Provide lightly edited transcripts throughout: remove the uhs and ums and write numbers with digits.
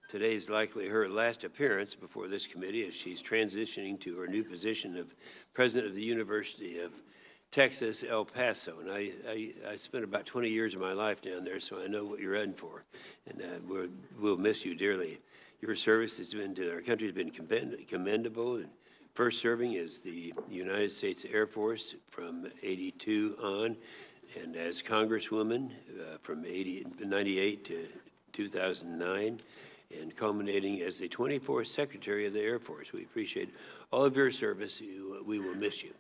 Today's likely her last appearance before this committee as she's transitioning to her new position of President of the University of Texas, El Paso. And I spent about 20 years of my life down there, so I know what you're in for. And we'll miss you dearly. Your service has been to our country has been commendable. And first serving as the United States Air Force from '82 on, and as Congresswoman from 98 to 2009, and culminating as the 24th Secretary of the Air Force. We appreciate all of your service. We will miss you.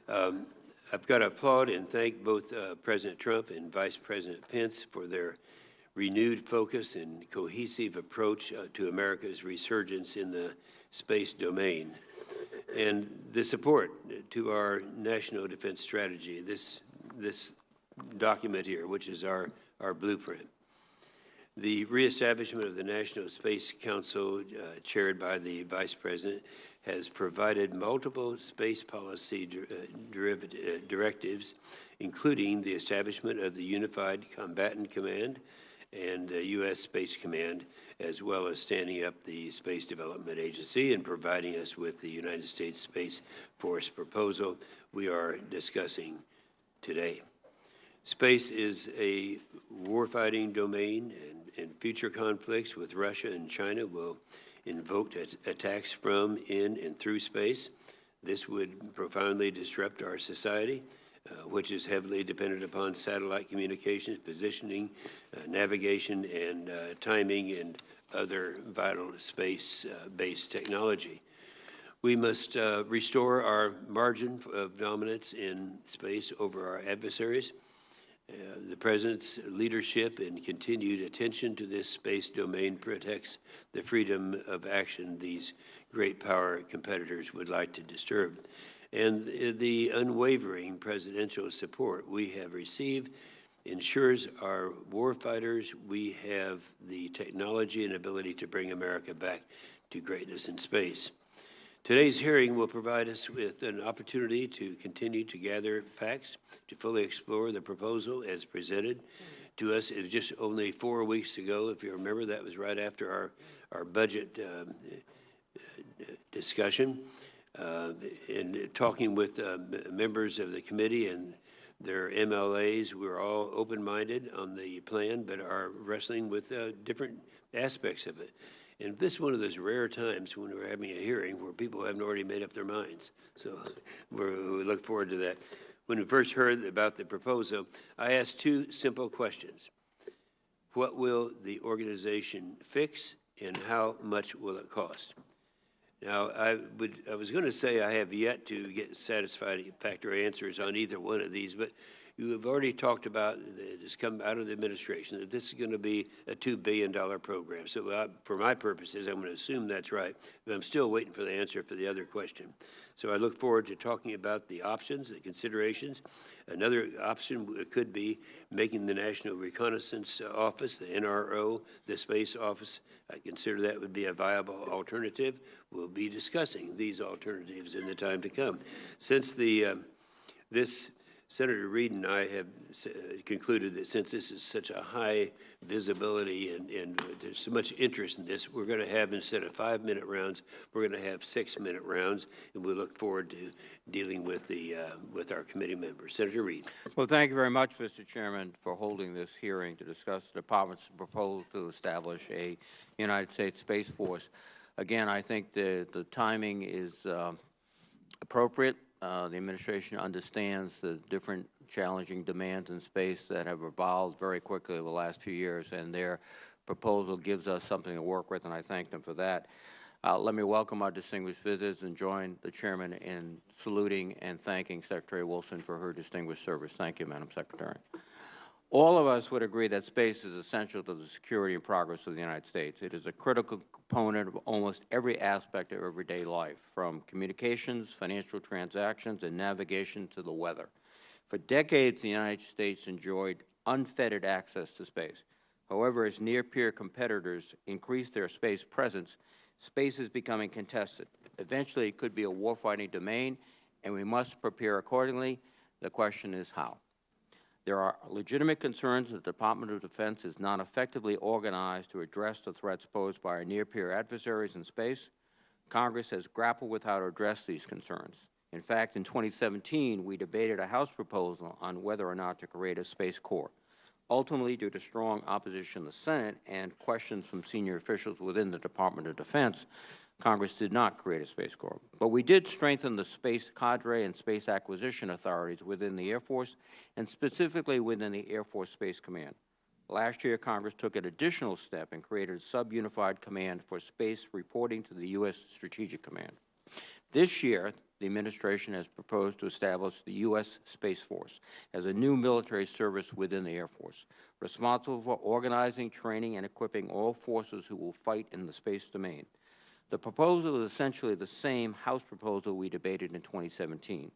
I've got to applaud and thank both President Trump and Vice President Pence for their renewed focus and cohesive approach to America's resurgence in the space domain, and the support to our national defense strategy, this document here, which is our blueprint. The reestablishment of the National Space Council, chaired by the Vice President, has provided multiple space policy directives, including the establishment of the Unified Combatant Command and the U.S. Space Command, as well as standing up the Space Development Agency and providing us with the United States Space Force proposal we are discussing today. Space is a warfighting domain, and future conflicts with Russia and China will invoke attacks from, in, and through space. This would profoundly disrupt our society, which is heavily dependent upon satellite communications, positioning, navigation, and timing, and other vital space-based technology. We must restore our margin of dominance in space over our adversaries. The President's leadership and continued attention to this space domain protects the freedom of action these great power competitors would like to disturb. And the unwavering presidential support we have received ensures our warfighters we have the technology and ability to bring America back to greatness in space. Today's hearing will provide us with an opportunity to continue to gather facts, to fully explore the proposal as presented to us. It was just only 4 weeks ago, if you remember, that was right after our budget discussion. In talking with members of the committee and their MLAs, we're all open-minded on the plan, but are wrestling with different aspects of it. And this is one of those rare times when we're having a hearing where people haven't already made up their minds. So we look forward to that. When we first heard about the proposal, I asked two simple questions. What will the organization fix, and how much will it cost? Now, I was going to say I have yet to get satisfactory answers on either one of these, but you have already talked about this come out of the administration, that this is going to be a $2 billion program. So for my purposes, I'm going to assume that's right, but I'm still waiting for the answer for the other question. So I look forward to talking about the options, the considerations. Another option could be making the National Reconnaissance Office, the NRO, the Space Office. I consider that would be a viable alternative. We'll be discussing these alternatives in the time to come. Since Senator Reid and I have concluded that since this is such a high visibility and there's so much interest in this, we're going to have, instead of 5-minute rounds, we're going to have 6-minute rounds, and we look forward to dealing with with our committee members. Senator Reid. Well, thank you very much, Mr. Chairman, for holding this hearing to discuss the Department's proposal to establish a United States Space Force. Again, I think the timing is appropriate. The administration understands the different challenging demands in space that have evolved very quickly over the last few years, and their proposal gives us something to work with, and I thank them for that. Let me welcome our distinguished visitors and join the Chairman in saluting and thanking Secretary Wilson for her distinguished service. Thank you, Madam Secretary. All of us would agree that space is essential to the security and progress of the United States. It is a critical component of almost every aspect of everyday life, from communications, financial transactions, and navigation to the weather. For decades, the United States enjoyed unfettered access to space. However, as near-peer competitors increase their space presence, space is becoming contested. Eventually, it could be a warfighting domain, and we must prepare accordingly. The question is how. There are legitimate concerns that the Department of Defense is not effectively organized to address the threats posed by our near-peer adversaries in space. Congress has grappled with how to address these concerns. In fact, in 2017, we debated a House proposal on whether or not to create a Space Corps. Ultimately, due to strong opposition in the Senate and questions from senior officials within the Department of Defense, Congress did not create a Space Corps. But we did strengthen the space cadre and space acquisition authorities within the Air Force, and specifically within the Air Force Space Command. Last year, Congress took an additional step and created a sub-unified command for space reporting to the U.S. Strategic Command. This year, the administration has proposed to establish the U.S. Space Force as a new military service within the Air Force, responsible for organizing, training, and equipping all forces who will fight in the space domain. The proposal is essentially the same House proposal we debated in 2017.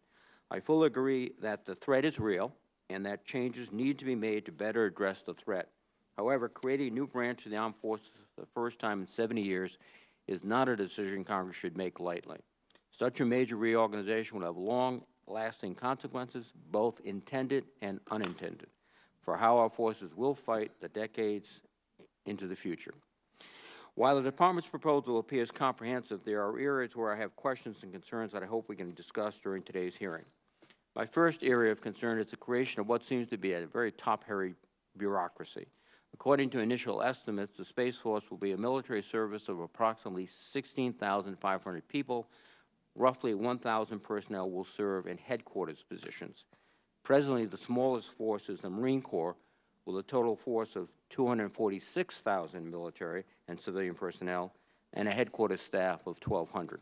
I fully agree that the threat is real and that changes need to be made to better address the threat. However, creating a new branch of the armed forces for the first time in 70 years is not a decision Congress should make lightly. Such a major reorganization will have long-lasting consequences, both intended and unintended, for how our forces will fight the decades into the future. While the Department's proposal appears comprehensive, there are areas where I have questions and concerns that I hope we can discuss during today's hearing. My first area of concern is the creation of what seems to be a very top-heavy bureaucracy. According to initial estimates, the Space Force will be a military service of approximately 16,500 people. Roughly 1,000 personnel will serve in headquarters positions. Presently, the smallest force is the Marine Corps, with a total force of 246,000 military and civilian personnel and a headquarters staff of 1,200.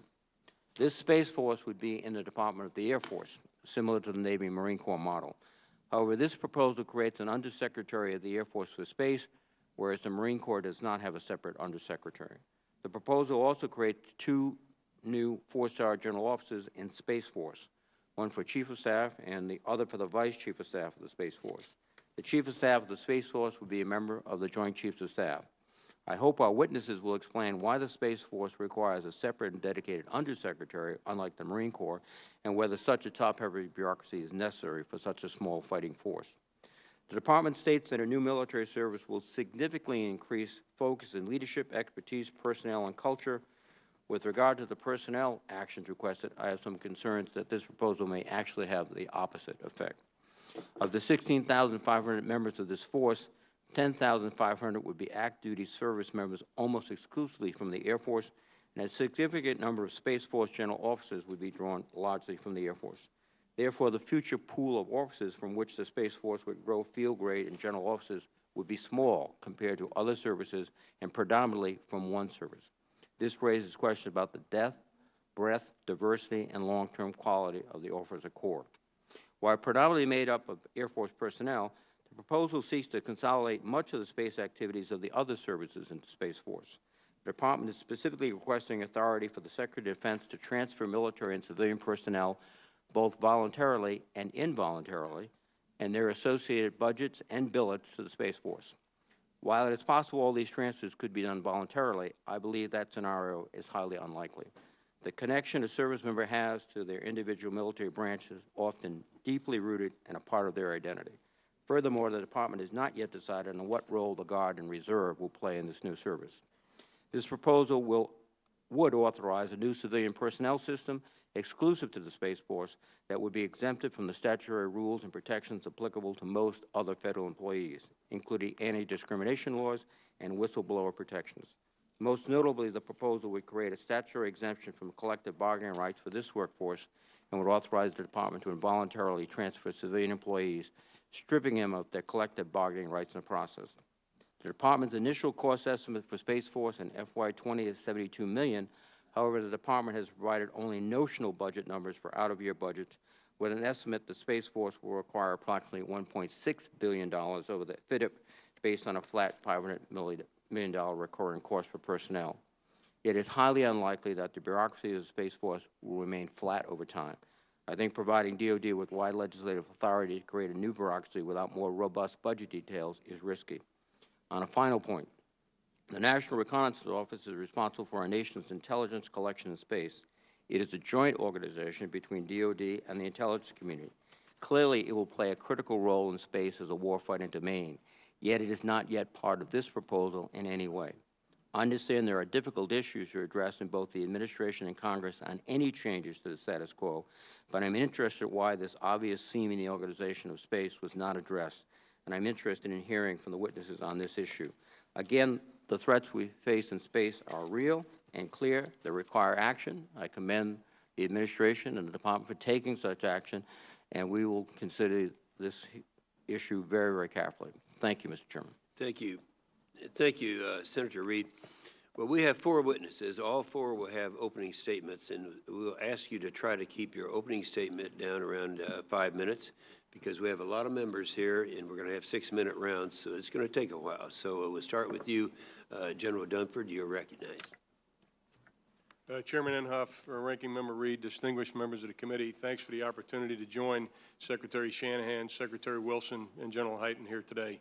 This Space Force would be in the Department of the Air Force, similar to the Navy Marine Corps model. However, this proposal creates an Undersecretary of the Air Force for Space, whereas the Marine Corps does not have a separate Undersecretary. The proposal also creates two new four-star general officers in Space Force, one for Chief of Staff and the other for the Vice Chief of Staff of the Space Force. The Chief of Staff of the Space Force will be a member of the Joint Chiefs of Staff. I hope our witnesses will explain why the Space Force requires a separate and dedicated Undersecretary, unlike the Marine Corps, and whether such a top-heavy bureaucracy is necessary for such a small fighting force. The Department states that a new military service will significantly increase focus in leadership, expertise, personnel, and culture. With regard to the personnel actions requested, I have some concerns that this proposal may actually have the opposite effect. Of the 16,500 members of this force, 10,500 would be active-duty service members almost exclusively from the Air Force, and a significant number of Space Force general officers would be drawn largely from the Air Force. Therefore, the future pool of officers from which the Space Force would grow field grade and general officers would be small compared to other services and predominantly from one service. This raises questions about the depth, breadth, diversity, and long-term quality of the officer corps. While predominantly made up of Air Force personnel, the proposal seeks to consolidate much of the space activities of the other services into Space Force. The Department is specifically requesting authority for the Secretary of Defense to transfer military and civilian personnel both voluntarily and involuntarily, and their associated budgets and billets to the Space Force. While it is possible all these transfers could be done voluntarily, I believe that scenario is highly unlikely. The connection a service member has to their individual military branch is often deeply rooted and a part of their identity. Furthermore, the Department has not yet decided on what role the Guard and Reserve will play in this new service. This proposal would authorize a new civilian personnel system exclusive to the Space Force that would be exempted from the statutory rules and protections applicable to most other federal employees, including anti-discrimination laws and whistleblower protections. Most notably, the proposal would create a statutory exemption from collective bargaining rights for this workforce and would authorize the Department to involuntarily transfer civilian employees, stripping them of their collective bargaining rights in the process. The Department's initial cost estimate for Space Force in FY20 is $72 million. However, the Department has provided only notional budget numbers for out-of-year budgets, with an estimate the Space Force will require approximately $1.6 billion over the FYDP based on a flat $500 million recurring cost for personnel. It is highly unlikely that the bureaucracy of the Space Force will remain flat over time. I think providing DoD with wide legislative authority to create a new bureaucracy without more robust budget details is risky. On a final point, the National Reconnaissance Office is responsible for our nation's intelligence collection in space. It is a joint organization between DoD and the intelligence community. Clearly, it will play a critical role in space as a warfighting domain, yet it is not yet part of this proposal in any way. I understand there are difficult issues to address in both the administration and Congress on any changes to the status quo, but I'm interested why this obvious seam in the organization of space was not addressed, and I'm interested in hearing from the witnesses on this issue. Again, the threats we face in space are real and clear. They require action. I commend the administration and the department for taking such action, and we will consider this issue very, very carefully. Thank you, Mr. Chairman. Thank you. Thank you, Senator Reed. Well, we have 4 witnesses. All 4 will have opening statements, and we'll ask you to try to keep your opening statement down around 5 minutes, because we have a lot of members here, and we're going to have 6-minute rounds, so it's going to take a while. So we'll start with you, General Dunford. You're recognized. Chairman Inhofe, Ranking Member Reed, distinguished members of the committee, thanks for the opportunity to join Secretary Shanahan, Secretary Wilson, and General Hyten here today.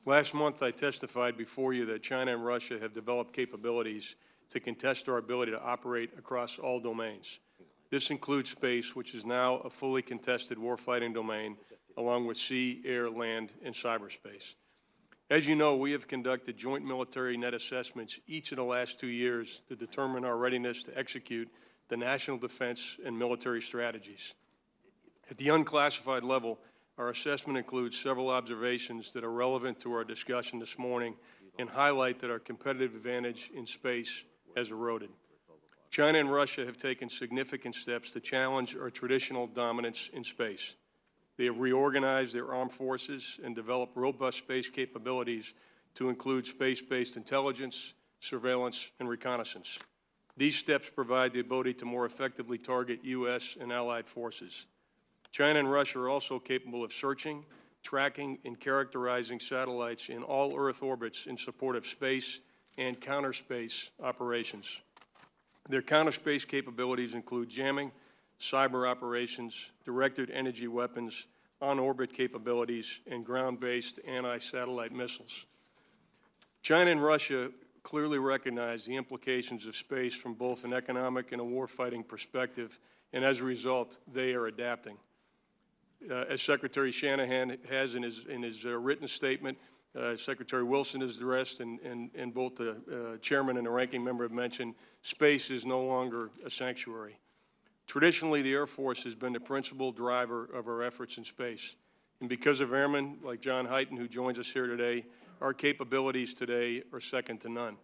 Last month, I testified before you that China and Russia have developed capabilities to contest our ability to operate across all domains. This includes space, which is now a fully contested warfighting domain, along with sea, air, land, and cyberspace. As you know, we have conducted joint military net assessments each of the last 2 years to determine our readiness to execute the national defense and military strategies. At the unclassified level, our assessment includes several observations that are relevant to our discussion this morning and highlight that our competitive advantage in space has eroded. China and Russia have taken significant steps to challenge our traditional dominance in space. They have reorganized their armed forces and developed robust space capabilities to include space-based intelligence, surveillance, and reconnaissance. These steps provide the ability to more effectively target U.S. and allied forces. China and Russia are also capable of searching, tracking, and characterizing satellites in all Earth orbits in support of space and counter-space operations. Their counter-space capabilities include jamming, cyber operations, directed energy weapons, on-orbit capabilities, and ground-based anti-satellite missiles. China and Russia clearly recognize the implications of space from both an economic and a warfighting perspective, and as a result, they are adapting. As Secretary Shanahan has in his written statement, Secretary Wilson has addressed, and both the chairman and the ranking member have mentioned, space is no longer a sanctuary. Traditionally, the Air Force has been the principal driver of our efforts in space. And because of airmen like John Hyten, who joins us here today, our capabilities today are second to none.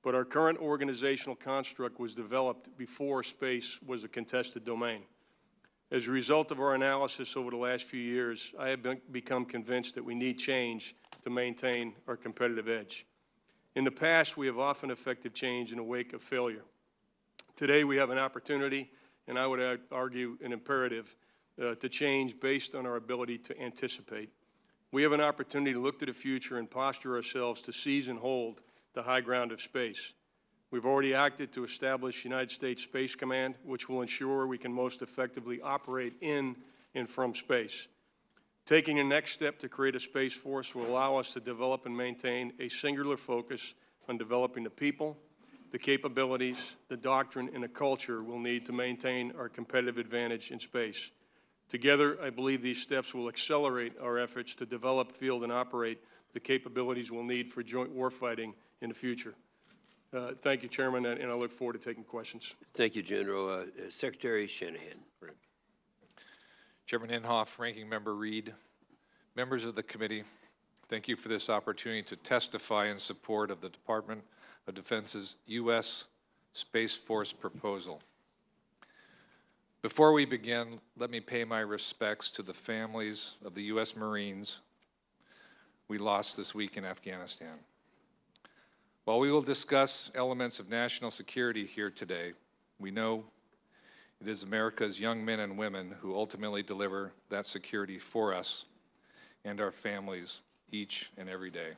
But our current organizational construct was developed before space was a contested domain. As a result of our analysis over the last few years, I have become convinced that we need change to maintain our competitive edge. In the past, we have often effected change in the wake of failure. Today, we have an opportunity, and I would argue an imperative, to change based on our ability to anticipate. We have an opportunity to look to the future and posture ourselves to seize and hold the high ground of space. We've already acted to establish United States Space Command, which will ensure we can most effectively operate in and from space. Taking the next step to create a Space Force will allow us to develop and maintain a singular focus on developing the people, the capabilities, the doctrine, and the culture we'll need to maintain our competitive advantage in space. Together, I believe these steps will accelerate our efforts to develop, field, and operate the capabilities we'll need for joint warfighting in the future. Thank you, Chairman, and I look forward to taking questions. Thank you, General. Secretary Shanahan. Great. Chairman Inhofe, Ranking Member Reed, members of the committee, thank you for this opportunity to testify in support of the Department of Defense's U.S. Space Force proposal. Before we begin, let me pay my respects to the families of the U.S. Marines we lost this week in Afghanistan. While we will discuss elements of national security here today, we know it is America's young men and women who ultimately deliver that security for us and our families each and every day.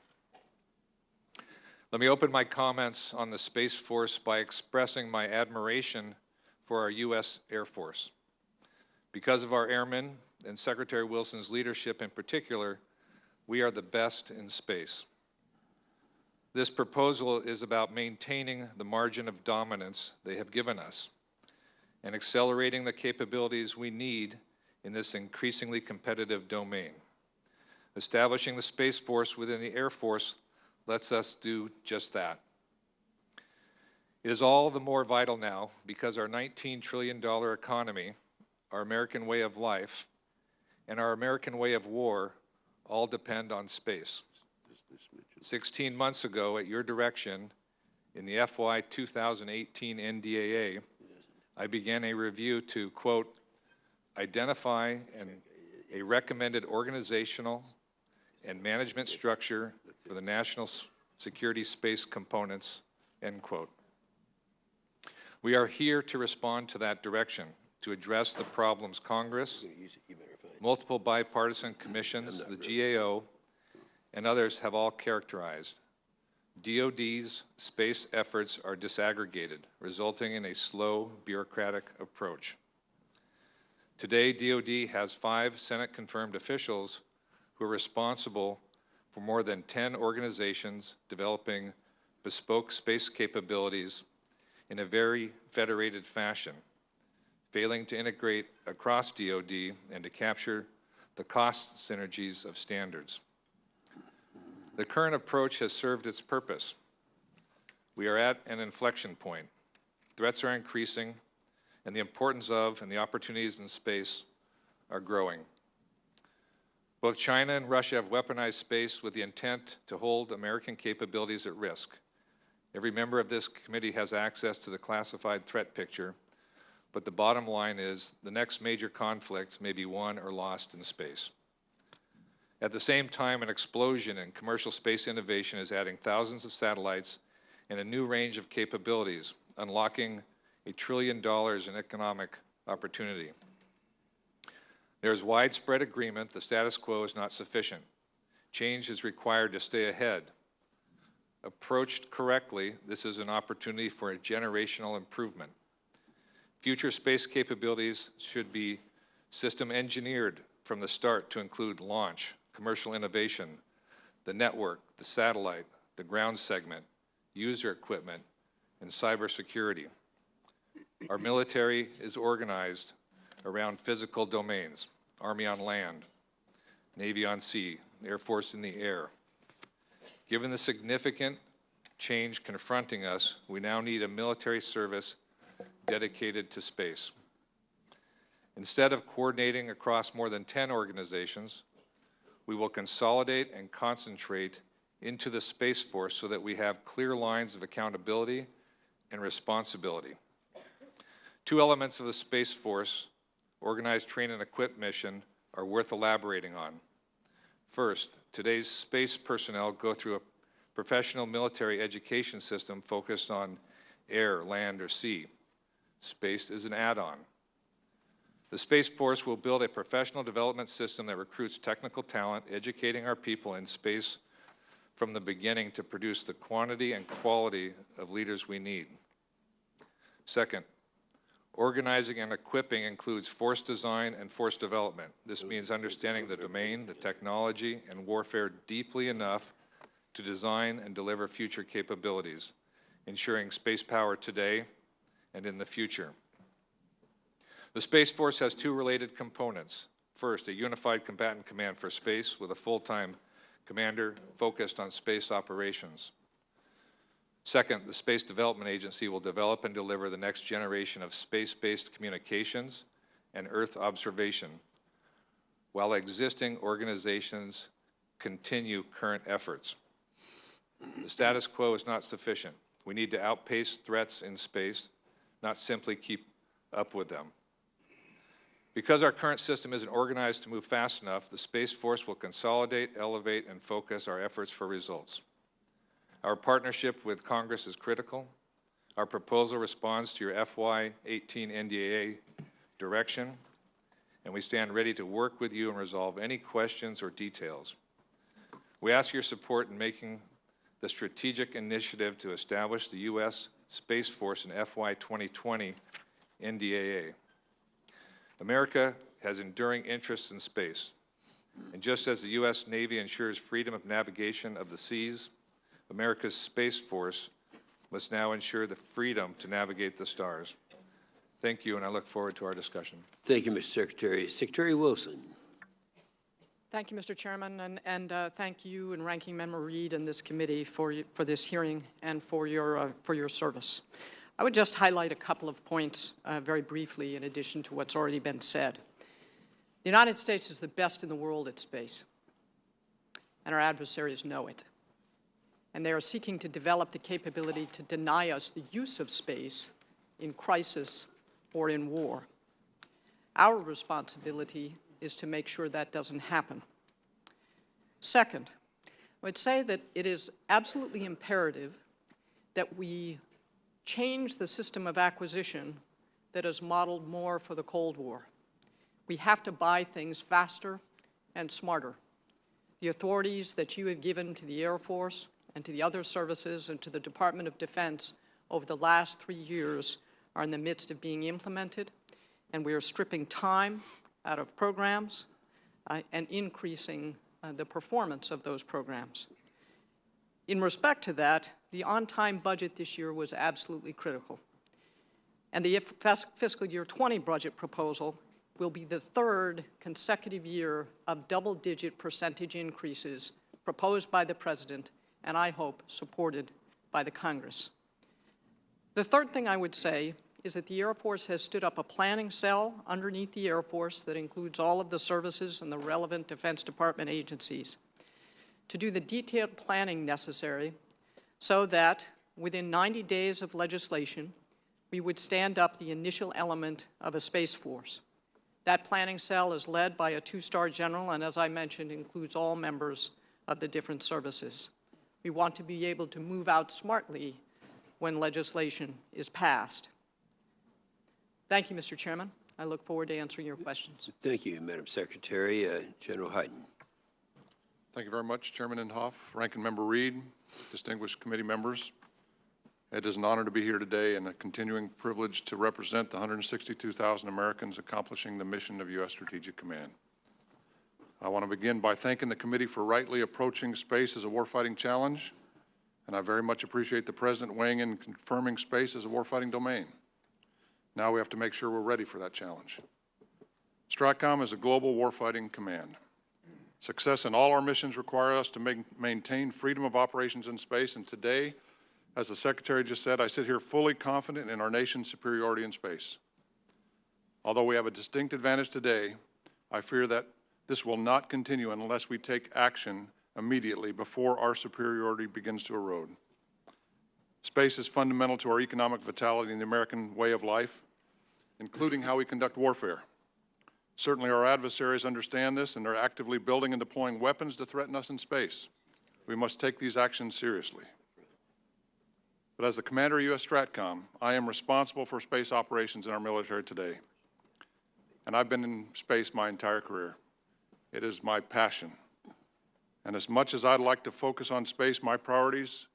Let me open my comments on the Space Force by expressing my admiration for our U.S. Air Force. Because of our airmen and Secretary Wilson's leadership in particular, we are the best in space. This proposal is about maintaining the margin of dominance they have given us and accelerating the capabilities we need in this increasingly competitive domain. Establishing the Space Force within the Air Force lets us do just that. It is all the more vital now because our $19 trillion economy, our American way of life, and our American way of war all depend on space. 16 months ago, at your direction, in the FY 2018 NDAA, I began a review to, quote, identify a recommended organizational and management structure for the national security space components, end quote. We are here to respond to that direction, to address the problems Congress, multiple bipartisan commissions, the GAO, and others have all characterized. DoD's space efforts are disaggregated, resulting in a slow, bureaucratic approach. Today, DoD has 5 Senate-confirmed officials who are responsible for more than 10 organizations developing bespoke space capabilities in a very federated fashion, failing to integrate across DoD and to capture the cost synergies of standards. The current approach has served its purpose. We are at an inflection point. Threats are increasing, and the importance of and the opportunities in space are growing. Both China and Russia have weaponized space with the intent to hold American capabilities at risk. Every member of this committee has access to the classified threat picture, but the bottom line is the next major conflict may be won or lost in space. At the same time, an explosion in commercial space innovation is adding thousands of satellites and a new range of capabilities, unlocking $1 trillion in economic opportunity. There is widespread agreement the status quo is not sufficient. Change is required to stay ahead. Approached correctly, this is an opportunity for a generational improvement. Future space capabilities should be system engineered from the start to include launch, commercial innovation, the network, the satellite, the ground segment, user equipment, and cybersecurity. Our military is organized around physical domains, Army on land, Navy on sea, Air Force in the air. Given the significant change confronting us, we now need a military service dedicated to space. Instead of coordinating across more than 10 organizations, we will consolidate and concentrate into the Space Force so that we have clear lines of accountability and responsibility. 2 elements of the Space Force, organized, train, and equip mission, are worth elaborating on. First, today's space personnel go through a professional military education system focused on air, land, or sea. Space is an add-on. The Space Force will build a professional development system that recruits technical talent, educating our people in space from the beginning to produce the quantity and quality of leaders we need. Second, organizing and equipping includes force design and force development. This means understanding the domain, the technology, and warfare deeply enough to design and deliver future capabilities, ensuring space power today and in the future. The Space Force has 2 related components. First, a unified combatant command for space with a full-time commander focused on space operations. Second, the Space Development Agency will develop and deliver the next generation of space-based communications and Earth observation, while existing organizations continue current efforts. The status quo is not sufficient. We need to outpace threats in space, not simply keep up with them. Because our current system isn't organized to move fast enough, the Space Force will consolidate, elevate, and focus our efforts for results. Our partnership with Congress is critical. Our proposal responds to your FY 18 NDAA direction, and we stand ready to work with you and resolve any questions or details. We ask your support in making the strategic initiative to establish the U.S. Space Force in FY 2020 NDAA. America has enduring interests in space, and just as the U.S. Navy ensures freedom of navigation of the seas, America's Space Force must now ensure the freedom to navigate the stars. Thank you, and I look forward to our discussion. Thank you, Mr. Secretary. Secretary Wilson. Thank you, Mr. Chairman, and thank you and Ranking Member Reed and this committee for this hearing and for your service. I would just highlight a couple of points very briefly in addition to what's already been said. The United States is the best in the world at space, and our adversaries know it. And they are seeking to develop the capability to deny us the use of space in crisis or in war. Our responsibility is to make sure that doesn't happen. Second, I would say that it is absolutely imperative that we change the system of acquisition that is modeled more for the Cold War. We have to buy things faster and smarter. The authorities that you have given to the Air Force and to the other services and to the Department of Defense over the last 3 years are in the midst of being implemented, and we are stripping time out of programs and increasing the performance of those programs. In respect to that, the on-time budget this year was absolutely critical. And the fiscal year 20 budget proposal will be the third consecutive year of double-digit percentage increases proposed by the President and, I hope, supported by the Congress. The third thing I would say is that the Air Force has stood up a planning cell underneath the Air Force that includes all of the services and the relevant Defense Department agencies to do the detailed planning necessary so that within 90 days of legislation, we would stand up the initial element of a Space Force. That planning cell is led by a 2-star general and, as I mentioned, includes all members of the different services. We want to be able to move out smartly when legislation is passed. Thank you, Mr. Chairman. I look forward to answering your questions. Thank you, Madam Secretary. General Hyten. Thank you very much, Chairman Inhofe, Ranking Member Reed, distinguished committee members. It is an honor to be here today and a continuing privilege to represent the 162,000 Americans accomplishing the mission of U.S. Strategic Command. I want to begin by thanking the committee for rightly approaching space as a warfighting challenge, and I very much appreciate the President weighing in and confirming space as a warfighting domain. Now we have to make sure we're ready for that challenge. STRATCOM is a global warfighting command. Success in all our missions require us to maintain freedom of operations in space, and today, as the Secretary just said, I sit here fully confident in our nation's superiority in space. Although we have a distinct advantage today, I fear that this will not continue unless we take action immediately before our superiority begins to erode. Space is fundamental to our economic vitality and the American way of life, including how we conduct warfare. Certainly our adversaries understand this and are actively building and deploying weapons to threaten us in space. We must take these actions seriously. But as the commander of U.S. STRATCOM, I am responsible for space operations in our military today. And I've been in space my entire career. It is my passion. And as much as I'd like to focus on space, my priorities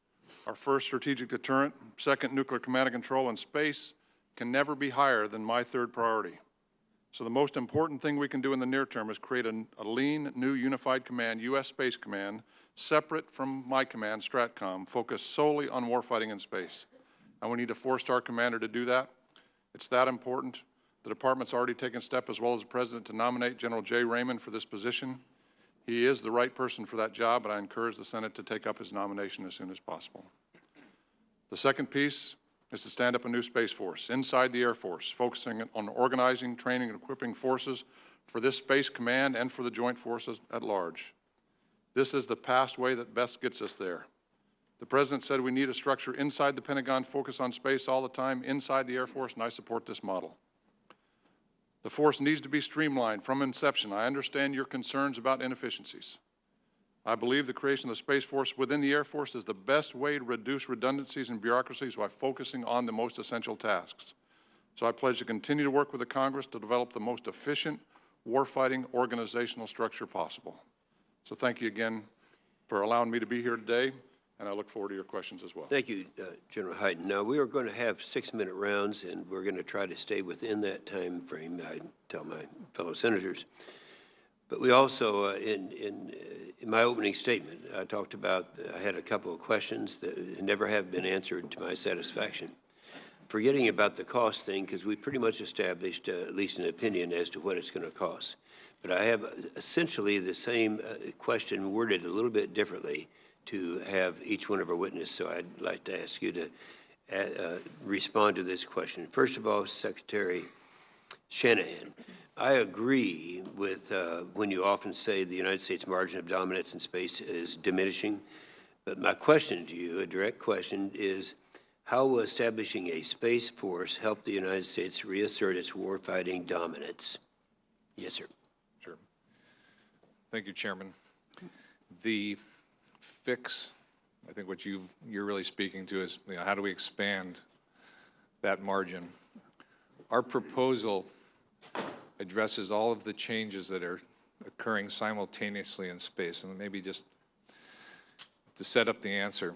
are first, strategic deterrent, second, nuclear command and control, and space can never be higher than my third priority. So the most important thing we can do in the near term is create a lean, new unified command, U.S. Space Command, separate from my command, STRATCOM, focused solely on warfighting in space. And we need a 4-star commander to do that. It's that important. The Department's already taken a step, as well as the President, to nominate General Jay Raymond for this position. He is the right person for that job, and I encourage the Senate to take up his nomination as soon as possible. The second piece is to stand up a new Space Force inside the Air Force, focusing on organizing, training, and equipping forces for this Space Command and for the joint forces at large. This is the pathway that best gets us there. The President said we need a structure inside the Pentagon focused on space all the time, inside the Air Force, and I support this model. The force needs to be streamlined from inception. I understand your concerns about inefficiencies. I believe the creation of the Space Force within the Air Force is the best way to reduce redundancies and bureaucracies by focusing on the most essential tasks. So I pledge to continue to work with the Congress to develop the most efficient warfighting organizational structure possible. So thank you again for allowing me to be here today, and I look forward to your questions as well. Thank you, General Hyten. Now, we are going to have 6-minute rounds, and we're going to try to stay within that time frame, I tell my fellow senators. But we also, in my opening statement, I talked about, I had a couple of questions that never have been answered to my satisfaction. forgetting about the cost thing, because we pretty much established at least an opinion as to what it's going to cost. But I have essentially the same question worded a little bit differently to have each one of our witnesses. So I'd like to ask you to respond to this question. First of all, Secretary Shanahan, I agree with when you often say the United States margin of dominance in space is diminishing. But my question to you, a direct question, is how will establishing a space force help the United States reassert its warfighting dominance? Yes, sir. Sure. Thank you, Chairman. The fix, I think what you're really speaking to is, how do we expand that margin? Our proposal addresses all of the changes that are occurring simultaneously in space. And maybe just to set up the answer,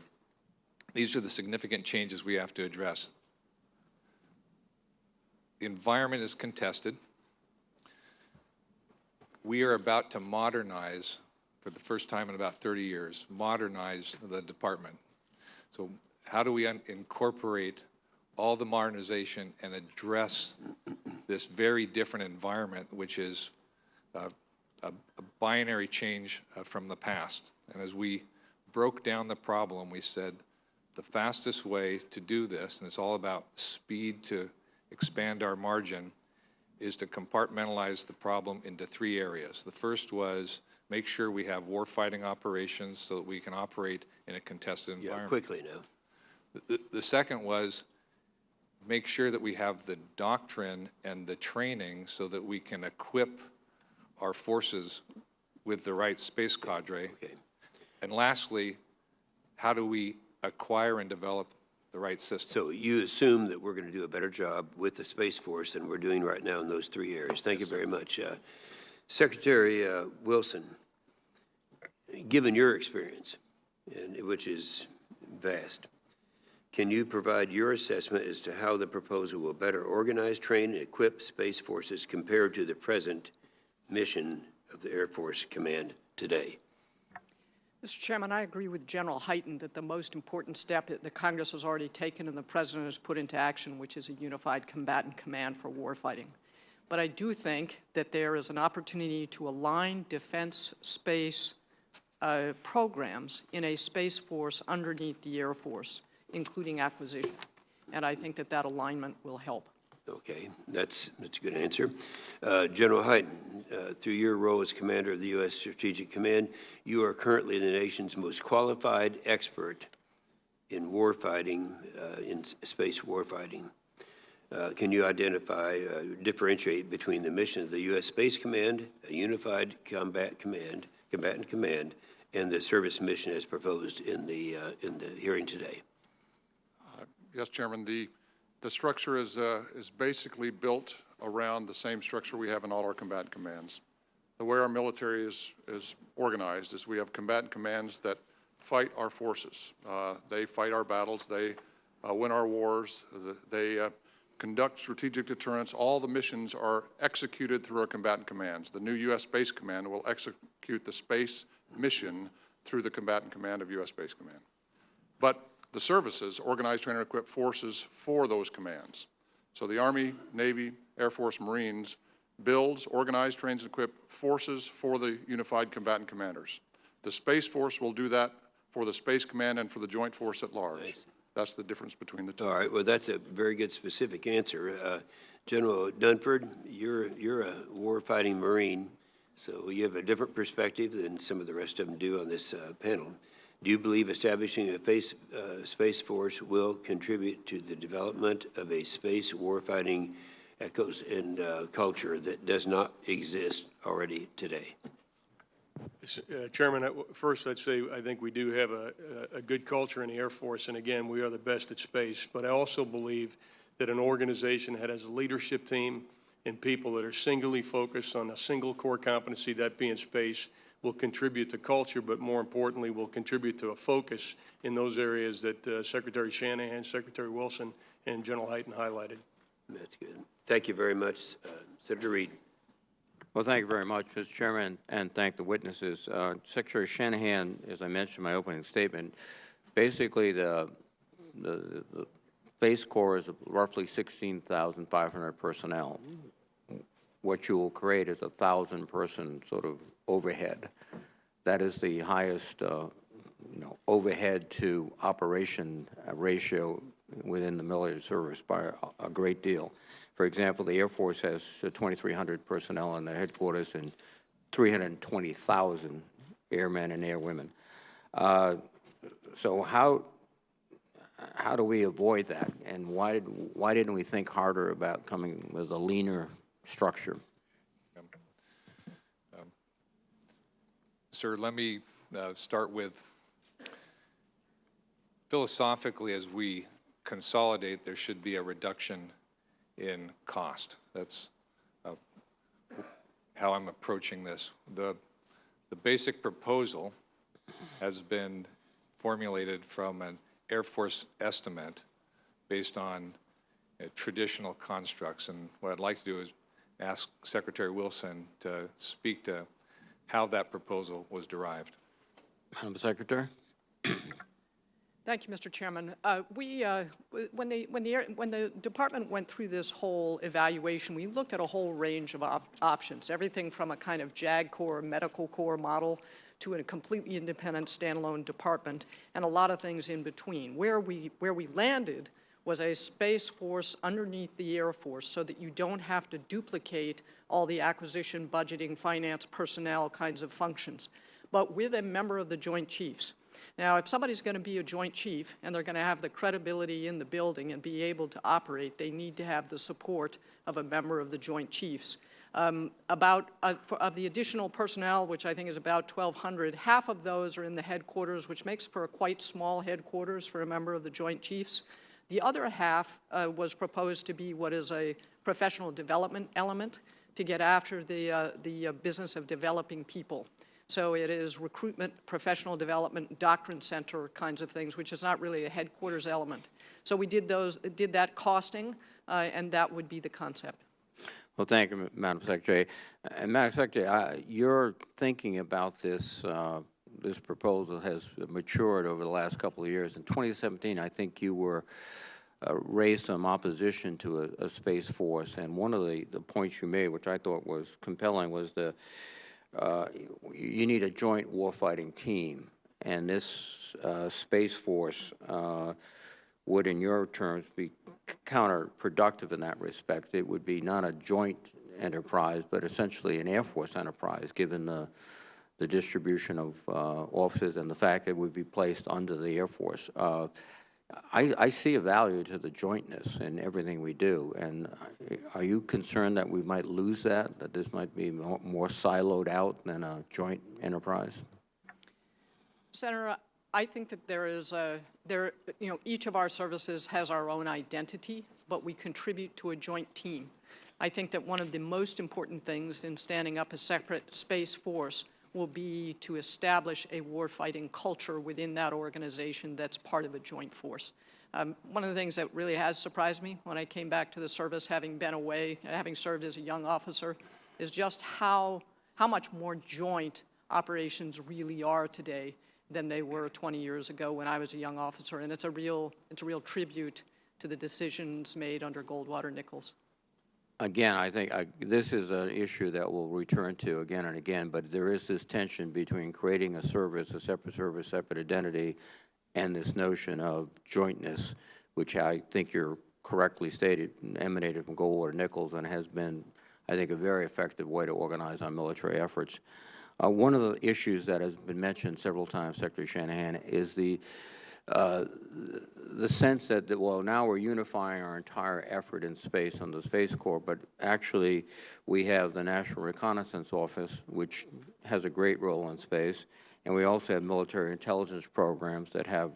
these are the significant changes we have to address. The environment is contested. We are about to modernize, for the first time in about 30 years, modernize the department. So how do we incorporate all the modernization and address this very different environment, which is a binary change from the past? And as we broke down the problem, we said the fastest way to do this, and it's all about speed to expand our margin, is to compartmentalize the problem into 3 areas. The first was make sure we have warfighting operations so that we can operate in a contested environment. Yeah, quickly now. The second was make sure that we have the doctrine and the training so that we can equip our forces with the right space cadre. Okay. And lastly, how do we acquire and develop the right system? So you assume that we're going to do a better job with the Space Force than we're doing right now in those 3 areas. Thank you very much. Secretary Wilson, given your experience, which is vast, can you provide your assessment as to how the proposal will better organize, train, and equip Space Forces compared to the present mission of the Air Force Command today? Mr. Chairman, I agree with General Hyten that the most important step that the Congress has already taken and the President has put into action, which is a unified combatant command for warfighting. But I do think that there is an opportunity to align defense space programs in a space force underneath the Air Force, including acquisition. And I think that that alignment will help. Okay, that's a good answer. General Hyten, through your role as commander of the U.S. Strategic Command, you are currently the nation's most qualified expert in warfighting, in space warfighting. Can you identify, differentiate between the mission of the U.S. Space Command, a unified combatant command, and the service mission as proposed in the hearing today? Yes, Chairman. The structure is basically built around the same structure we have in all our combatant commands. The way our military is organized is we have combatant commands that fight our forces. They fight our battles. They win our wars. They conduct strategic deterrence. All the missions are executed through our combatant commands. The new U.S. Space Command will execute the space mission through the combatant command of U.S. Space Command. But the services organize, train, and equip forces for those commands. So the Army, Navy, Air Force, Marines builds, organize, trains, and equip forces for the unified combatant commanders. The Space Force will do that for the Space Command and for the Joint Force at large. Nice. That's the difference between the two. All right, well, that's a very good specific answer. General Dunford, you're a warfighting Marine, so you have a different perspective than some of the rest of them do on this panel. Do you believe establishing a space force will contribute to the development of a space warfighting ethos and culture that does not exist already today? Chairman, first I'd say I think we do have a good culture in the Air Force, and again, we are the best at space. But I also believe that an organization that has a leadership team and people that are singly focused on a single core competency, that being space, will contribute to culture, but more importantly, will contribute to a focus in those areas that Secretary Shanahan, Secretary Wilson, and General Hyten highlighted. That's good. Thank you very much. Senator Reid. Well, thank you very much, Mr. Chairman, and thank the witnesses. Secretary Shanahan, as I mentioned in my opening statement, basically the Space Corps is roughly 16,500 personnel. What you will create is a 1,000-person sort of overhead. That is the highest, overhead to operation ratio within the military service by a great deal. For example, the Air Force has 2,300 personnel in their headquarters and 320,000 airmen and airwomen. So how do we avoid that, and why didn't we think harder about coming with a leaner structure? Sir, let me start with, philosophically, as we consolidate, there should be a reduction in cost. That's how I'm approaching this. The basic proposal has been formulated from an Air Force estimate based on traditional constructs. And what I'd like to do is ask Secretary Wilson to speak to how that proposal was derived. Madam Secretary? Thank you, Mr. Chairman. When the department went through this whole evaluation, we looked at a whole range of options, everything from a kind of JAG Corps, medical corps model, to a completely independent standalone department, and a lot of things in between. Where we landed was a Space Force underneath the Air Force so that you don't have to duplicate all the acquisition, budgeting, finance, personnel kinds of functions, but with a member of the Joint Chiefs. Now, if somebody's going to be a Joint Chief and they're going to have the credibility in the building and be able to operate, they need to have the support of a member of the Joint Chiefs. Of the additional personnel, which I think is about 1,200, half of those are in the headquarters, which makes for a quite small headquarters for a member of the Joint Chiefs. The other half was proposed to be what is a professional development element to get after the business of developing people. So it is recruitment, professional development, doctrine center kinds of things, which is not really a headquarters element. So we did that costing, and that would be the concept. Well, thank you, Madam Secretary. And Madam Secretary, your thinking about this this proposal has matured over the last couple of years. In 2017, I think you were raised some opposition to a Space Force, and one of the points you made, which I thought was compelling, was you need a joint warfighting team, and this Space Force would, in your terms, be counterproductive in that respect. It would be not a joint enterprise, but essentially an Air Force enterprise, given the distribution of officers and the fact that it would be placed under the Air Force. I see a value to the jointness in everything we do, and are you concerned that we might lose that this might be more siloed out than a joint enterprise? Senator, I think that each of our services has our own identity, but we contribute to a joint team. I think that one of the most important things in standing up a separate Space Force will be to establish a warfighting culture within that organization that's part of a joint force. One of the things that really has surprised me when I came back to the service, having been away, having served as a young officer, is just how much more joint operations really are today than they were 20 years ago when I was a young officer, and it's a real tribute to the decisions made under Goldwater-Nichols. Again, I think this is an issue that we'll return to again and again, but there is this tension between creating a service, a separate identity, and this notion of jointness, which I think you're correctly stated, emanated from Goldwater-Nichols and has been, I think, a very effective way to organize our military efforts. One of the issues that has been mentioned several times, Secretary Shanahan, is the sense that, well, now we're unifying our entire effort in space under the Space Corps, but actually we have the National Reconnaissance Office, which has a great role in space, and we also have military intelligence programs that have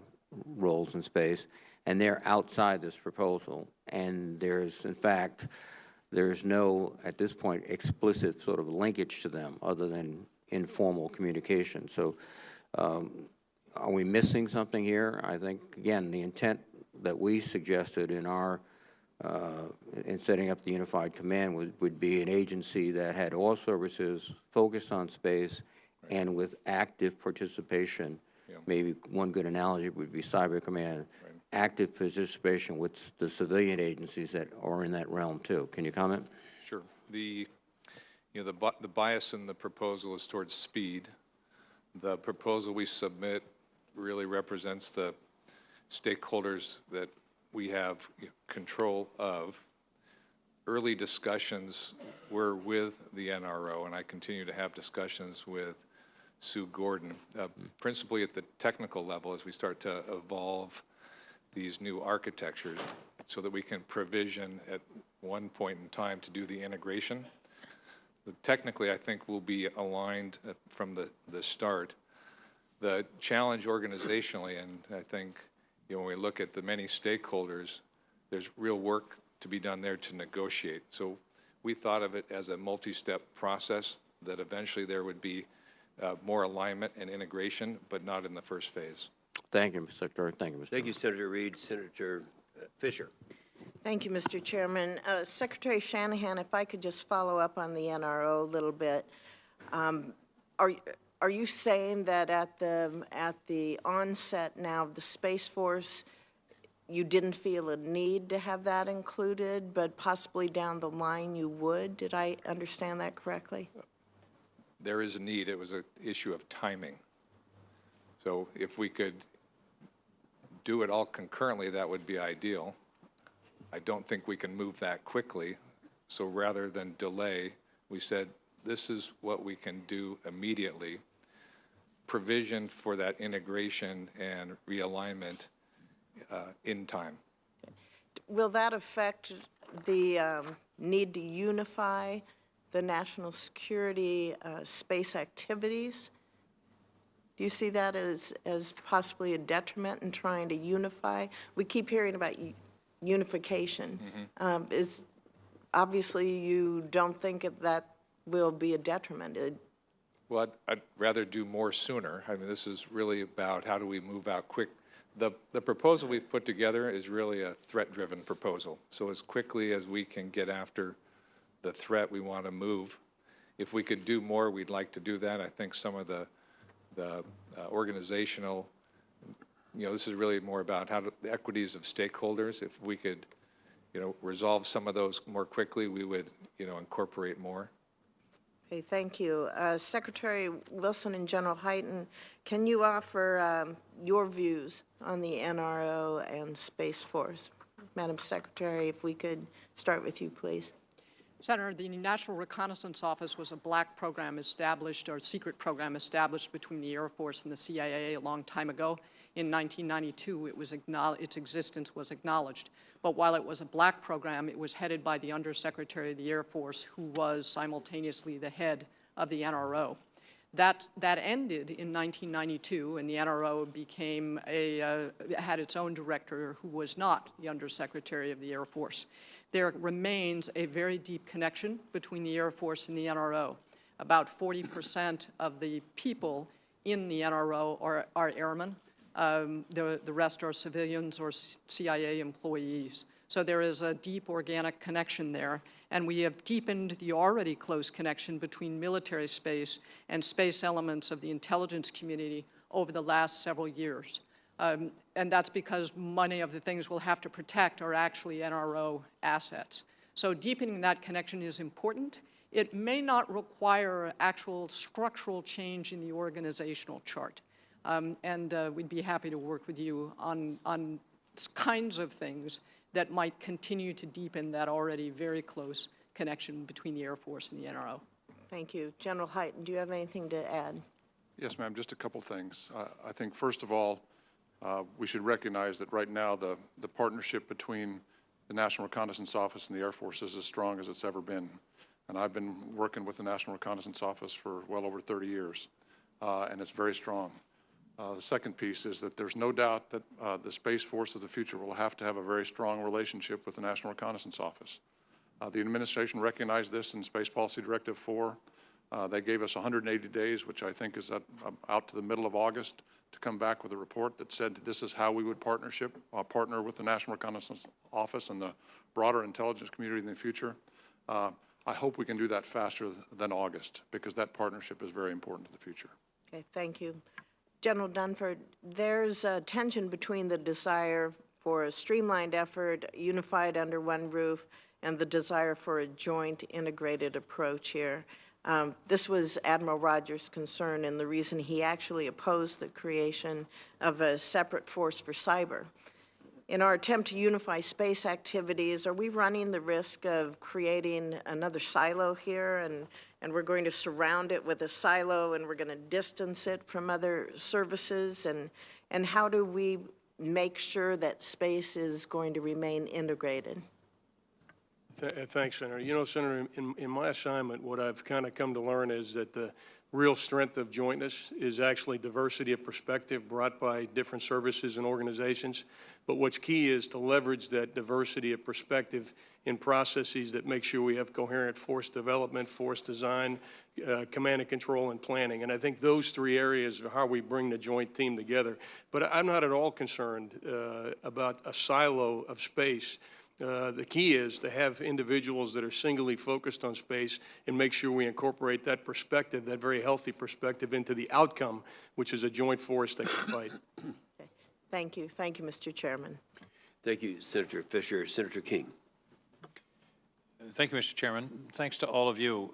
roles in space, and they're outside this proposal. And there's, in fact, there's no, at this point, explicit sort of linkage to them other than informal communication. So are we missing something here? I think, again, the intent that we suggested in our in setting up the Unified Command would be an agency that had all services focused on space and with active participation. Yeah. Maybe one good analogy would be Cyber Command, active participation with the civilian agencies that are in that realm too. Can you comment? Sure. The bias in the proposal is towards speed. The proposal we submit really represents the stakeholders that we have control of. Early discussions were with the NRO, and I continue to have discussions with Sue Gordon, principally at the technical level as we start to evolve these new architectures so that we can provision at one point in time to do the integration. Technically, I think we'll be aligned from the start. The challenge organizationally, and I think when we look at the many stakeholders, there's real work to be done there to negotiate. So we thought of it as a multi-step process that eventually there would be more alignment and integration, but not in the first phase. Thank you, Mr. Secretary. Thank you, Mr. Thank you, Senator Reid. Senator Fisher. Thank you, Mr. Chairman. Secretary Shanahan, if I could just follow up on the NRO a little bit. Are you saying that at the onset now of the Space Force, you didn't feel a need to have that included, but possibly down the line you would? Did I understand that correctly? There is a need. It was an issue of timing. So if we could do it all concurrently, that would be ideal. I don't think we can move that quickly. So rather than delay, we said, this is what we can do immediately. Provision for that integration and realignment in time. Will that affect the need to unify the national security space activities? Do you see that as possibly a detriment in trying to unify? We keep hearing about unification. Is obviously you don't think that will be a detriment. Well, I'd rather do more sooner. I mean, this is really about how do we move out quick. The proposal we've put together is really a threat-driven proposal. So as quickly as we can get after the threat, we want to move. If we could do more, we'd like to do that. I think some of the organizational, this is really more about the equities of stakeholders. If we could, resolve some of those more quickly, we would, incorporate more. Okay, thank you. Secretary Wilson and General Hyten, can you offer your views on the NRO and Space Force? Madam Secretary, if we could start with you, please. Senator, the National Reconnaissance Office was a black program established, or secret program established between the Air Force and the CIA a long time ago. In 1992, its existence was acknowledged. But while it was a black program, it was headed by the Undersecretary of the Air Force, who was simultaneously the head of the NRO. That ended in 1992, and the NRO had its own director who was not the Undersecretary of the Air Force. There remains a very deep connection between the Air Force and the NRO. About 40% of the people in the NRO are airmen. The rest are civilians or CIA employees. So there is a deep organic connection there, and we have deepened the already close connection between military space and space elements of the intelligence community over the last several years. And that's because many of the things we'll have to protect are actually NRO assets. So deepening that connection is important. It may not require actual structural change in the organizational chart. We'd be happy to work with you on kinds of things that might continue to deepen that already very close connection between the Air Force and the NRO. Thank you. General Hyten, do you have anything to add? Yes, ma'am, just a couple things. I think, first of all, we should recognize that right now the partnership between the National Reconnaissance Office and the Air Force is as strong as it's ever been. And I've been working with the National Reconnaissance Office for well over 30 years, and it's very strong. The second piece is that there's no doubt that the Space Force of the future will have to have a very strong relationship with the National Reconnaissance Office. The administration recognized this in Space Policy Directive 4. They gave us 180 days, which I think is out to the middle of August, to come back with a report that said this is how we would partner with the National Reconnaissance Office and the broader intelligence community in the future. I hope we can do that faster than August, because that partnership is very important to the future. Okay, thank you. General Dunford, there's a tension between the desire for a streamlined effort, unified under one roof, and the desire for a joint integrated approach here. This was Admiral Rogers' concern and the reason he actually opposed the creation of a separate force for cyber. In our attempt to unify space activities, are we running the risk of creating another silo here, and we're going to surround it with a silo and we're going to distance it from other services? And how do we make sure that space is going to remain integrated? Thanks, Senator. You know, Senator, in my assignment, what I've kind of come to learn is that the real strength of jointness is actually diversity of perspective brought by different services and organizations. But what's key is to leverage that diversity of perspective in processes that make sure we have coherent force development, force design, command and control, and planning. And I think those three areas are how we bring the joint team together. But I'm not at all concerned about a silo of space. The key is to have individuals that are singly focused on space and make sure we incorporate that perspective, that very healthy perspective, into the outcome, which is a joint force that can fight. Okay. Thank you. Thank you, Mr. Chairman. Thank you, Senator Fisher. Senator King. Thank you, Mr. Chairman. Thanks to all of you.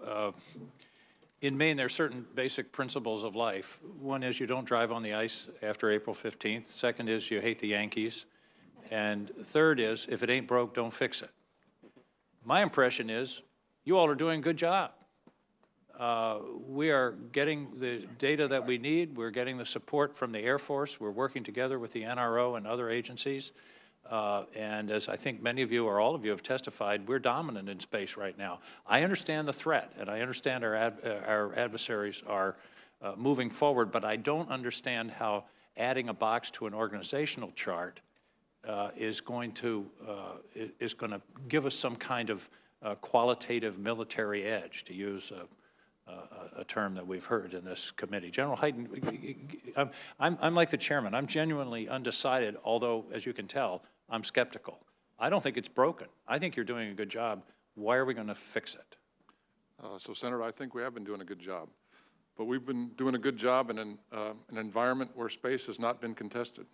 In Maine, there are certain basic principles of life. One is you don't drive on the ice after April 15th. Second is you hate the Yankees. And third is, if it ain't broke, don't fix it. My impression is you all are doing a good job. We are getting the data that we need. We're getting the support from the Air Force. We're working together with the NRO and other agencies. And as I think many of you or all of you have testified, we're dominant in space right now. I understand the threat, and I understand our adversaries are moving forward, but I don't understand how adding a box to an organizational chart is going to give us some kind of qualitative military edge, to use a term that we've heard in this committee. General Hyten, I'm like the chairman. I'm genuinely undecided, although, as you can tell, I'm skeptical. I don't think it's broken. I think you're doing a good job. Why are we going to fix it? So, Senator, I think we have been doing a good job. But we've been doing a good job in an environment where space has not been contested.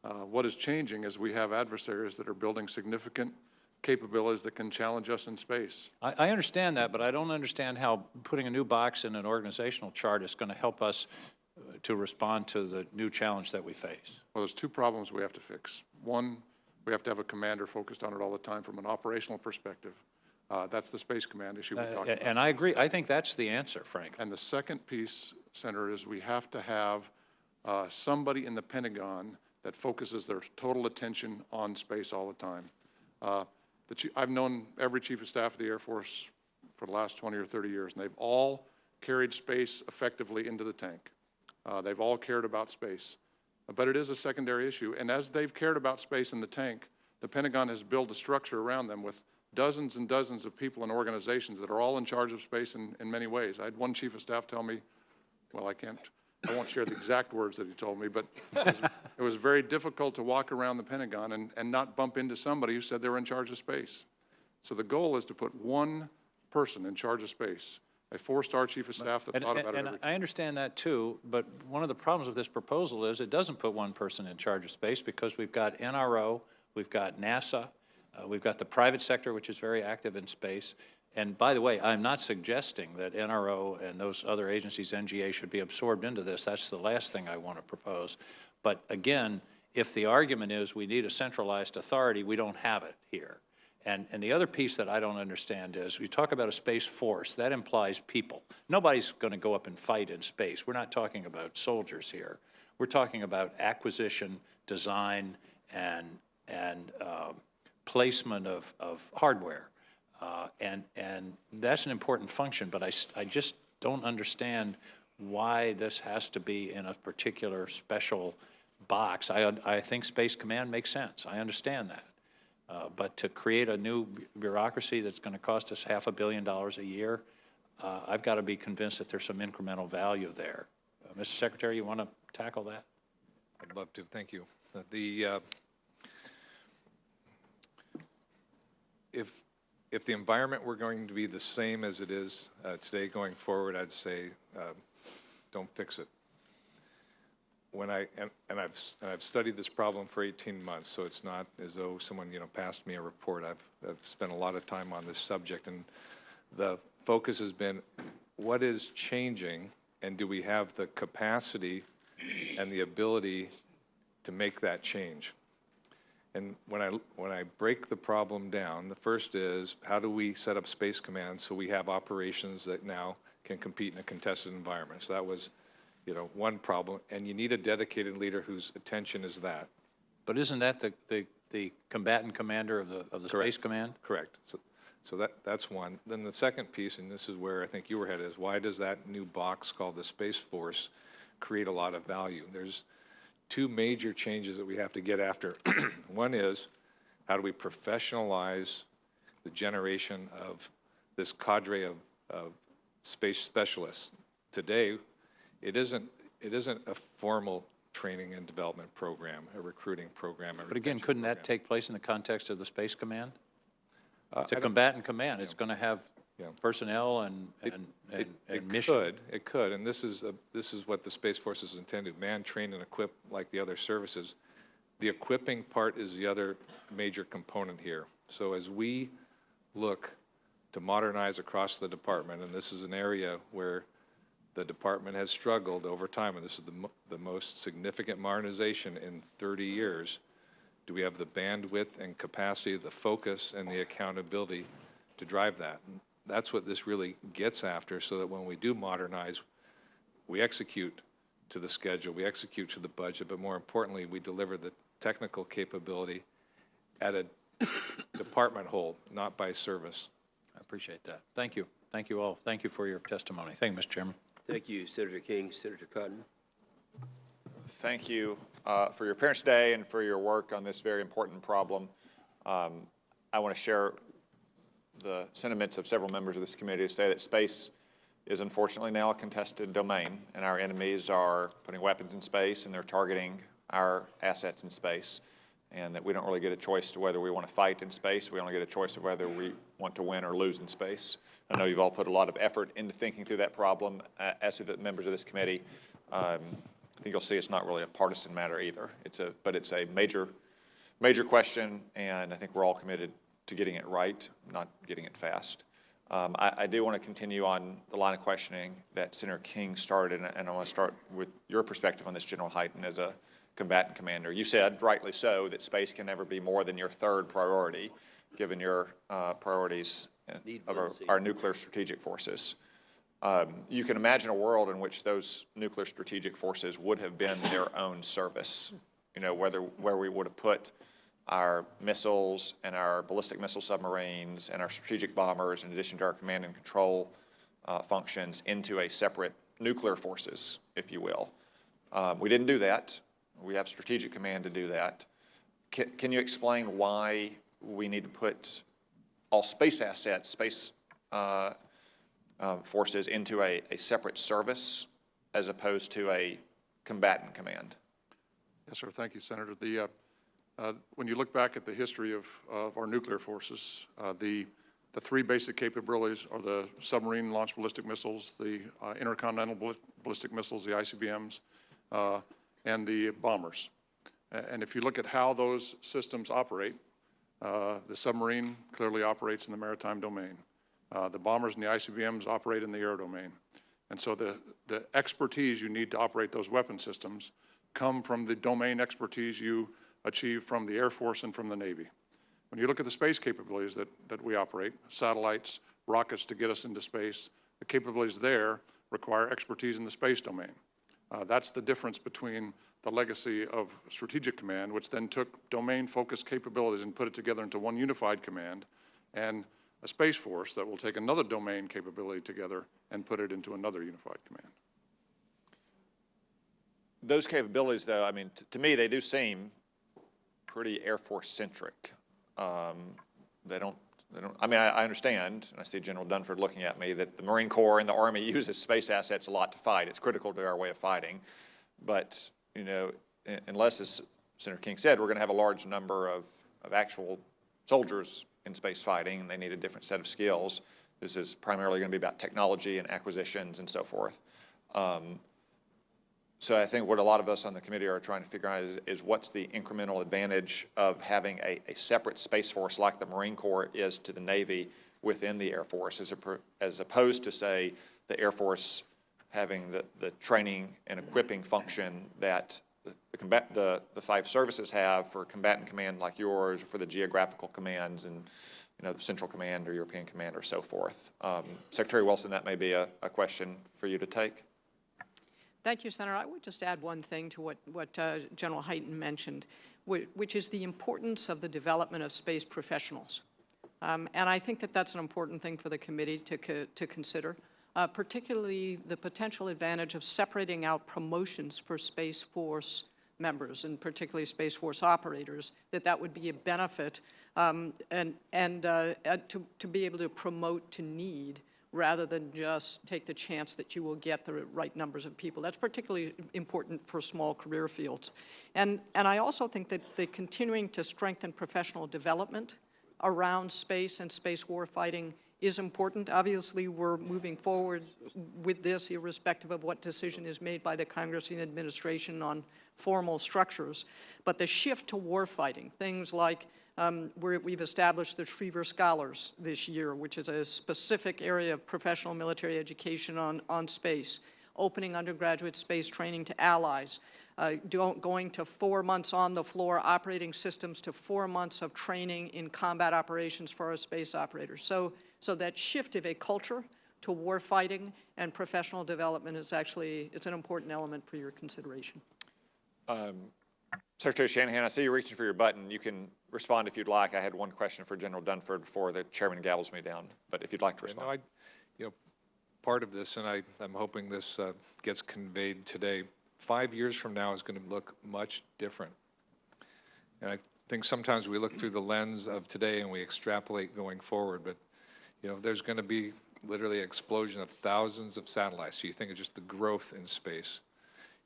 What is changing is we have adversaries that are building significant capabilities that can challenge us in space. I understand that, but I don't understand how putting a new box in an organizational chart is going to help us to respond to the new challenge that we face. Well, there's two problems we have to fix. One, we have to have a commander focused on it all the time from an operational perspective. That's the Space Command issue we talked about. And I agree. I think that's the answer, frankly. And the second piece, Senator, is we have to have somebody in the Pentagon that focuses their total attention on space all the time. I've known every chief of staff of the Air Force for the last 20 or 30 years, and they've all carried space effectively into the tank. They've all cared about space. But it is a secondary issue, and as they've cared about space in the tank, the Pentagon has built a structure around them with dozens and dozens of people and organizations that are all in charge of space in many ways. I had one chief of staff tell me, well, I won't share the exact words that he told me, but it was very difficult to walk around the Pentagon and not bump into somebody who said they were in charge of space. So the goal is to put one person in charge of space, a 4-star chief of staff that thought about it every time. I understand that too, but one of the problems with this proposal is it doesn't put one person in charge of space, because we've got NRO, we've got NASA, we've got the private sector, which is very active in space. And by the way, I'm not suggesting that NRO and those other agencies, NGA, should be absorbed into this. That's the last thing I want to propose. But again, if the argument is we need a centralized authority, we don't have it here. And the other piece that I don't understand is we talk about a space force. That implies people. Nobody's going to go up and fight in space. We're not talking about soldiers here. We're talking about acquisition, design, and placement of hardware. And that's an important function, but I just don't understand why this has to be in a particular special box. I think Space Command makes sense. I understand that. But to create a new bureaucracy that's going to cost us $500 million a year, I've got to be convinced that there's some incremental value there. Mr. Secretary, you want to tackle that? I'd love to. Thank you. If the environment were going to be the same as it is today going forward, I'd say don't fix it. I've studied this problem for 18 months, so it's not as though someone, passed me a report. I've spent a lot of time on this subject, and the focus has been what is changing, and do we have the capacity and the ability to make that change? And when I break the problem down, the first is how do we set up Space Command so we have operations that now can compete in a contested environment? So that was, one problem, and you need a dedicated leader whose attention is that. But isn't that the combatant commander of the Space Command? Correct. So that's one. Then the second piece, and this is where I think you were headed, is why does that new box called the Space Force create a lot of value? There's two major changes that we have to get after. One is, how do we professionalize the generation of this cadre of space specialists? Today, it isn't a formal training and development program, a recruiting program. But again, couldn't that take place in the context of the Space Command? It's a combatant command. It's going to have personnel and mission. It could, and this is what the Space Force is intended: man, train, and equip like the other services. The equipping part is the other major component here. So as we look to modernize across the department, and this is an area where the department has struggled over time, and this is the most significant modernization in 30 years, do we have the bandwidth and capacity, the focus, and the accountability to drive that? And that's what this really gets after, so that when we do modernize, we execute to the schedule, we execute to the budget, but more importantly, we deliver the technical capability at a department whole, not by service. I appreciate that. Thank you. Thank you all. Thank you for your testimony. Thank you, Mr. Chairman. Thank you, Senator King. Senator Cotton. Thank you for your appearance today and for your work on this very important problem. I want to share the sentiments of several members of this committee to say that space is unfortunately now a contested domain, and our enemies are putting weapons in space and they're targeting our assets in space, and that we don't really get a choice to whether we want to fight in space. We only get a choice of whether we want to win or lose in space. I know you've all put a lot of effort into thinking through that problem, as do the members of this committee. I think you'll see it's not really a partisan matter either. But it's a major question, and I think we're all committed to getting it right, not getting it fast. I do want to continue on the line of questioning that Senator King started, and I want to start with your perspective on this, General Hyten, as a combatant commander. You said, rightly so, that space can never be more than your third priority, given your priorities of our nuclear strategic forces. You can imagine a world in which those nuclear strategic forces would have been their own service, where we would have put our missiles and our ballistic missile submarines and our strategic bombers, in addition to our command and control functions, into a separate nuclear forces, if you will. We didn't do that. We have strategic command to do that. Can you explain why we need to put all space assets, space forces into a separate service as opposed to a combatant command? Yes, sir. Thank you, Senator. When you look back at the history of our nuclear forces, the three basic capabilities are the submarine launched ballistic missiles, the intercontinental ballistic missiles, the ICBMs, and the bombers. And if you look at how those systems operate, the submarine clearly operates in the maritime domain. The bombers and the ICBMs operate in the air domain. And so the expertise you need to operate those weapon systems come from the domain expertise you achieve from the Air Force and from the Navy. When you look at the space capabilities that we operate, satellites, rockets to get us into space, the capabilities there require expertise in the space domain. That's the difference between the legacy of Strategic Command, which then took domain-focused capabilities and put it together into one unified command, and a Space Force that will take another domain capability together and put it into another unified command. Those capabilities, though, I mean, to me, they do seem pretty Air Force-centric. They don't, I mean, I understand, and I see General Dunford looking at me, that the Marine Corps and the Army uses space assets a lot to fight. It's critical to our way of fighting. But, unless, as Senator King said, we're going to have a large number of actual soldiers in space fighting, and they need a different set of skills. This is primarily going to be about technology and acquisitions and so forth. So I think what a lot of us on the committee are trying to figure out is what's the incremental advantage of having a separate Space Force like the Marine Corps is to the Navy within the Air Force, as opposed to, say, the Air Force having the training and equipping function that the five services have for combatant command like yours, for the geographical commands and, you know, the Central Command or European Command or so forth. Secretary Wilson, that may be a question for you to take. Thank you, Senator. I would just add one thing to what General Hyten mentioned, which is the importance of the development of space professionals. And I think that that's an important thing for the committee to consider, particularly the potential advantage of separating out promotions for Space Force members, and particularly Space Force operators, that would be a benefit, to be able to promote to need, rather than just take the chance that you will get the right numbers of people. That's particularly important for small career fields. And I also think that the continuing to strengthen professional development around space and space warfighting is important. Obviously, we're moving forward with this irrespective of what decision is made by the Congress and administration on formal structures. But the shift to warfighting, things like we've established the Schriever Scholars this year, which is a specific area of professional military education on space, opening undergraduate space training to allies, going to 4 months on the floor operating systems to 4 months of training in combat operations for our space operators. So that shift of a culture to warfighting and professional development is actually, it's an important element for your consideration. Secretary Shanahan, I see you reaching for your button. You can respond if you'd like. I had one question for General Dunford before the chairman gavels me down, but if you'd like to respond. You know, part of this, and I'm hoping this gets conveyed today, 5 years from now is going to look much different. And I think sometimes we look through the lens of today and we extrapolate going forward, but you know, there's going to be literally an explosion of thousands of satellites. So you think of just the growth in space.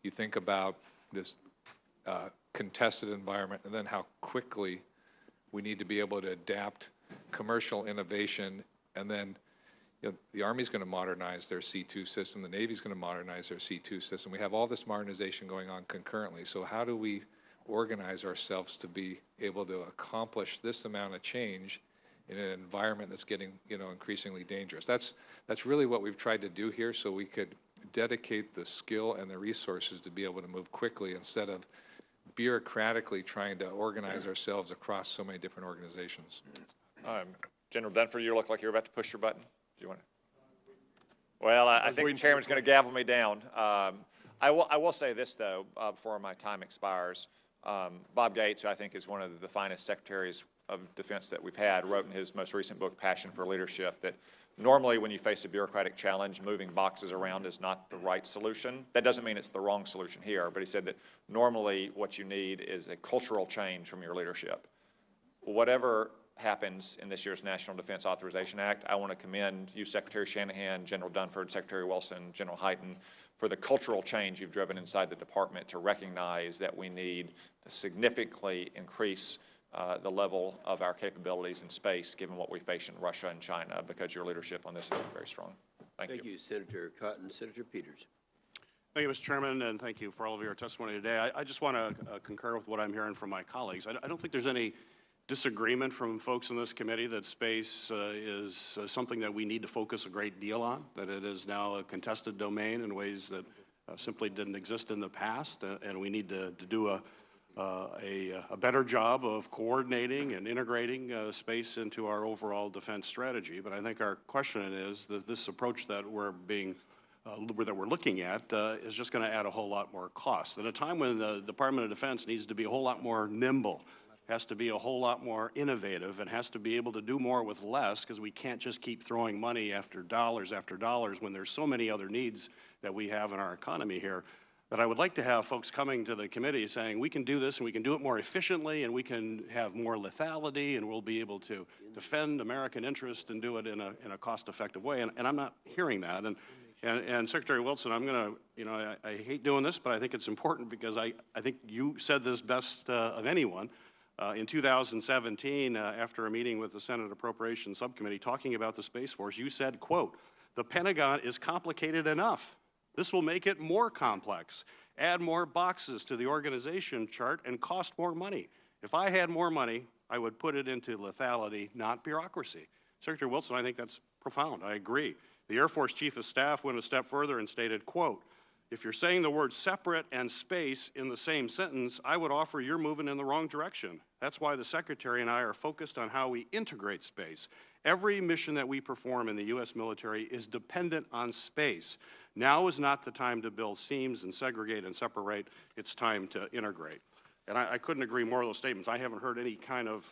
You think about this contested environment, and then how quickly we need to be able to adapt commercial innovation, and then you know, the Army's going to modernize their C2 system, the Navy's going to modernize their C2 system. We have all this modernization going on concurrently. So how do we organize ourselves to be able to accomplish this amount of change in an environment that's getting, you know, increasingly dangerous? That's really what we've tried to do here, so we could dedicate the skill and the resources to be able to move quickly instead of bureaucratically trying to organize ourselves across so many different organizations. General Dunford, you look like you're about to push your button. Do you want to? Well, I think the chairman's going to gavel me down. I will say this, though, before my time expires. Bob Gates, who I think is one of the finest secretaries of defense that we've had, wrote in his most recent book, Passion for Leadership, that normally when you face a bureaucratic challenge, moving boxes around is not the right solution. That doesn't mean it's the wrong solution here, but he said that normally what you need is a cultural change from your leadership. Whatever happens in this year's National Defense Authorization Act, I want to commend you, Secretary Shanahan, General Dunford, Secretary Wilson, General Hyten, for the cultural change you've driven inside the department to recognize that we need to significantly increase the level of our capabilities in space, given what we face in Russia and China, because your leadership on this has been very strong. Thank you. Thank you, Senator Cotton. Senator Peters. Thank you, Mr. Chairman, and thank you for all of your testimony today. I just want to concur with what I'm hearing from my colleagues. I don't think there's any disagreement from folks in this committee that space is something that we need to focus a great deal on, that it is now a contested domain in ways that simply didn't exist in the past, and we need to do a better job of coordinating and integrating space into our overall defense strategy. But I think our question is that this approach that we're looking at is just going to add a whole lot more cost. At a time when the Department of Defense needs to be a whole lot more nimble, has to be a whole lot more innovative, and has to be able to do more with less, because we can't just keep throwing money after dollars when there's so many other needs that we have in our economy here. That I would like to have folks coming to the committee saying, we can do this and we can do it more efficiently and we can have more lethality and we'll be able to defend American interest and do it in a cost-effective way. And I'm not hearing that. And Secretary Wilson, I'm going to, I hate doing this, but I think it's important because I think you said this best of anyone. In 2017, after a meeting with the Senate Appropriations Subcommittee talking about the Space Force, you said, quote, "The Pentagon is complicated enough. This will make it more complex. add more boxes to the organization chart, and cost more money. If I had more money, I would put it into lethality, not bureaucracy. Secretary Wilson, I think that's profound. I agree. The Air Force Chief of Staff went a step further and stated, quote, "If you're saying the word separate and space in the same sentence, I would offer you're moving in the wrong direction. That's why the Secretary and I are focused on how we integrate space. Every mission that we perform in the U.S. military is dependent on space. Now is not the time to build seams and segregate and separate. It's time to integrate." And I couldn't agree more with those statements. I haven't heard any kind of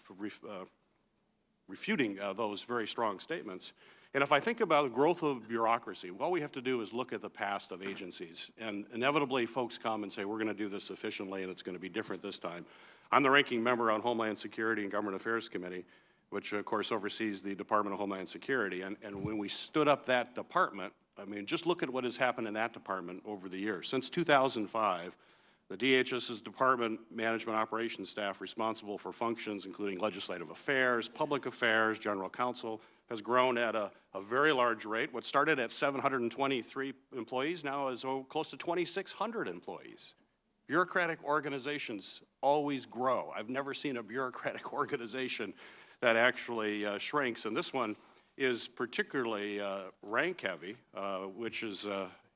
refuting those very strong statements. And if I think about the growth of bureaucracy, all we have to do is look at the past of agencies. And inevitably, folks come and say, we're going to do this efficiently, and it's going to be different this time. I'm the ranking member on Homeland Security and Government Affairs Committee, which, of course, oversees the Department of Homeland Security. And when we stood up that department, I mean, just look at what has happened in that department over the years. Since 2005, the DHS's Department Management Operations staff responsible for functions including legislative affairs, public affairs, general counsel, has grown at a very large rate. What started at 723 employees now is close to 2,600 employees. Bureaucratic organizations always grow. I've never seen a bureaucratic organization that actually shrinks, and this one is particularly rank-heavy, which is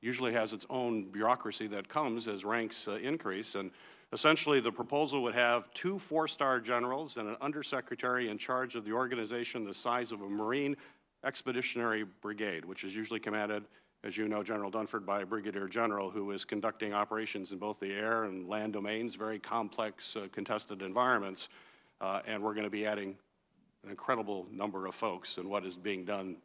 usually has its own bureaucracy that comes as ranks increase. And essentially, the proposal would have 2 4-star generals and an undersecretary in charge of the organization the size of a Marine Expeditionary Brigade, which is usually commanded, as you know, General Dunford, by a brigadier general who is conducting operations in both the air and land domains, very complex, contested environments. And we're going to be adding an incredible number of folks in what is being done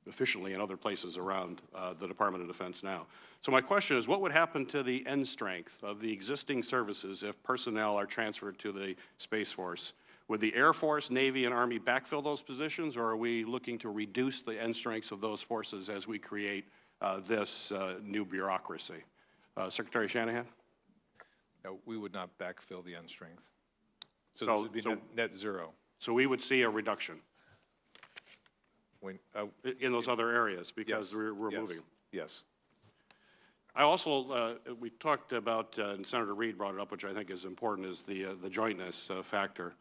efficiently in other places around the Department of Defense now. So my question is, what would happen to the end strength of the existing services if personnel are transferred to the Space Force? Would the Air Force, Navy, and Army backfill those positions, or are we looking to reduce the end strengths of those forces as we create this new bureaucracy? Secretary Shanahan? No, we would not backfill the end strength. So So- this would be so- net zero. So we would see a reduction When, in those other areas because yes, we're yes, moving. Yes. I also, we talked about, and Senator Reid brought it up, which I think is important, is the jointness factor.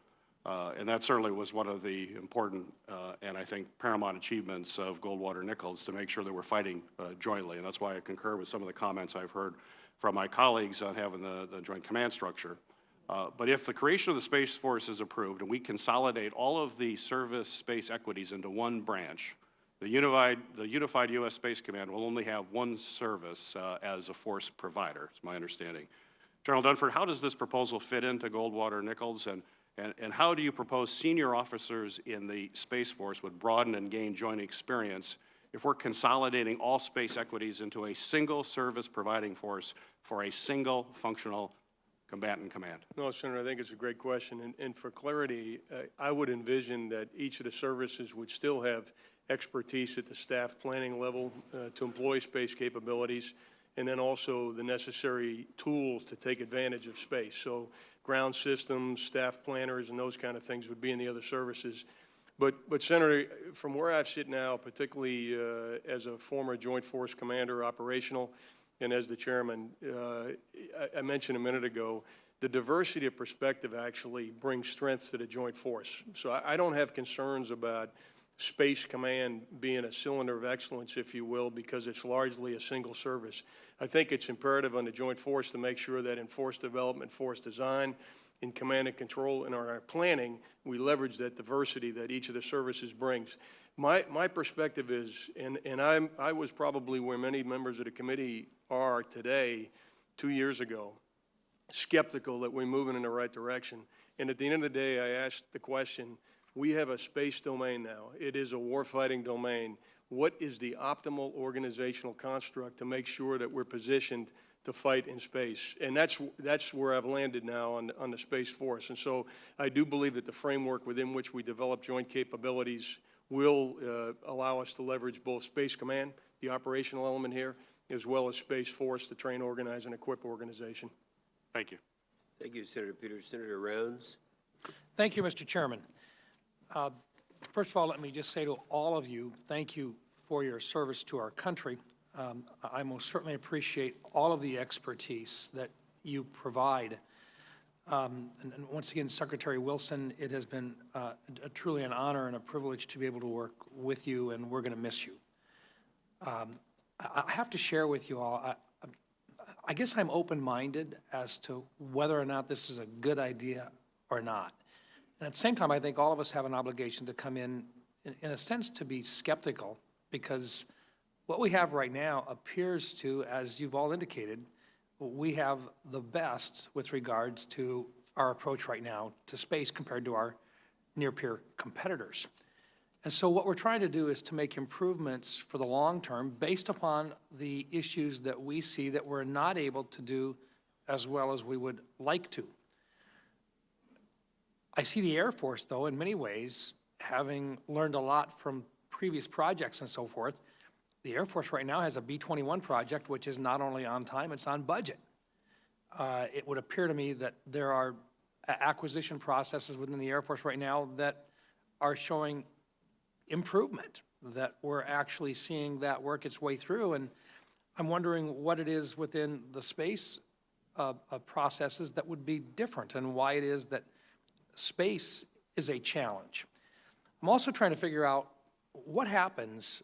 And that certainly was one of the important and I think paramount achievements of Goldwater Nichols, to make sure that we're fighting jointly. And that's why I concur with some of the comments I've heard from my colleagues on having the joint command structure. But if the creation of the Space Force is approved and we consolidate all of the service space equities into one branch, the unified U.S. Space Command will only have one service as a force provider, is my understanding. General Dunford, how does this proposal fit into Goldwater Nichols, and how do you propose senior officers in the Space Force would broaden and gain joint experience if we're consolidating all space equities into a single service providing force for a single functional combatant command? No, Senator, I think it's a great question. And for clarity, I would envision that each of the services would still have expertise at the staff planning level to employ space capabilities, and then also the necessary tools to take advantage of space. So ground systems, staff planners, and those kind of things would be in the other services. But Senator, from where I sit now, particularly as a former Joint Force Commander operational, and as the chairman, I mentioned a minute ago, the diversity of perspective actually brings strength to the joint force. So I don't have concerns about Space Command being a cylinder of excellence, if you will, because it's largely a single service. I think it's imperative on the joint force to make sure that in force development, force design, in command and control, and our planning, we leverage that diversity that each of the services brings. My perspective is, and I was probably where many members of the committee are today, 2 years ago, skeptical that we're moving in the right direction. And at the end of the day, I asked the question, we have a space domain now. It is a warfighting domain. What is the optimal organizational construct to make sure that we're positioned to fight in space? And that's where I've landed now on the Space Force. And so I do believe that the framework within which we develop joint capabilities will allow us to leverage both Space Command, the operational element here, as well as Space Force, the train, organize, and equip organization. Thank you. Thank you, Senator Peters. Senator Rounds. Thank you, Mr. Chairman. First of all, let me just say to all of you, thank you for your service to our country. I most certainly appreciate all of the expertise that you provide. And once again, Secretary Wilson, it has been truly an honor and a privilege to be able to work with you, and we're going to miss you. I have to share with you all, I guess I'm open-minded as to whether or not this is a good idea or not. And at the same time, I think all of us have an obligation to come in a sense, to be skeptical, because what we have right now appears to, as you've all indicated, we have the best with regards to our approach right now to space compared to our near-peer competitors. And so what we're trying to do is to make improvements for the long term based upon the issues that we see that we're not able to do as well as we would like to. I see the Air Force, though, in many ways, having learned a lot from previous projects and so forth. The Air Force right now has a B-21 project, which is not only on time, it's on budget. It would appear to me that there are acquisition processes within the Air Force right now that are showing improvement, that we're actually seeing that work its way through. And I'm wondering what it is within the space processes that would be different, and why it is that space is a challenge. I'm also trying to figure out what happens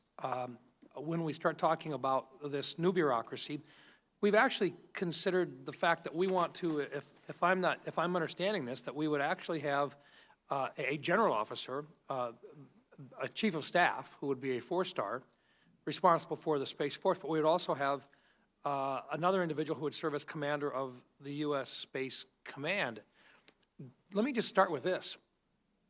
when we start talking about this new bureaucracy. We've actually considered the fact that we want to, if I'm understanding this, that we would actually have a general officer, a chief of staff, who would be a 4-star, responsible for the Space Force, but we would also have another individual who would serve as commander of the U.S. Space Command. Let me just start with this.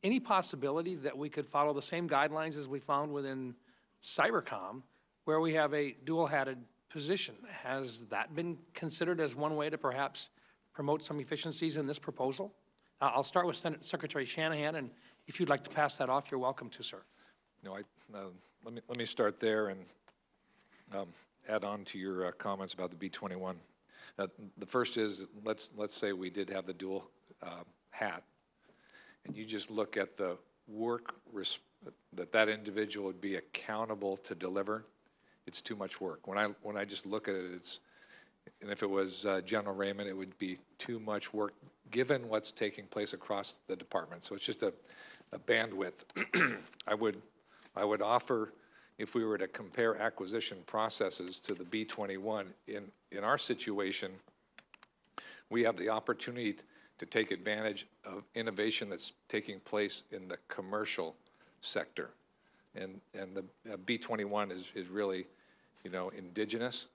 Any possibility that we could follow the same guidelines as we found within Cybercom, where we have a dual-hatted position? Has that been considered as one way to perhaps promote some efficiencies in this proposal? I'll start with Secretary Shanahan, and if you'd like to pass that off, you're welcome to, sir. No, let me start there and add on to your comments about the B-21. The first is, let's say we did have the dual hat, and you just look at the work that individual would be accountable to deliver. It's too much work. When I just look at it, and if it was General Raymond, it would be too much work given what's taking place across the department. So it's just a bandwidth. I would offer, if we were to compare acquisition processes to the B-21, in our situation, we have the opportunity to take advantage of innovation that's taking place in the commercial sector. And the B-21 is really, indigenous.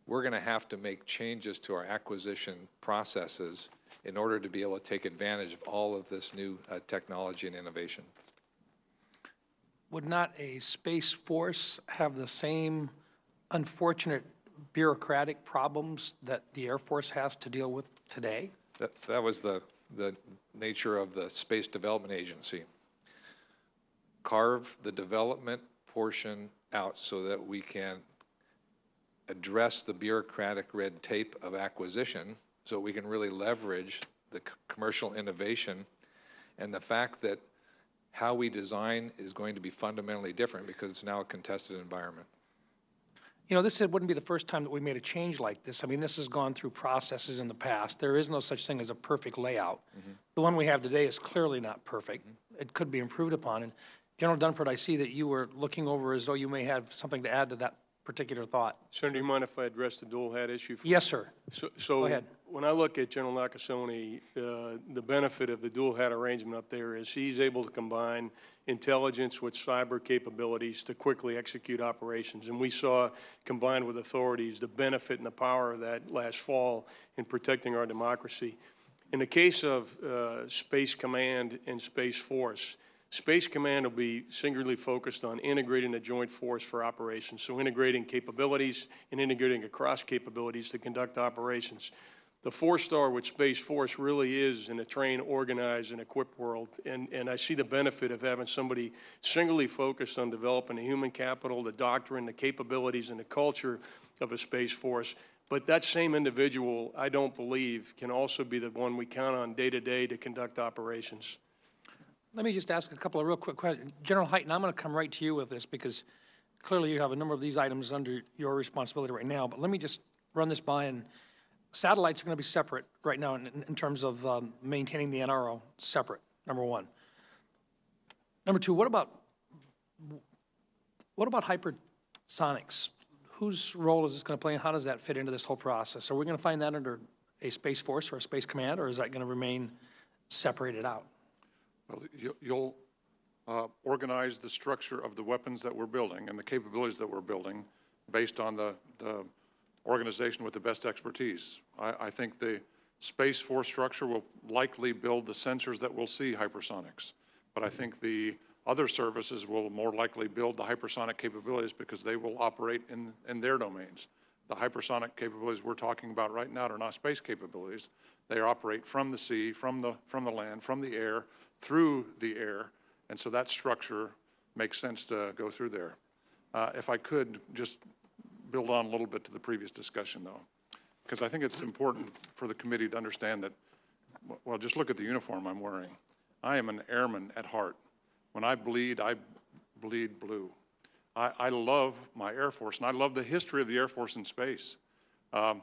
We're going to have to make changes to our acquisition processes in order to be able to take advantage of all of this new technology and innovation. Would not a Space Force have the same unfortunate bureaucratic problems that the Air Force has to deal with today? That was the nature of the Space Development Agency. Carve the development portion out so that we can address the bureaucratic red tape of acquisition, so we can really leverage the commercial innovation, and the fact that how we design is going to be fundamentally different because it's now a contested environment. This wouldn't be the first time that we made a change like this. I mean, this has gone through processes in the past. There is no such thing as a perfect layout. Mm-hmm. The one we have today is clearly not perfect. Mm-hmm. It could be improved upon. And General Dunford, I see that you were looking over as though you may have something to add to that particular thought. Senator, do you mind if I address the dual hat issue? Yes, sir. So Go ahead. When I look at General Nakasone, the benefit of the dual hat arrangement up there is he's able to combine intelligence with cyber capabilities to quickly execute operations. And we saw, combined with authorities, the benefit and the power of that last fall in protecting our democracy. In the case of Space Command and Space Force, Space Command will be singularly focused on integrating a joint force for operations, so integrating capabilities and integrating across capabilities to conduct operations. The 4-star with Space Force really is in a train, organize, and equip world, and I see the benefit of having somebody singularly focused on developing the human capital, the doctrine, the capabilities, and the culture of a Space Force. But that same individual, I don't believe, can also be the one we count on day to day to conduct operations. Let me just ask a couple of real quick questions. General Hyten, I'm going to come right to you with this because clearly you have a number of these items under your responsibility right now, but let me just run this by, and satellites are going to be separate right now in terms of maintaining the NRO, separate, number one. Number two, what about hypersonics? Whose role is this going to play, and how does that fit into this whole process? Are we going to find that under a Space Force or a Space Command, or is that going to remain separated out? Well, you'll organize the structure of the weapons that we're building and the capabilities that we're building based on the organization with the best expertise. I think the Space Force structure will likely build the sensors that will see hypersonics, but I think the other services will more likely build the hypersonic capabilities because they will operate in their domains. The hypersonic capabilities we're talking about right now are not space capabilities. They operate from the sea, from the land, from the air, through the air, and so that structure makes sense to go through there. If I could just build on a little bit to the previous discussion, though, because I think it's important for the committee to understand that, well, just look at the uniform I'm wearing. I am an airman at heart. When I bleed blue. I love my Air Force, and I love the history of the Air Force in space. I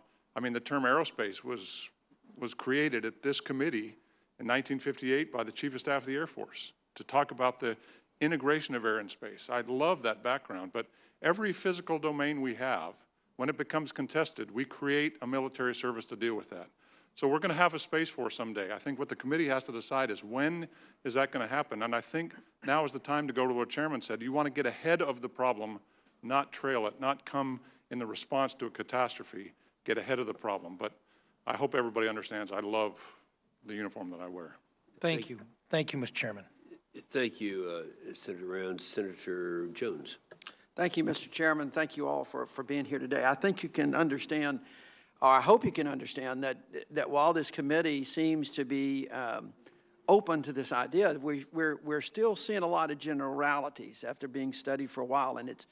mean, the term aerospace was created at this committee in 1958 by the Chief of Staff of the Air Force to talk about the integration of air and space. I love that background, but every physical domain we have, when it becomes contested, we create a military service to deal with that. So we're going to have a Space Force someday. I think what the committee has to decide is when is that going to happen? And I think now is the time to go to what Chairman said. You want to get ahead of the problem, not trail it, not come in the response to a catastrophe, get ahead of the problem. But I hope everybody understands I love the uniform that I wear. Thank you. Thank you, Mr. Chairman. Thank you, Senator Rounds. Senator Jones. Thank you, Mr. Chairman. Thank you all for being here today. I think you can understand, or I hope you can understand, that while this committee seems to be open to this idea, we're still seeing a lot of generalities after being studied for a while, and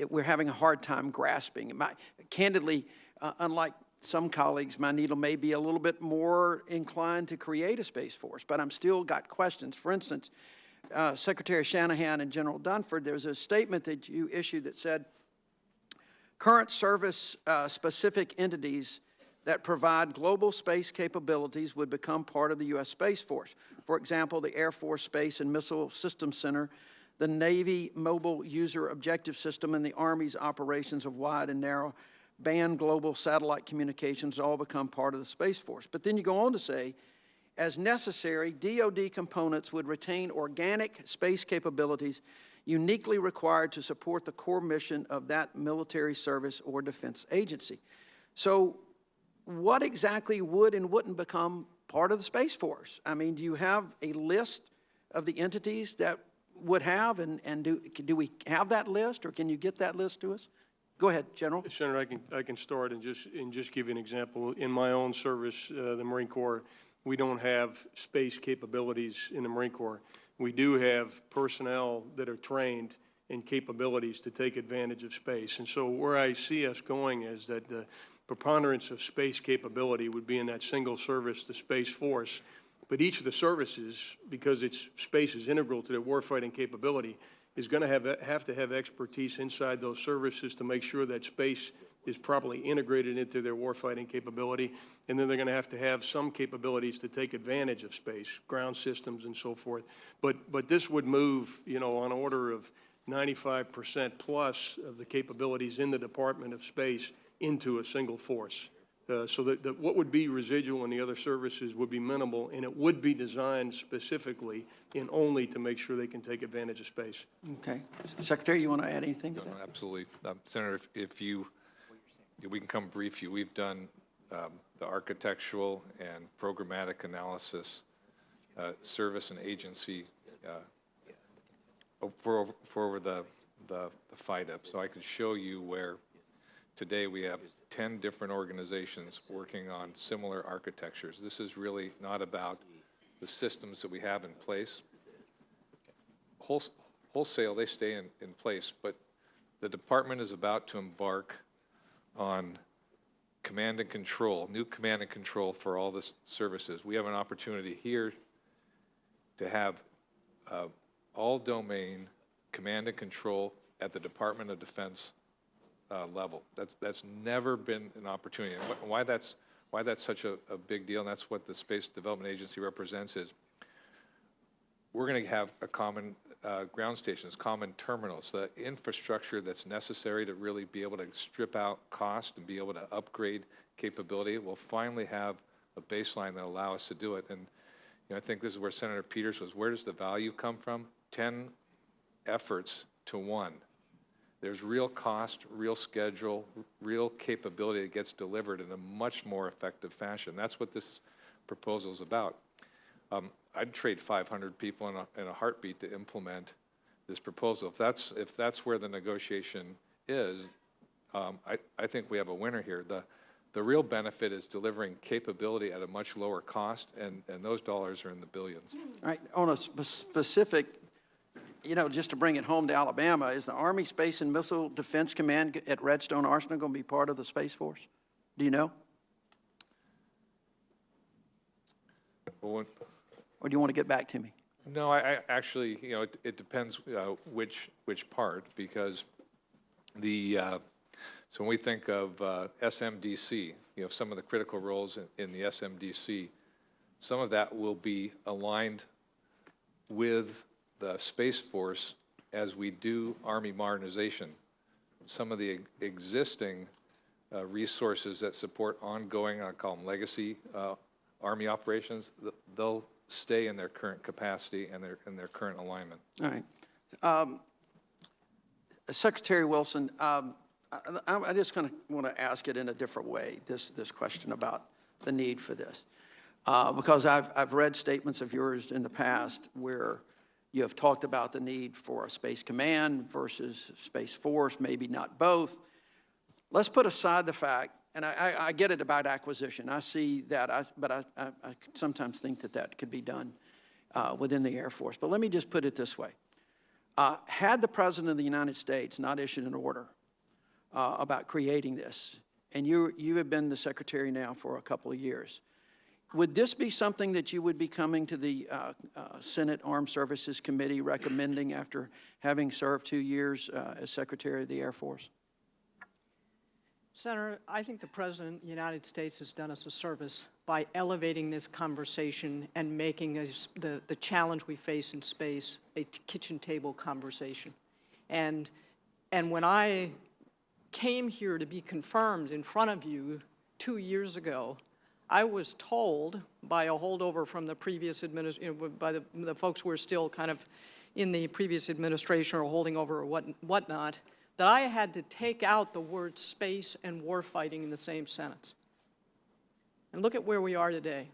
we're having a hard time grasping. Candidly, unlike some colleagues, my needle may be a little bit more inclined to create a Space Force, but I'm still got questions. For instance, Secretary Shanahan and General Dunford, there was a statement that you issued that said, current service-specific entities that provide global space capabilities would become part of the U.S. Space Force. For example, the Air Force Space and Missile Systems Center, the Navy Mobile User Objective System, and the Army's operations of wide and narrow band global satellite communications all become part of the Space Force. But then you go on to say, as necessary, DoD components would retain organic space capabilities uniquely required to support the core mission of that military service or defense agency. So what exactly would and wouldn't become part of the Space Force? I mean, do you have a list of the entities that would have, and do we have that list, or can you get that list to us? Go ahead, General. Senator, I can start and just give you an example. In my own service, the Marine Corps, we don't have space capabilities in the Marine Corps. We do have personnel that are trained in capabilities to take advantage of space. And so where I see us going is that the preponderance of space capability would be in that single service, the Space Force. But each of the services, because space is integral to their warfighting capability, is going to have to have expertise inside those services to make sure that space is properly integrated into their warfighting capability. And then they're going to have some capabilities to take advantage of space, ground systems and so forth. But this would move, on order of 95% plus of the capabilities in the Department of Space into a single force. So that what would be residual in the other services would be minimal, and it would be designed specifically and only to make sure they can take advantage of space. Okay. Secretary, you want to add anything to that? No, absolutely. Senator, if we can come brief you. We've done the architectural and programmatic analysis, service and agency for over the FIDA. So I could show you where today we have 10 different organizations working on similar architectures. This is really not about the systems that we have in place. Wholesale, they stay in place, but the department is about to embark on command and control, new command and control for all the services. We have an opportunity here to have all domain command and control at the Department of Defense level. That's never been an opportunity. And why that's such a big deal, and that's what the Space Development Agency represents, is we're going to have a common ground stations, common terminals, the infrastructure that's necessary to really be able to strip out cost and be able to upgrade capability. We'll finally have a baseline that allow us to do it. And I think this is where Senator Peters was. Where does the value come from? 10 efforts to 1. There's real cost, real schedule, real capability that gets delivered in a much more effective fashion. That's what this proposal is about. I'd trade 500 people in a heartbeat to implement this proposal. If that's where the negotiation is, I think we have a winner here. The real benefit is delivering capability at a much lower cost, and those dollars are in the billions. All right, on a specific, just to bring it home to Alabama, is the Army Space and Missile Defense Command at Redstone Arsenal going to be part of the Space Force? Do you know? Well, Or do you want to get back to me? no, I actually, it depends which part, because so when we think of SMDC, some of the critical roles in the SMDC, some of that will be aligned with the Space Force as we do Army modernization. Some of the existing resources that support ongoing, I call them legacy Army operations, they'll stay in their current capacity and their current alignment. All right. Secretary Wilson, I just kind of want to ask it in a different way, this question about the need for this. Because I've read statements of yours in the past where you have talked about the need for a Space Command versus Space Force, maybe not both. Let's put aside the fact, and I get it about acquisition. I see that, but I sometimes think that could be done within the Air Force. But let me just put it this way. Had the President of the United States not issued an order about creating this, and you have been the Secretary now for a couple of years, would this be something that you would be coming to the Senate Armed Services Committee recommending after having served 2 years as Secretary of the Air Force? Senator, I think the President of the United States has done us a service by elevating this conversation and making the challenge we face in space a kitchen table conversation. And when I came here to be confirmed in front of you 2 years ago, I was told by a holdover from the previous administration, by the folks who were still kind of in the previous administration or holding over or whatnot, that I had to take out the words space and warfighting in the same sentence. And look at where we are today.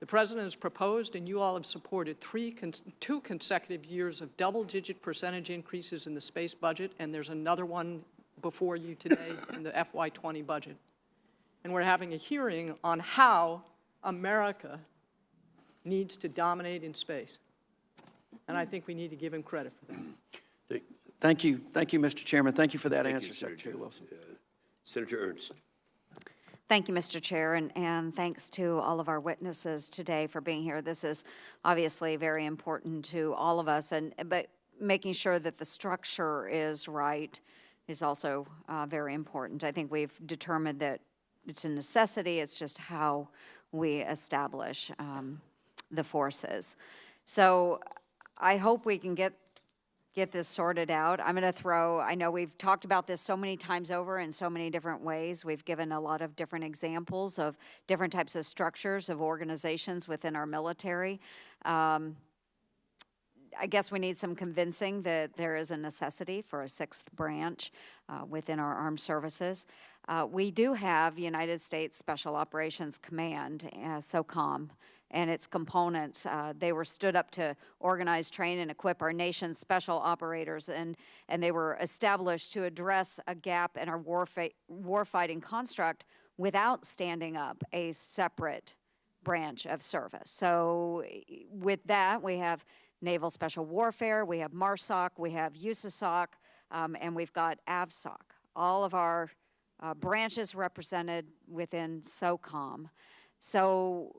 The President has proposed, and you all have supported, 2 consecutive years of double-digit percentage increases in the space budget, and there's another one before you today in the FY20 budget. And we're having a hearing on how America needs to dominate in space. And I think we need to give him credit for that. Thank you. Thank you, Mr. Chairman. Thank you for that answer, Secretary Wilson. Senator Ernst. Thank you, Mr. Chair, and thanks to all of our witnesses today for being here. This is obviously very important to all of us, but making sure that the structure is right is also very important. I think we've determined that it's a necessity. It's just how we establish the forces. So I hope we can get this sorted out. I'm going to I know we've talked about this so many times over in so many different ways. We've given a lot of different examples of different types of structures of organizations within our military. I guess we need some convincing that there is a necessity for a 6th branch within our armed services. We do have United States Special Operations Command, SOCOM, and its components. They were stood up to organize, train, and equip our nation's special operators, and they were established to address a gap in our warfighting construct without standing up a separate branch of service. So with that, we have Naval Special Warfare, we have MARSOC, we have USASOC, and we've got AVSOC. All of our branches represented within SOCOM. So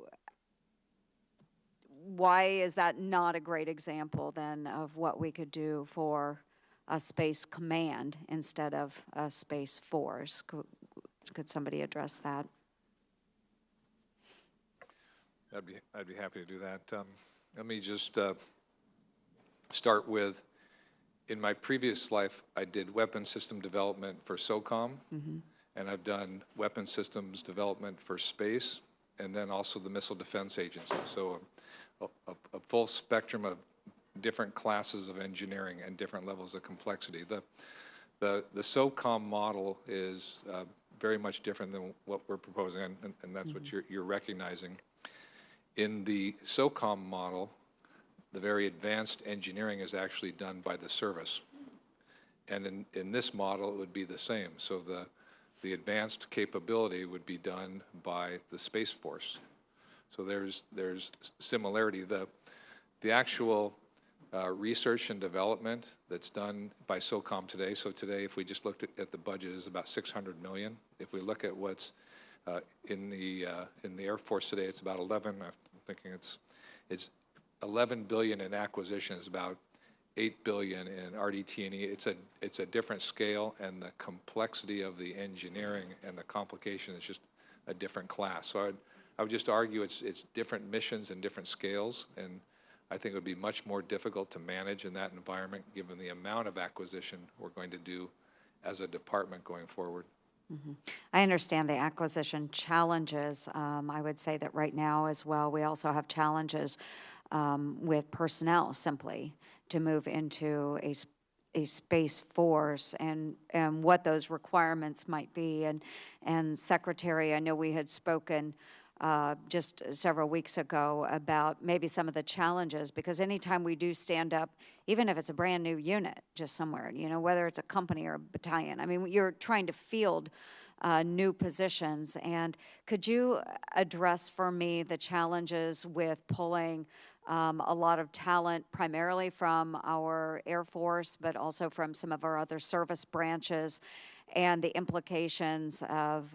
why is that not a great example then of what we could do for a Space Command instead of a Space Force. Could somebody address that? I'd be happy to do that. Let me just start with, in my previous life, I did weapon system development for SOCOM, and I've done weapon systems development for space, and then also the Missile Defense Agency. So a full spectrum of different classes of engineering and different levels of complexity. The SOCOM model is very much different than what we're proposing, and that's what you're recognizing. In the SOCOM model, the very advanced engineering is actually done by the service. And in this model, it would be the same. So the advanced capability would be done by the Space Force. So there's similarity. The actual research and development that's done by SOCOM today, so today if we just looked at the budget, is about $600 million. If we look at what's in the Air Force today, it's about 11. I'm thinking it's 11 billion in acquisitions, about 8 billion in RDT&E. It's a different scale, and the complexity of the engineering and the complication is just a different class. So I would just argue it's different missions and different scales, and I think it would be much more difficult to manage in that environment given the amount of acquisition we're going to do as a department going forward. I understand the acquisition challenges. I would say that right now as well, we also have challenges with personnel simply to move into a Space Force and what those requirements might be. And Secretary, I know we had spoken just several weeks ago about maybe some of the challenges, because anytime we do stand up, even if it's a brand new unit just somewhere, you know, whether it's a company or a battalion, I mean, you're trying to field new positions. And could you address for me the challenges with pulling a lot of talent, primarily from our Air Force, but also from some of our other service branches, and the implications of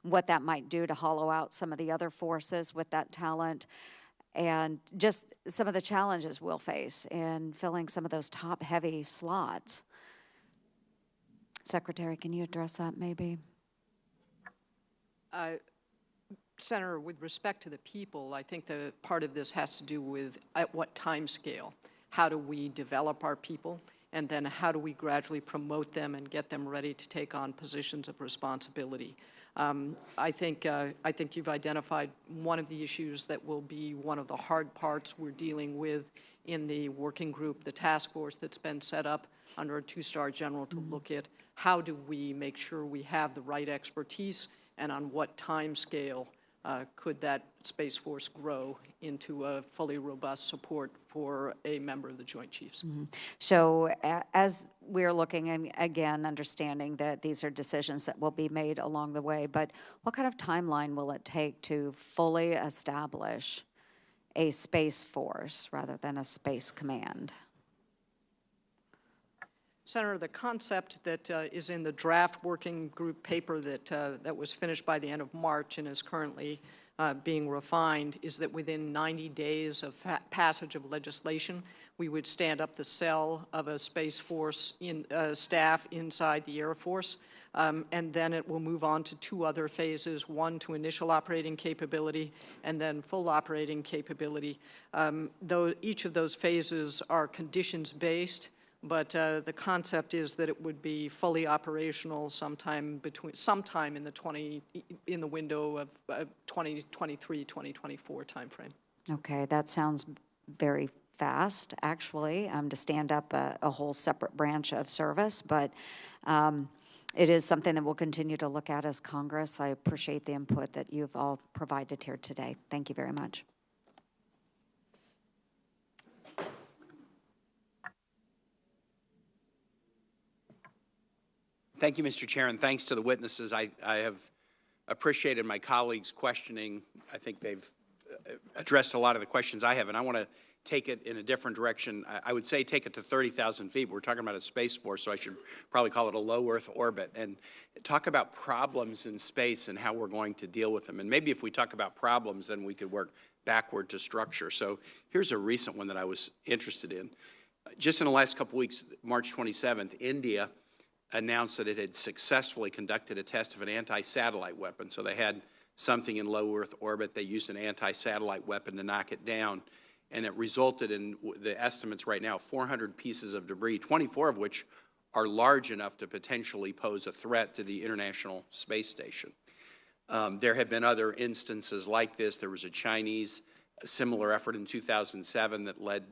what that might do to hollow out some of the other forces with that talent, and just some of the challenges we'll face in filling some of those top-heavy slots? Secretary, can you address that maybe? Senator, with respect to the people, I think the part of this has to do with at what time scale. How do we develop our people? And then how do we gradually promote them and get them ready to take on positions of responsibility? I think you've identified one of the issues that will be one of the hard parts we're dealing with in the working group, the task force that's been set up under a two-star general to look at how do we make sure we have the right expertise, and on what time scale could that Space Force grow into a fully robust support for a member of the Joint Chiefs. So as we're looking, and again, understanding that these are decisions that will be made along the way, but what kind of timeline will it take to fully establish a Space Force rather than a Space Command? Senator, the concept that is in the draft working group paper that was finished by the end of March and is currently being refined is that within 90 days of passage of legislation, we would stand up the cell of a Space Force staff inside the Air Force, and then it will move on to two other phases, one to initial operating capability and then full operating capability. Though each of those phases are conditions-based, but the concept is that it would be fully operational sometime in the window of 2023, 2024 timeframe. Okay, that sounds very fast, actually, to stand up a whole separate branch of service, but it is something that we'll continue to look at as Congress. I appreciate the input that you've all provided here today. Thank you very much. Thank you, Mr. Chair, and thanks to the witnesses. I have appreciated my colleagues' questioning. I think they've addressed a lot of the questions I have, and I want to take it in a different direction. I would say take it to 30,000 feet, but we're talking about a Space Force, so I should probably call it a low Earth orbit, and talk about problems in space and how we're going to deal with them. And maybe if we talk about problems, then we could work backward to structure. So here's a recent one that I was interested in. Just in the last couple weeks, March 27th, India announced that it had successfully conducted a test of an anti-satellite weapon. So they had something in low Earth orbit. They used an anti-satellite weapon to knock it down, and it resulted in the estimates right now, 400 pieces of debris, 24 of which are large enough to potentially pose a threat to the International Space Station. There have been other instances like this. There was a Chinese similar effort in 2007 that led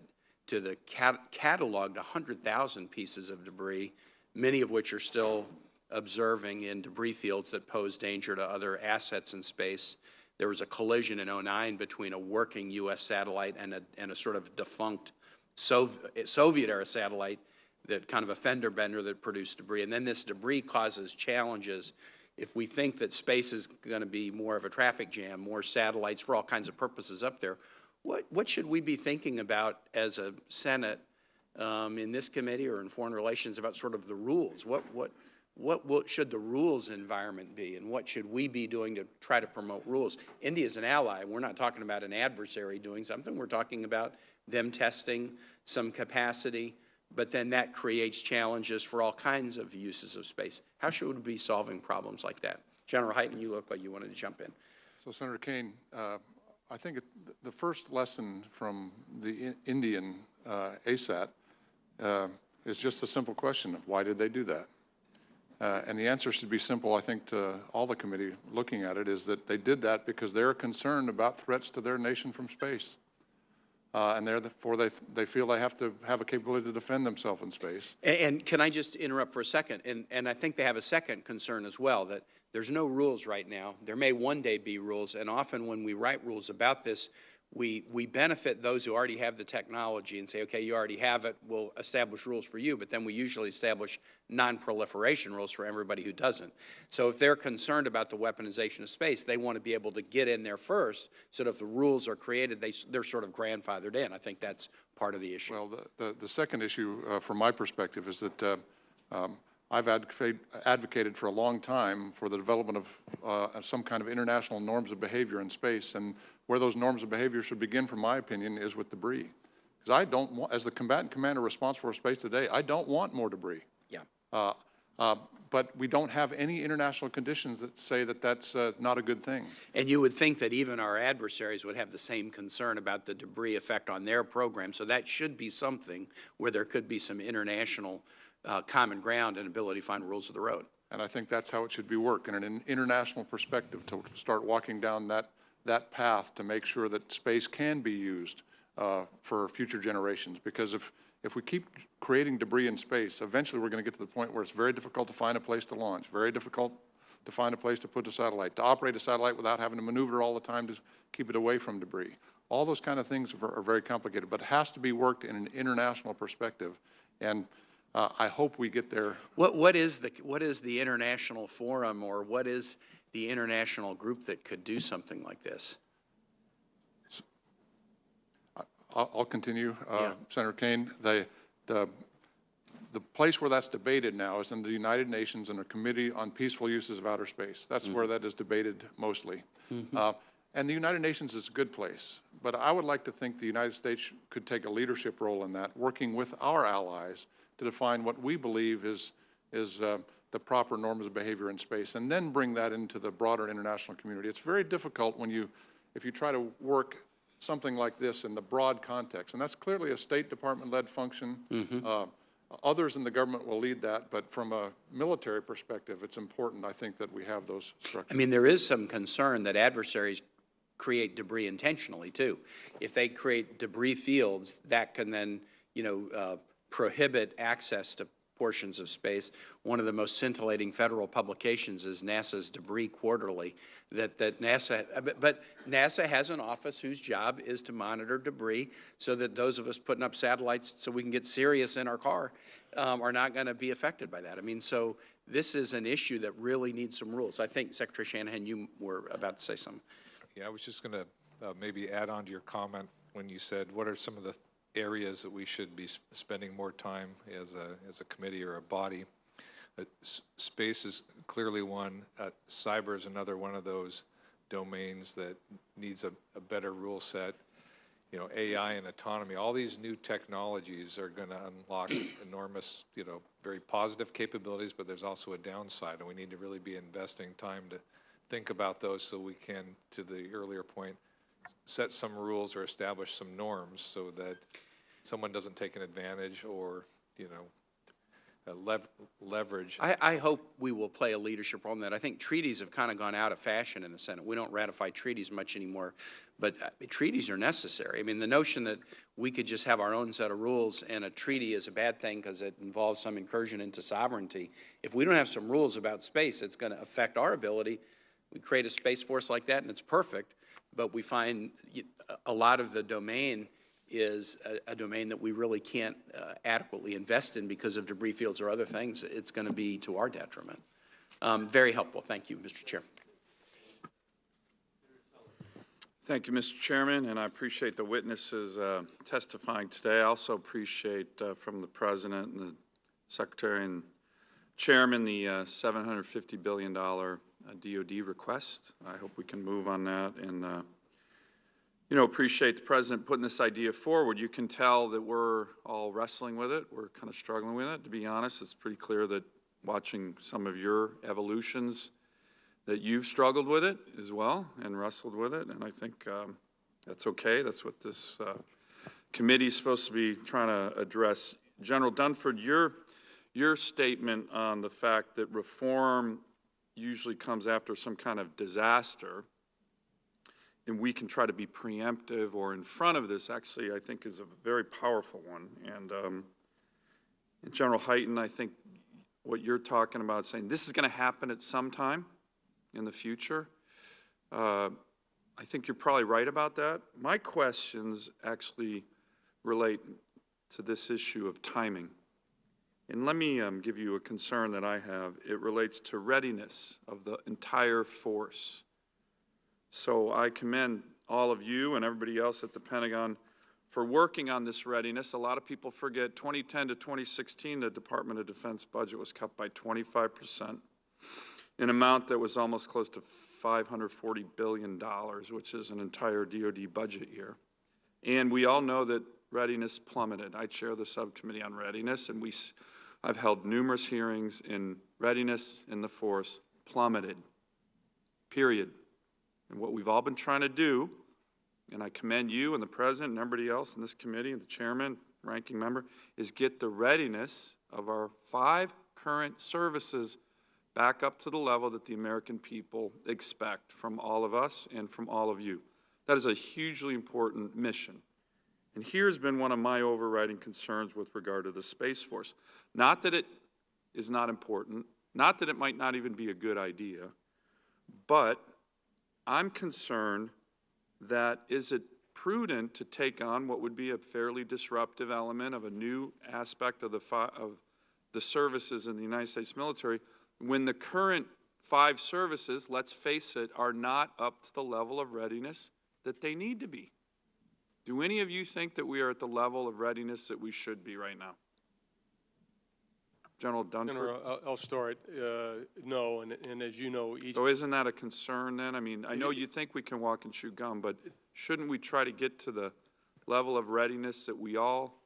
to the cataloged 100,000 pieces of debris, many of which are still observing in debris fields that pose danger to other assets in space. There was a collision in '09 between a working U.S. satellite and a sort of defunct Soviet-era satellite, that kind of a fender bender that produced debris. And then this debris causes challenges. If we think that space is going to be more of a traffic jam, more satellites for all kinds of purposes up there, what should we be thinking about as a Senate in this committee or in foreign relations about sort of the rules? What should the rules environment be, and what should we be doing to try to promote rules? India is an ally. We're not talking about an adversary doing something. We're talking about them testing some capacity, but then that creates challenges for all kinds of uses of space. How should we be solving problems like that? General Hyten, you look like you wanted to jump in. So, Senator Kane, I think the first lesson from the Indian ASAT is just a simple question of why did they do that? And the answer should be simple, I think, to all the committee looking at it, is that they did that because they're concerned about threats to their nation from space. And therefore, they feel they have to have a capability to defend themselves in space. And can I just interrupt for a second? And I think they have a second concern as well, that there's no rules right now. There may one day be rules, and often when we write rules about this, we benefit those who already have the technology and say, okay, you already have it, we'll establish rules for you, but then we usually establish non-proliferation rules for everybody who doesn't. So if they're concerned about the weaponization of space, they want to be able to get in there first, so that if the rules are created, they're sort of grandfathered in. I think that's part of the issue. Well, the second issue from my perspective is that I've advocated for a long time for the development of some kind of international norms of behavior in space, and where those norms of behavior should begin, from my opinion, is with debris. Because I don't want, as the combatant commander responsible for space today, I don't want more debris. Yeah. But we don't have any international conditions that say that that's not a good thing. And you would think that even our adversaries would have the same concern about the debris effect on their program, so that should be something where there could be some international common ground and ability to find rules of the road. And I think that's how it should be worked, in an international perspective, to start walking down that path to make sure that space can be used for future generations. Because if we keep creating debris in space, eventually we're going to get to the point where it's very difficult to find a place to launch, very difficult to find a place to put a satellite, to operate a satellite without having to maneuver all the time to keep it away from debris. All those kind of things are very complicated, but it has to be worked in an international perspective. And I hope we get there. What is the international forum, or what is the international group that could do something like this? I'll continue, Yeah. Senator Kane. The place where that's debated now is in the United Nations in a Committee on Peaceful Uses of Outer Space. That's where that is debated mostly. And the United Nations is a good place, but I would like to think the United States could take a leadership role in that, working with our allies to define what we believe is the proper norms of behavior in space, and then bring that into the broader international community. It's very difficult if you try to work something like this in the broad context, and that's clearly a State Department-led function. Others in the government will lead that, but from a military perspective, it's important, I think, that we have those structures. I mean, there is some concern that adversaries create debris intentionally, too. If they create debris fields, that can then, prohibit access to portions of space. One of the most scintillating federal publications is NASA's Debris Quarterly, but NASA has an office whose job is to monitor debris so that those of us putting up satellites so we can get Sirius in our car are not going to be affected by that. I mean, so this is an issue that really needs some rules. I think, Secretary Shanahan, you were about to say something. Yeah, I was just going to maybe add on to your comment when you said, what are some of the areas that we should be spending more time as a committee or a body. Space is clearly one. Cyber is another one of those domains that needs a better rule set. AI and autonomy, all these new technologies are going to unlock enormous, very positive capabilities, but there's also a downside, and we need to really be investing time to think about those so we can, to the earlier point, set some rules or establish some norms so that someone doesn't take an advantage or, leverage. I hope we will play a leadership role in that. I think treaties have kind of gone out of fashion in the Senate. We don't ratify treaties much anymore, but treaties are necessary. I mean, the notion that we could just have our own set of rules and a treaty is a bad thing because it involves some incursion into sovereignty. If we don't have some rules about space, it's going to affect our ability. We create a Space Force like that, and it's perfect, but we find a lot of the domain is a domain that we really can't adequately invest in because of debris fields or other things. It's going to be to our detriment. Very helpful. Thank you, Mr. Chair. Thank you, Mr. Chairman, and I appreciate the witnesses testifying today. I also appreciate from the President and the Secretary and Chairman the $750 billion DOD request. I hope we can move on that and appreciate the President putting this idea forward. You can tell that we're all wrestling with it. We're kind of struggling with it. To be honest, it's pretty clear that watching some of your evolutions that you've struggled with it as well and wrestled with it, and I think that's okay. That's what this committee is supposed to be trying to address. General Dunford, your statement on the fact that reform usually comes after some kind of disaster, and we can try to be preemptive or in front of this, actually, I think is a very powerful one. And General Hyten, I think what you're talking about, saying this is going to happen at some time in the future, I think you're probably right about that. My questions actually relate to this issue of timing. And let me give you a concern that I have. It relates to readiness of the entire force. So I commend all of you and everybody else at the Pentagon for working on this readiness. A lot of people forget 2010 to 2016, the Department of Defense budget was cut by 25%, an amount that was almost close to $540 billion, which is an entire DOD budget year. And we all know that readiness plummeted. I chair the subcommittee on readiness, and I've held numerous hearings, and readiness in the force plummeted, period. And what we've all been trying to do, and I commend you and the President and everybody else in this committee and the Chairman, ranking member, is get the readiness of our 5 current services back up to the level that the American people expect from all of us and from all of you. That is a hugely important mission. And here's been one of my overriding concerns with regard to the Space Force. Not that it is not important, not that it might not even be a good idea, but I'm concerned that is it prudent to take on what would be a fairly disruptive element of a new aspect of the services in the United States military when the current 5 services, let's face it, are not up to the level of readiness that they need to be. Do any of you think that we are at the level of readiness that we should be right now? General Dunford? General, I'll start. No, and as you know, So isn't that a concern then? I mean, I know you think we can walk and chew gum, but shouldn't we try to get to the level of readiness that we all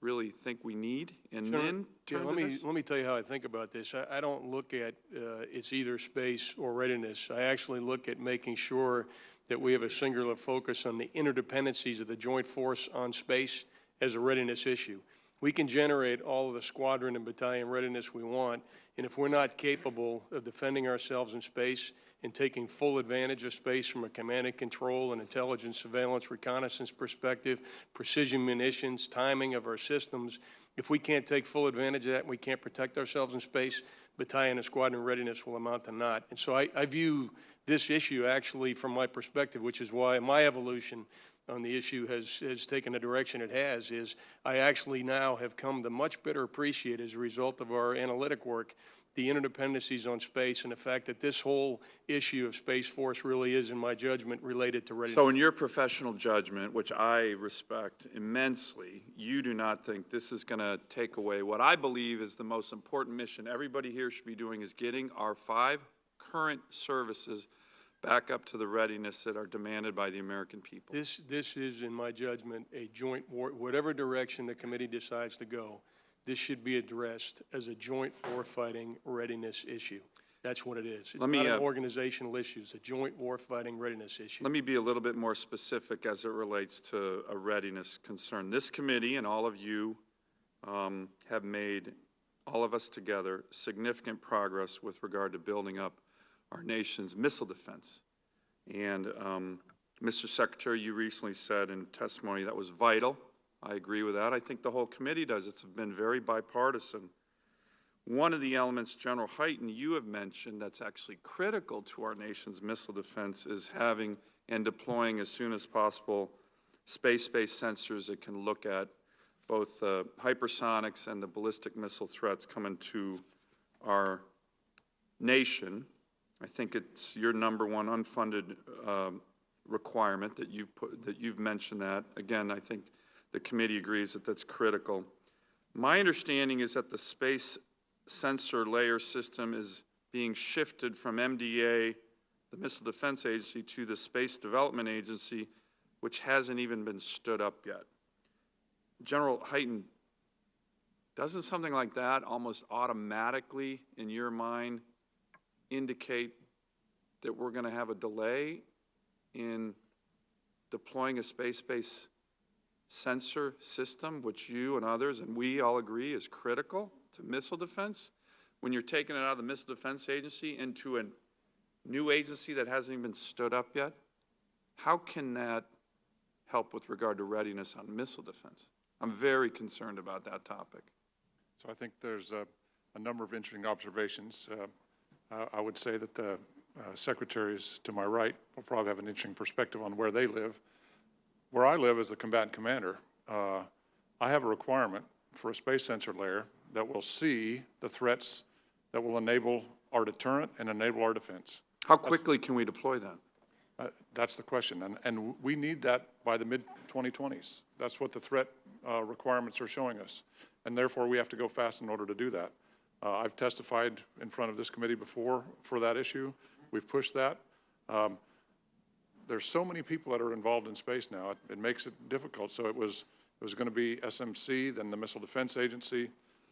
really think we need and then turn to this? Let me tell you how I think about this. I don't look at it's either space or readiness. I actually look at making sure that we have a singular focus on the interdependencies of the joint force on space as a readiness issue. We can generate all of the squadron and battalion readiness we want, and if we're not capable of defending ourselves in space and taking full advantage of space from a command and control and intelligence, surveillance, reconnaissance perspective, precision munitions, timing of our systems, if we can't take full advantage of that and we can't protect ourselves in space, battalion and squadron readiness will amount to naught. And so I view this issue actually from my perspective, which is why my evolution on the issue has taken the direction it has, is I actually now have come to much better appreciate as a result of our analytic work the interdependencies on space and the fact that this whole issue of Space Force really is, in my judgment, related to readiness. So in your professional judgment, which I respect immensely, you do not think this is going to take away what I believe is the most important mission everybody here should be doing, is getting our 5 current services back up to the readiness that are demanded by the American people. This is, in my judgment, a joint war, whatever direction the committee decides to go, this should be addressed as a joint warfighting readiness issue. That's what it is. It's not an organizational issue. It's a joint warfighting readiness issue. Let me be a little bit more specific as it relates to a readiness concern. This committee and all of you have made, all of us together, significant progress with regard to building up our nation's missile defense. And Mr. Secretary, you recently said in testimony that was vital. I agree with that. I think the whole committee does. It's been very bipartisan. One of the elements, General Hyten, you have mentioned that's actually critical to our nation's missile defense is having and deploying as soon as possible space-based sensors that can look at both hypersonics and the ballistic missile threats coming to our nation. I think it's your number one unfunded requirement that you've mentioned that. Again, I think the committee agrees that that's critical. My understanding is that the space sensor layer system is being shifted from MDA, the Missile Defense Agency, to the Space Development Agency, which hasn't even been stood up yet. General Hyten, doesn't something like that almost automatically, in your mind, indicate that we're going to have a delay in deploying a space-based sensor system, which you and others and we all agree is critical to missile defense, when you're taking it out of the Missile Defense Agency into a new agency that hasn't even been stood up yet? How can that help with regard to readiness on missile defense? I'm very concerned about that topic. So I think there's a number of interesting observations. I would say that the secretaries to my right will probably have an interesting perspective on where they live. Where I live as a combatant commander, I have a requirement for a space sensor layer that will see the threats that will enable our deterrent and enable our defense. How quickly can we deploy that? That's the question, and we need that by the mid-2020s. That's what the threat requirements are showing us, and therefore we have to go fast in order to do that. I've testified in front of this committee before for that issue. We've pushed that. There's so many people that are involved in space now, it makes it difficult. So it was going to be SMC, then the Missile Defense Agency.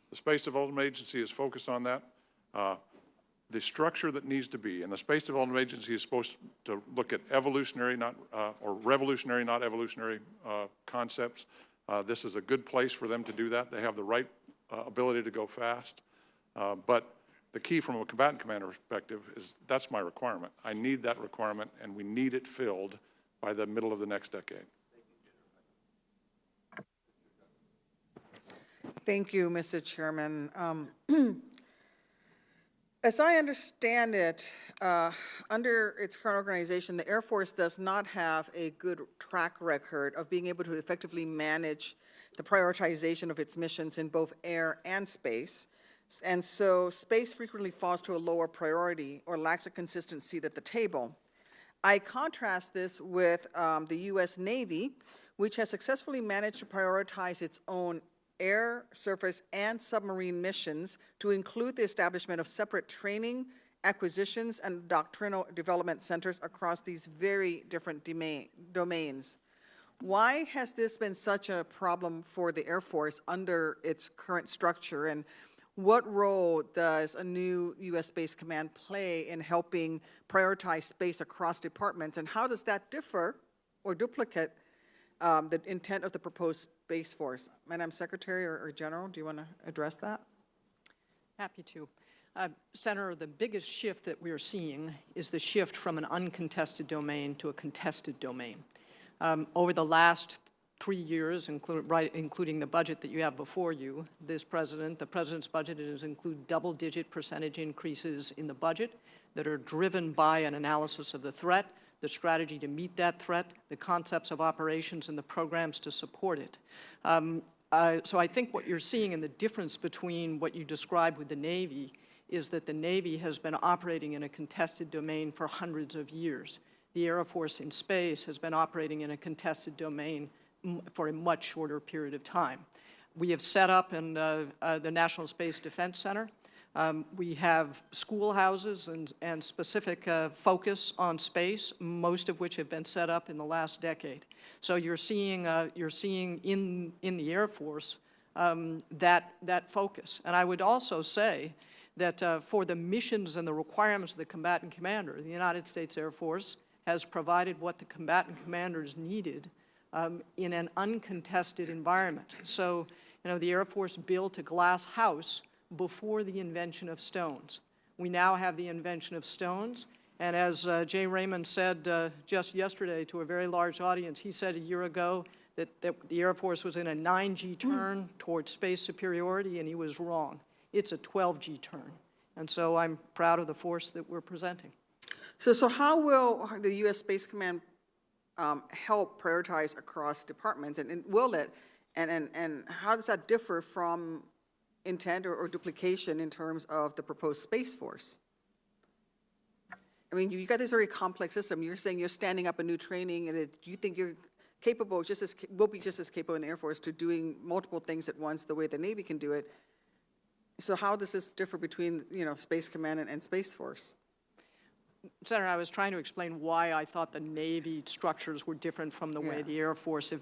The Space Development Agency is focused on that. The structure that needs to be, and the Space Development Agency is supposed to look at evolutionary, or revolutionary, not evolutionary concepts. This is a good place for them to do that. They have the right ability to go fast. But the key from a combatant commander perspective is that's my requirement. I need that requirement, and we need it filled by the middle of the next decade. Thank you, Mr. Chairman. As I understand it, under its current organization, the Air Force does not have a good track record of being able to effectively manage the prioritization of its missions in both air and space. And so space frequently falls to a lower priority or lacks a consistent seat at the table. I contrast this with the U.S. Navy, which has successfully managed to prioritize its own air, surface, and submarine missions to include the establishment of separate training, acquisitions, and doctrinal development centers across these very different domains. Why has this been such a problem for the Air Force under its current structure, and what role does a new U.S. Space Command play in helping prioritize space across departments, and how does that differ or duplicate the intent of the proposed Space Force? Madam Secretary or General, do you want to address that? Happy to. Senator, the biggest shift that we are seeing is the shift from an uncontested domain to a contested domain. Over the last 3 years, including the budget that you have before you, the president's budget has included double-digit percentage increases in the budget that are driven by an analysis of the threat, the strategy to meet that threat, the concepts of operations, and the programs to support it. So I think what you're seeing in the difference between what you described with the Navy is that the Navy has been operating in a contested domain for hundreds of years. The Air Force in space has been operating in a contested domain for a much shorter period of time. We have set up the National Space Defense Center. We have schoolhouses and specific focus on space, most of which have been set up in the last decade. So you're seeing in the Air Force that focus. And I would also say that for the missions and the requirements of the combatant commander, the United States Air Force has provided what the combatant commanders needed in an uncontested environment. So, the Air Force built a glass house before the invention of stones. We now have the invention of stones, and as Jay Raymond said just yesterday to a very large audience, he said a year ago that the Air Force was in a 9G turn towards space superiority, and he was wrong. It's a 12G turn. And so I'm proud of the force that we're presenting. So how will the U.S. Space Command help prioritize across departments, and will it? And how does that differ from intent or duplication in terms of the proposed Space Force? I mean, you got this very complex system. You're saying you're standing up a new training, and do you think you're capable, will be just as capable in the Air Force to doing multiple things at once the way the Navy can do it? So how does this differ between, Space Command and Space Force? Senator, I was trying to explain why I thought the Navy structures were different from the way the Air Force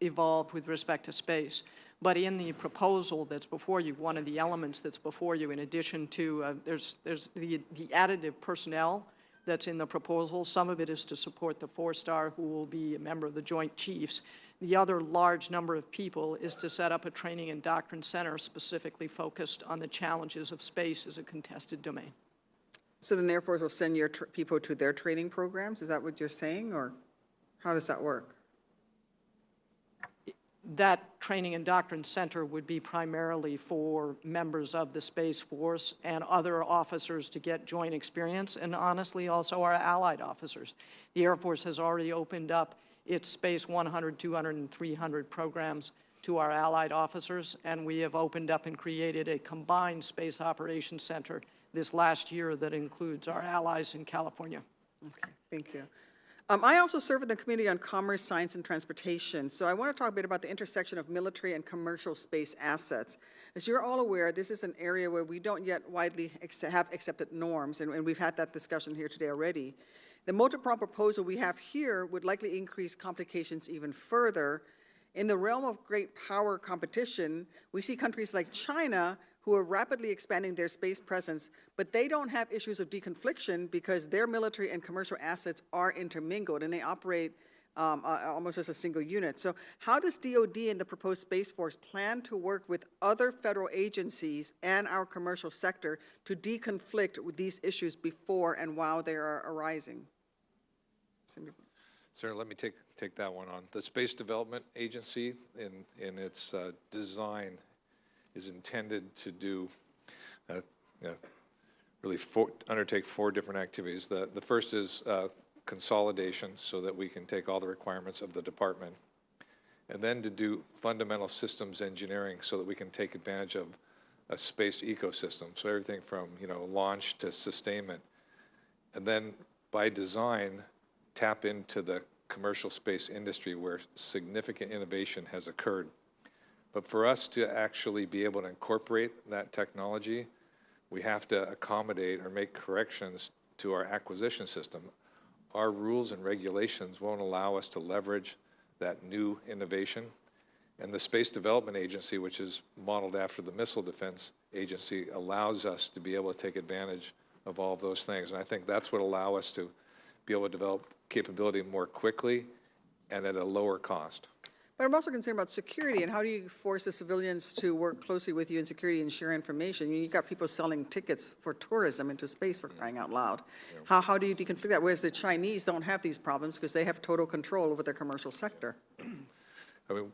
evolved with respect to space. But in the proposal that's before you, one of the elements that's before you, in addition to, there's the additive personnel that's in the proposal. Some of it is to support the 4-star who will be a member of the Joint Chiefs. The other large number of people is to set up a training and doctrine center specifically focused on the challenges of space as a contested domain. So then the Air Force will send your people to their training programs? Is that what you're saying, or how does that work? That training and doctrine center would be primarily for members of the Space Force and other officers to get joint experience, and honestly also our allied officers. The Air Force has already opened up its Space 100, 200, and 300 programs to our allied officers, and we have opened up and created a combined Space Operations Center this last year that includes our allies in California. Okay, thank you. I also serve in the Committee on Commerce, Science, and Transportation, so I want to talk a bit about the intersection of military and commercial space assets. As you're all aware, this is an area where we don't yet widely have accepted norms, and we've had that discussion here today already. The multi-pronged proposal we have here would likely increase complications even further. In the realm of great power competition, we see countries like China who are rapidly expanding their space presence, but they don't have issues of deconfliction because their military and commercial assets are intermingled and they operate almost as a single unit. So how does DOD and the proposed Space Force plan to work with other federal agencies and our commercial sector to deconflict with these issues before and while they are arising? Sir, let me take that one on. The Space Development Agency in its design is intended to do undertake 4 different activities. The first is consolidation, so that we can take all the requirements of the department, and then to do fundamental systems engineering so that we can take advantage of a space ecosystem. So everything from launch to sustainment, and then by design tap into the commercial space industry where significant innovation has occurred. But for us to actually be able to incorporate that technology, we have to accommodate or make corrections to our acquisition system. Our rules and regulations won't allow us to leverage that new innovation. And the Space Development Agency, which is modeled after the Missile Defense Agency, allows us to be able to take advantage of all of those things. And I think that's what allow us to be able to develop capability more quickly and at a lower cost. But I'm also concerned about security, and how do you force the civilians to work closely with you in security and share information? You've got people selling tickets for tourism into space, for crying out loud. Yeah. How do you deconflict that? Whereas the Chinese don't have these problems because they have total control over their commercial sector. I mean,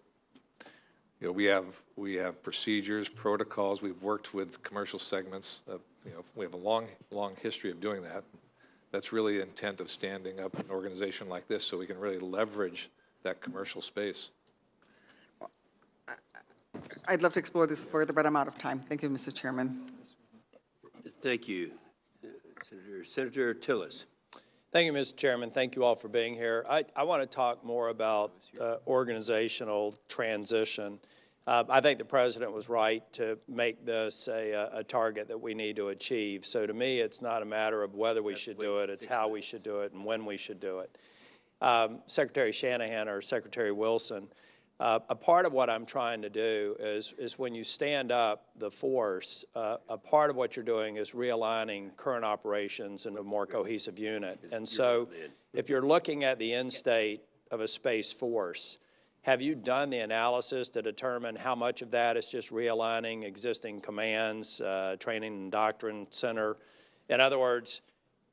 we have procedures, protocols. We've worked with commercial segments. We have a long history of doing that. That's really the intent of standing up an organization like this, so we can really leverage that commercial space. I'd love to explore this further, but I'm out of time. Thank you, Mr. Chairman. Thank you. Senator Tillis. Thank you, Mr. Chairman. Thank you all for being here. I want to talk more about organizational transition. I think the president was right to make this a target that we need to achieve. So to me, it's not a matter of whether we should do it, it's how we should do it and when we should do it. Secretary Shanahan or Secretary Wilson, a part of what I'm trying to do is when you stand up the force, a part of what you're doing is realigning current operations into a more cohesive unit. And so if you're looking at the end state of a Space Force, have you done the analysis to determine how much of that is just realigning existing commands, training and doctrine center? In other words,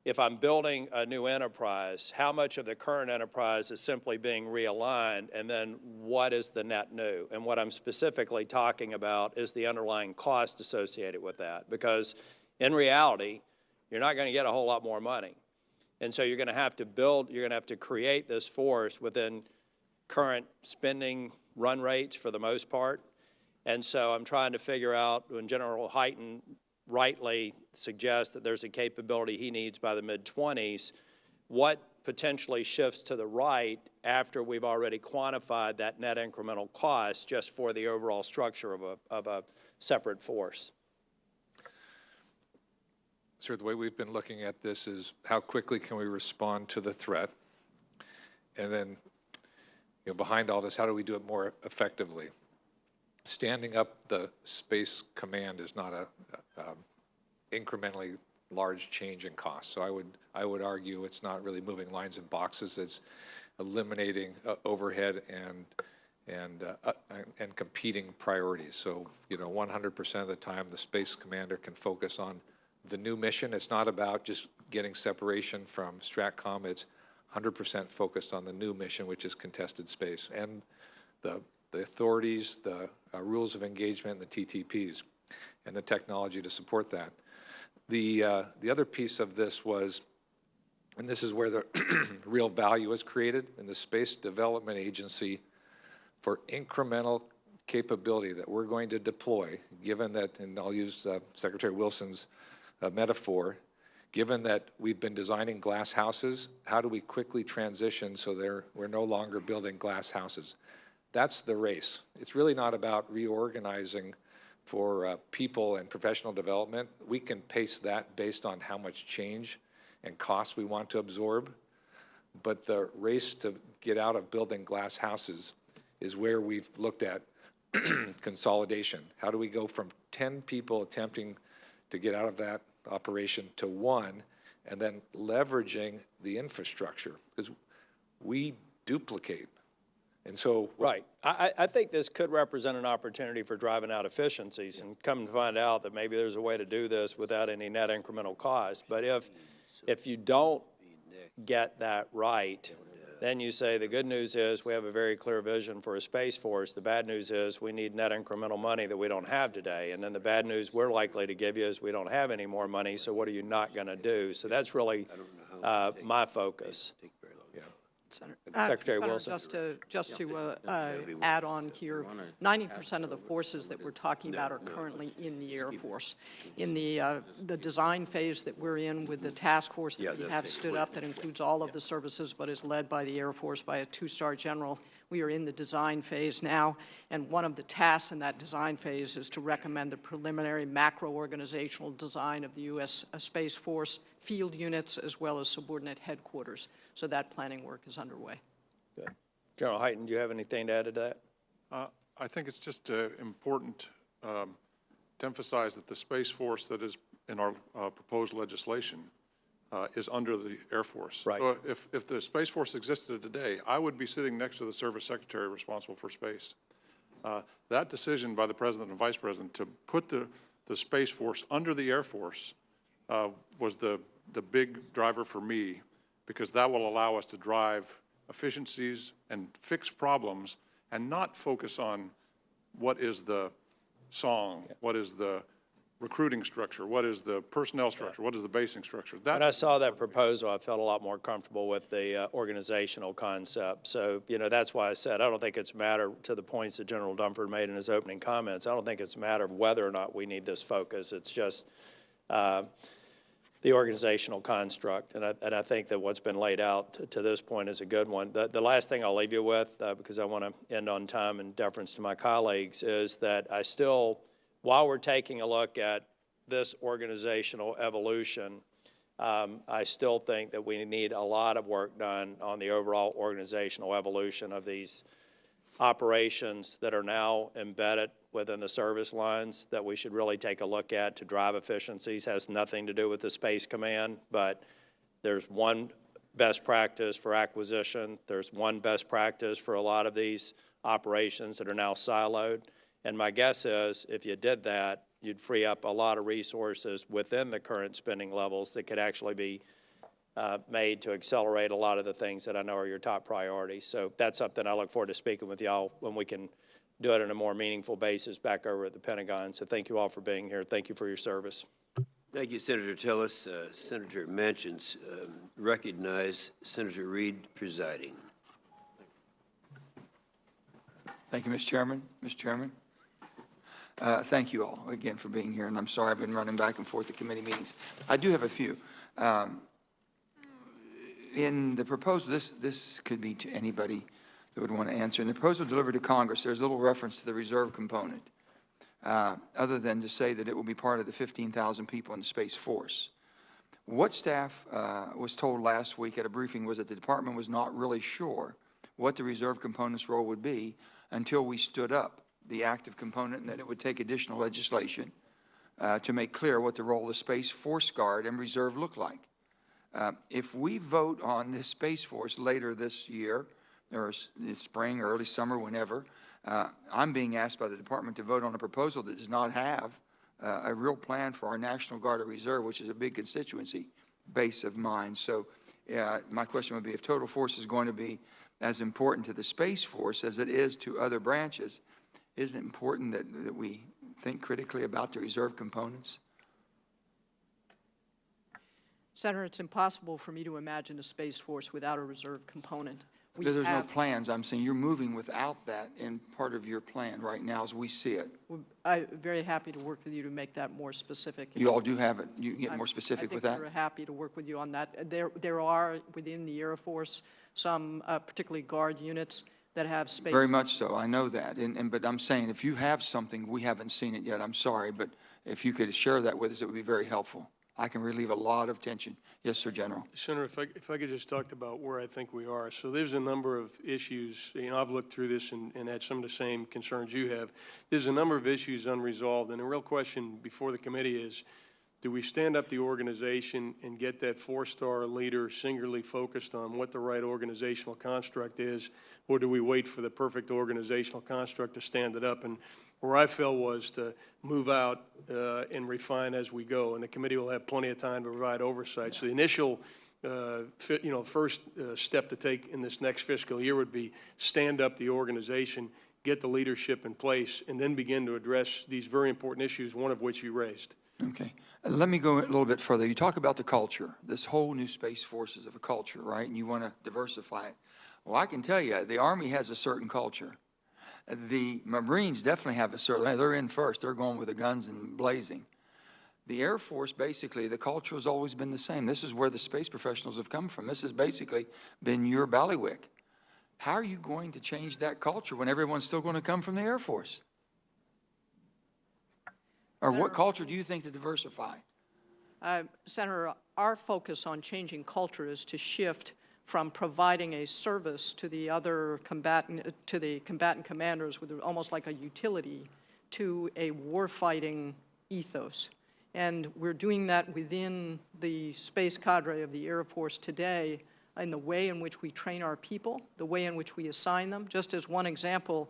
if I'm building a new enterprise, how much of the current enterprise is simply being realigned, and then what is the net new? And what I'm specifically talking about is the underlying cost associated with that, because in reality, you're not going to get a whole lot more money. And so you're going to have to build, you're going to have to create this force within current spending run rates for the most part. And so I'm trying to figure out, when General Hyten rightly suggests that there's a capability he needs by the mid-20s, what potentially shifts to the right after we've already quantified that net incremental cost just for the overall structure of a separate force? Sir, the way we've been looking at this is how quickly can we respond to the threat? And then, behind all this, how do we do it more effectively? Standing up the Space Command is not a incrementally large change in cost. So I would argue it's not really moving lines and boxes. It's eliminating overhead and competing priorities. So 100% of the time, the Space Commander can focus on the new mission. It's not about just getting separation from STRATCOM. It's 100% focused on the new mission, which is contested space, and the authorities, the rules of engagement, and the TTPs, and the technology to support that. The other piece of this was, and this is where the real value is created in the Space Development Agency, for incremental capability that we're going to deploy, given that, and I'll use Secretary Wilson's metaphor, given that we've been designing glass houses, how do we quickly transition so we're no longer building glass houses? That's the race. It's really not about reorganizing for people and professional development. We can pace that based on how much change and cost we want to absorb. But the race to get out of building glass houses is where we've looked at consolidation. How do we go from 10 people attempting to get out of that operation to one, and then leveraging the infrastructure, because we duplicate. And so, right. I think this could represent an opportunity for driving out efficiencies, and come to find out that maybe there's a way to do this without any net incremental cost. But if you don't get that right, then you say the good news is we have a very clear vision for a Space Force. The bad news is we need net incremental money that we don't have today. And then the bad news we're likely to give you is we don't have any more money, so what are you not going to do? So that's really my focus. Secretary Wilson. Just to add on here, 90% of the forces that we're talking about are currently in the Air Force. In the design phase that we're in with the task force that we have stood up that includes all of the services but is led by the Air Force by a 2-star general, we are in the design phase now, and one of the tasks in that design phase is to recommend the preliminary macro-organizational design of the U.S. Space Force field units as well as subordinate headquarters. So that planning work is underway. Good. General Hyten, do you have anything to add to that? I think it's just important to emphasize that the Space Force that is in our proposed legislation is under the Air Force. Right. So if the Space Force existed today, I would be sitting next to the Service Secretary responsible for space. That decision by the President and Vice President to put the Space Force under the Air Force was the big driver for me, because that will allow us to drive efficiencies and fix problems and not focus on what is the song, what is the recruiting structure, what is the personnel structure, what is the basing structure. When I saw that proposal, I felt a lot more comfortable with the organizational concept. So, that's why I said I don't think it's a matter, to the points that General Dunford made in his opening comments, I don't think it's a matter of whether or not we need this focus. It's just the organizational construct. And I think that what's been laid out to this point is a good one. The last thing I'll leave you with, because I want to end on time in deference to my colleagues, is that I still, while we're taking a look at this organizational evolution, I still think that we need a lot of work done on the overall organizational evolution of these operations that are now embedded within the service lines that we should really take a look at to drive efficiencies. Has nothing to do with the Space Command, but there's one best practice for acquisition. There's one best practice for a lot of these operations that are now siloed. And my guess is if you did that, you'd free up a lot of resources within the current spending levels that could actually be made to accelerate a lot of the things that I know are your top priorities. So that's something I look forward to speaking with y'all when we can do it on a more meaningful basis back over at the Pentagon. So thank you all for being here. Thank you for your service. Thank you, Senator Tillis. Senator Manchin's recognize Senator Reid presiding. Thank you, Mr. Chairman. Mr. Chairman. Thank you all again for being here, and I'm sorry I've been running back and forth to committee meetings. I do have a few. In the proposal, this could be to anybody that would want to answer. In the proposal delivered to Congress, there's a little reference to the reserve component, other than to say that it will be part of the 15,000 people in the Space Force. What staff was told last week at a briefing was that the department was not really sure what the reserve component's role would be until we stood up the active component, and that it would take additional legislation to make clear what the role of the Space Force Guard and Reserve look like. If we vote on this Space Force later this year, or in spring, early summer, whenever, I'm being asked by the department to vote on a proposal that does not have a real plan for our National Guard or Reserve, which is a big constituency base of mine. So my question would be, if total force is going to be as important to the Space Force as it is to other branches, isn't it important that we think critically about the reserve components? Senator, it's impossible for me to imagine a Space Force without a reserve component. Because there's no plans. I'm saying you're moving without that in part of your plan right now as we see it. I'm very happy to work with you to make that more specific. You all do have it. You get more specific with that? I think we're happy to work with you on that. There are within the Air Force some particularly Guard units that have space. Very much so. I know that. But I'm saying if you have something, we haven't seen it yet. I'm sorry, but if you could share that with us, it would be very helpful. I can relieve a lot of tension. Yes, sir, General. Senator, if I could just talk about where I think we are. So there's a number of issues. I've looked through this and had some of the same concerns you have. There's a number of issues unresolved, and the real question before the committee is, do we stand up the organization and get that four-star leader singularly focused on what the right organizational construct is, or do we wait for the perfect organizational construct to stand it up? And where I fell was to move out and refine as we go, and the committee will have plenty of time to provide oversight. So the initial first step to take in this next fiscal year would be stand up the organization, get the leadership in place, and then begin to address these very important issues, one of which you raised. Okay. Let me go a little bit further. You talk about the culture. This whole new Space Force is of a culture, right? And you want to diversify it. Well, I can tell you, the Army has a certain culture. The Marines definitely have a certain, they're in first. They're going with the guns and blazing. The Air Force, basically, the culture has always been the same. This is where the space professionals have come from. This has basically been your bailiwick. How are you going to change that culture when everyone's still going to come from the Air Force? Or what culture do you think to diversify? Senator, our focus on changing culture is to shift from providing a service to the other combatant commanders with almost like a utility to a warfighting ethos. And we're doing that within the space cadre of the Air Force today in the way in which we train our people, the way in which we assign them. Just as one example,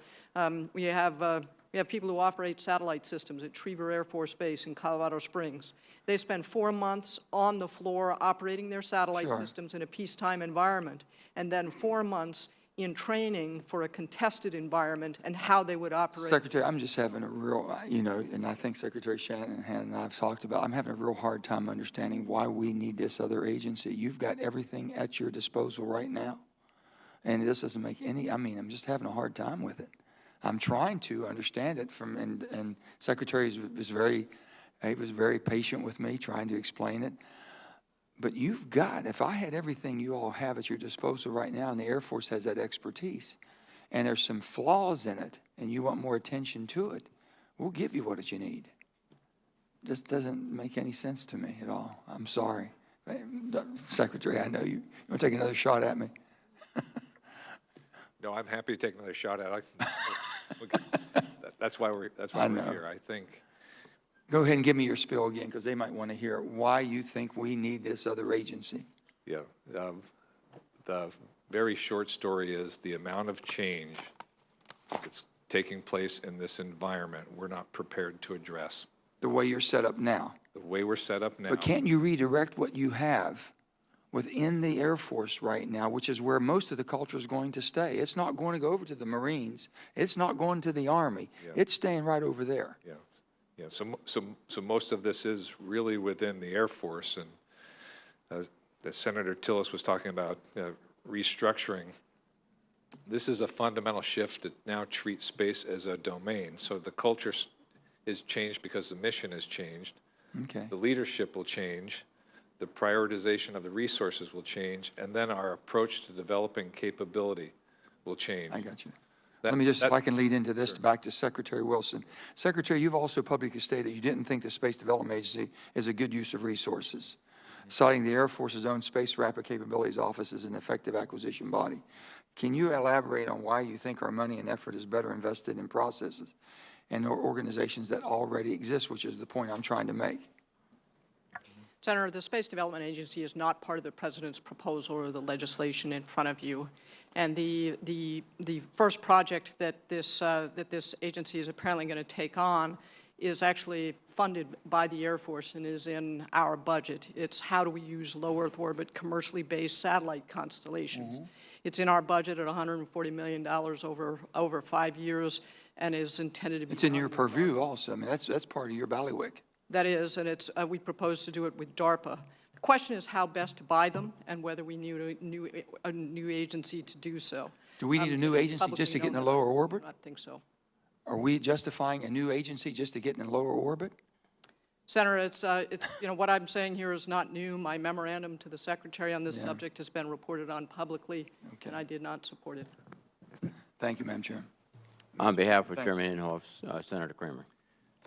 we have people who operate satellite systems at Schriever Air Force Base in Colorado Springs. They spend 4 months on the floor operating their satellite systems in a peacetime environment, and then 4 months in training for a contested environment and how they would operate. Secretary, I'm just having a real, and I think Secretary Shanahan and I have talked about, I'm having a real hard time understanding why we need this other agency. You've got everything at your disposal right now. And this doesn't make any, I'm just having a hard time with it. I'm trying to understand it and Secretary was very patient with me trying to explain it. But you've got, if I had everything you all have at your disposal right now, and the Air Force has that expertise, and there's some flaws in it, and you want more attention to it, we'll give you what you need. This doesn't make any sense to me at all. I'm sorry. Secretary, I know you. You want to take another shot at me? No, I'm happy to take another shot at it. That's why we're here, I think. Go ahead and give me your spiel again, because they might want to hear why you think we need this other agency. Yeah. The very short story is the amount of change that's taking place in this environment we're not prepared to address. The way you're set up now. The way we're set up now. But can't you redirect what you have within the Air Force right now, which is where most of the culture is going to stay? It's not going to go over to the Marines. It's not going to the Army. Yeah. It's staying right over there. Yeah. Yeah. So most of this is really within the Air Force, and as Senator Tillis was talking about restructuring, this is a fundamental shift that now treats space as a domain. So the culture is changed because the mission has changed. Okay. The leadership will change. The prioritization of the resources will change, and then our approach to developing capability will change. I got you. Let me just, if I can lead into this, back to Secretary Wilson. Secretary, you've also publicly stated that you didn't think the Space Development Agency is a good use of resources, citing the Air Force's own Space Rapid Capabilities Office as an effective acquisition body. Can you elaborate on why you think our money and effort is better invested in processes and organizations that already exist, which is the point I'm trying to make? Senator, the Space Development Agency is not part of the President's proposal or the legislation in front of you. And the first project that this agency is apparently going to take on is actually funded by the Air Force and is in our budget. It's how do we use low Earth orbit commercially based satellite constellations. Mm-hmm. It's in our budget at $140 million over 5 years and is intended to be. It's in your purview also. I mean, that's part of your bailiwick. That is, and it's, we propose to do it with DARPA. The question is how best to buy them and whether we need a new agency to do so. Do we need a new agency just to get in a lower orbit? I think so. Are we justifying a new agency just to get in a lower orbit? Senator, it's what I'm saying here is not new. My memorandum to the Secretary on this subject has been reported on publicly, and I did not support it. Thank you, Madam Chair. On behalf of Chairman Inhofe, Senator Kramer.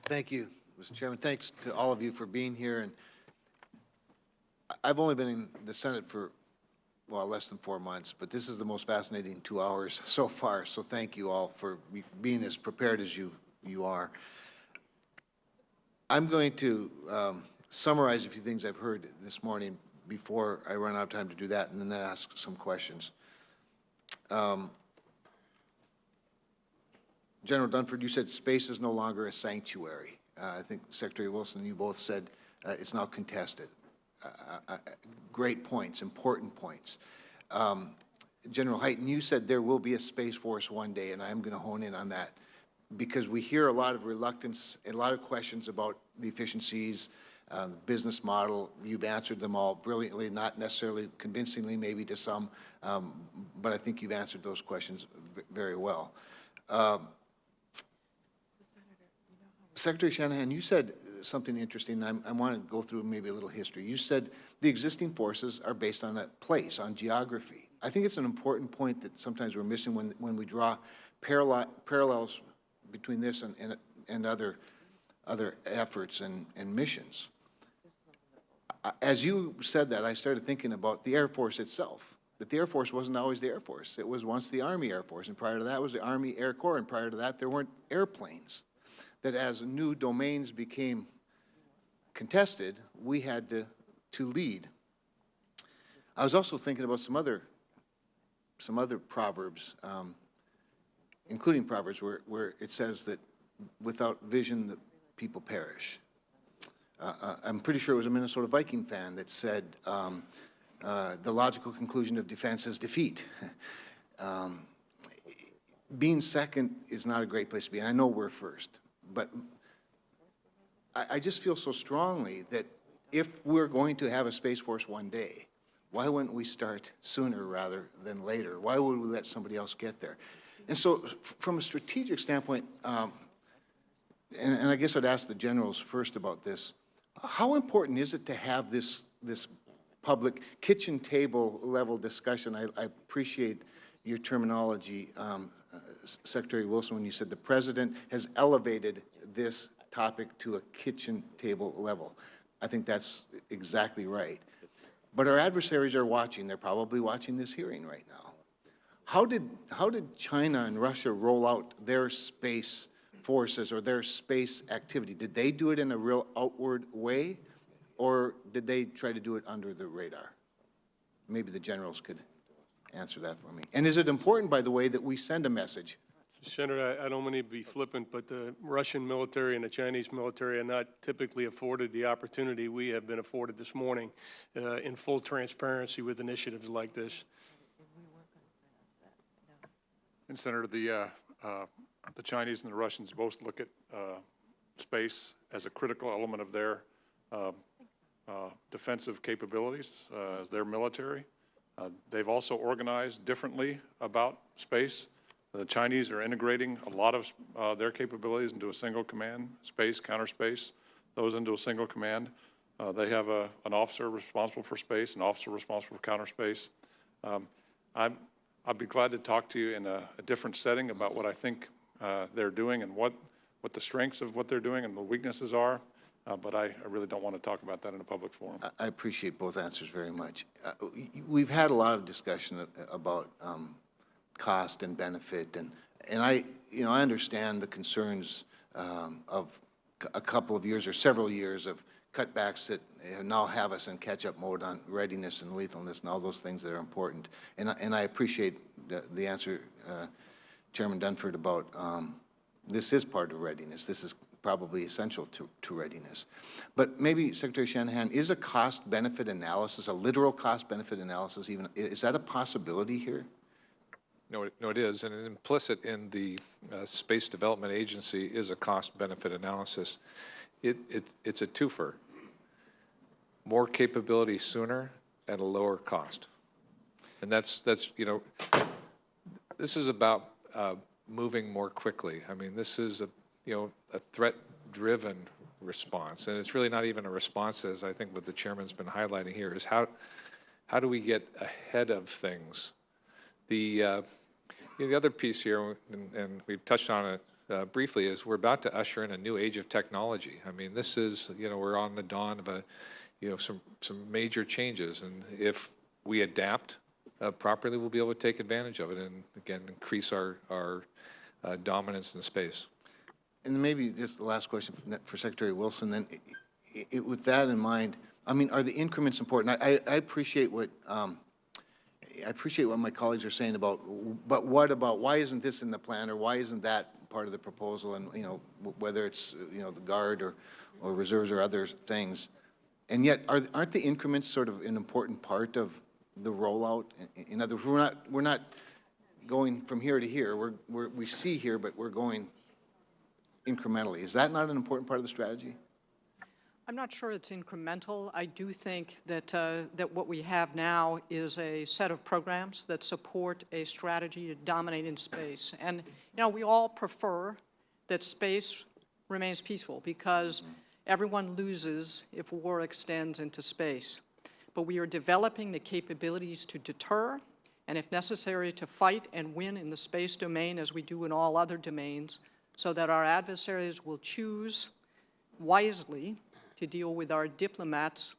Thank you, Mr. Chairman. Thanks to all of you for being here. And I've only been in the Senate for, well, less than 4 months, but this is the most fascinating 2 hours so far. So thank you all for being as prepared as you are. I'm going to summarize a few things I've heard this morning before I run out of time to do that, and then ask some questions. General Dunford, you said space is no longer a sanctuary. I think Secretary Wilson, you both said it's now contested. Great points, important points. General Hyten, you said there will be a Space Force one day, and I'm going to hone in on that, because we hear a lot of reluctance, a lot of questions about the efficiencies, the business model. You've answered them all brilliantly, not necessarily convincingly, maybe to some, but I think you've answered those questions very well. Secretary Shanahan, you said something interesting. I want to go through maybe a little history. You said the existing forces are based on a place, on geography. I think it's an important point that sometimes we're missing when we draw parallels between this and other efforts and missions. As you said that, I started thinking about the Air Force itself, that the Air Force wasn't always the Air Force. It was once the Army Air Force, and prior to that was the Army Air Corps, and prior to that there weren't airplanes. That as new domains became contested, we had to lead. I was also thinking about some other proverbs, including Proverbs where it says that without vision the people perish. I'm pretty sure it was a Minnesota Viking fan that said the logical conclusion of defense is defeat. Being second is not a great place to be, and I know we're first. But I just feel so strongly that if we're going to have a Space Force one day, why wouldn't we start sooner rather than later? Why would we let somebody else get there? And so from a strategic standpoint, and I guess I'd ask the generals first about this, how important is it to have this public kitchen table level discussion. I appreciate your terminology, Secretary Wilson, when you said the President has elevated this topic to a kitchen table level. I think that's exactly right. But our adversaries are watching. They're probably watching this hearing right now. How did China and Russia roll out their space forces or their space activity? Did they do it in a real outward way, or did they try to do it under the radar? Maybe the generals could answer that for me. And is it important, by the way, that we send a message? Senator, I don't mean to be flippant, but the Russian military and the Chinese military are not typically afforded the opportunity we have been afforded this morning in full transparency with initiatives like this. And Senator, the Chinese and the Russians both look at space as a critical element of their defensive capabilities as their military. They've also organized differently about space. The Chinese are integrating a lot of their capabilities into a single command, space, counter space, those into a single command. They have an officer responsible for space, an officer responsible for counter space. I'd be glad to talk to you in a different setting about what I think they're doing and what the strengths of what they're doing and the weaknesses are, but I really don't want to talk about that in a public forum. I appreciate both answers very much. We've had a lot of discussion about cost and benefit, and I understand the concerns of a couple of years or several years of cutbacks that now have us in catch-up mode on readiness and lethalness and all those things that are important. And I appreciate the answer, Chairman Dunford, about this is part of readiness. This is probably essential to readiness. But maybe, Secretary Shanahan, is a cost-benefit analysis, a literal cost-benefit analysis even, is that a possibility here? No, it is, and implicit in the Space Development Agency is a cost-benefit analysis. It's a twofer. More capability sooner at a lower cost. And that's this is about moving more quickly. I mean, this is a threat-driven response, and it's really not even a response, as I think what the chairman's been highlighting here, is how do we get ahead of things? The other piece here, and we've touched on it briefly, is we're about to usher in a new age of technology. I mean, this is, we're on the dawn of some major changes, and if we adapt properly, we'll be able to take advantage of it and, again, increase our dominance in space. And maybe just the last question for Secretary Wilson, then, with that in mind, I mean, are the increments important? I appreciate what my colleagues are saying about, but what about, why isn't this in the plan, or why isn't that part of the proposal, and, whether it's, the Guard or reserves or other things. And yet, aren't the increments sort of an important part of the rollout? In other words, we're not going from here to here. We see here, but we're going incrementally. Is that not an important part of the strategy? I'm not sure it's incremental. I do think that that what we have now is a set of programs that support a strategy to dominate in space. And, we all prefer that space remains peaceful because everyone loses if war extends into space. But we are developing the capabilities to deter and, if necessary, to fight and win in the space domain as we do in all other domains, so that our adversaries will choose wisely to deal with our diplomats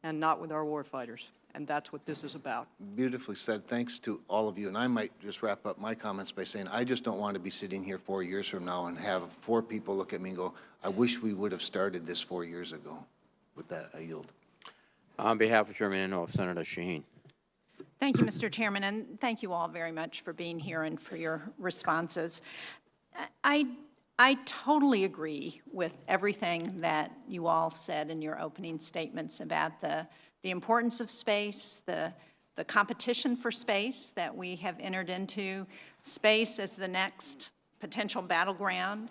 and not with our warfighters. And that's what this is about. Beautifully said. Thanks to all of you. And I might just wrap up my comments by saying I just don't want to be sitting here 4 years from now and have 4 people look at me and go, I wish we would have started this 4 years ago. With that, I yield. On behalf of Chairman Inhofe, Senator Shaheen. Thank you, Mr. Chairman, and thank you all very much for being here and for your responses. I totally agree with everything that you all said in your opening statements about the importance of space, the competition for space that we have entered into, space as the next potential battleground.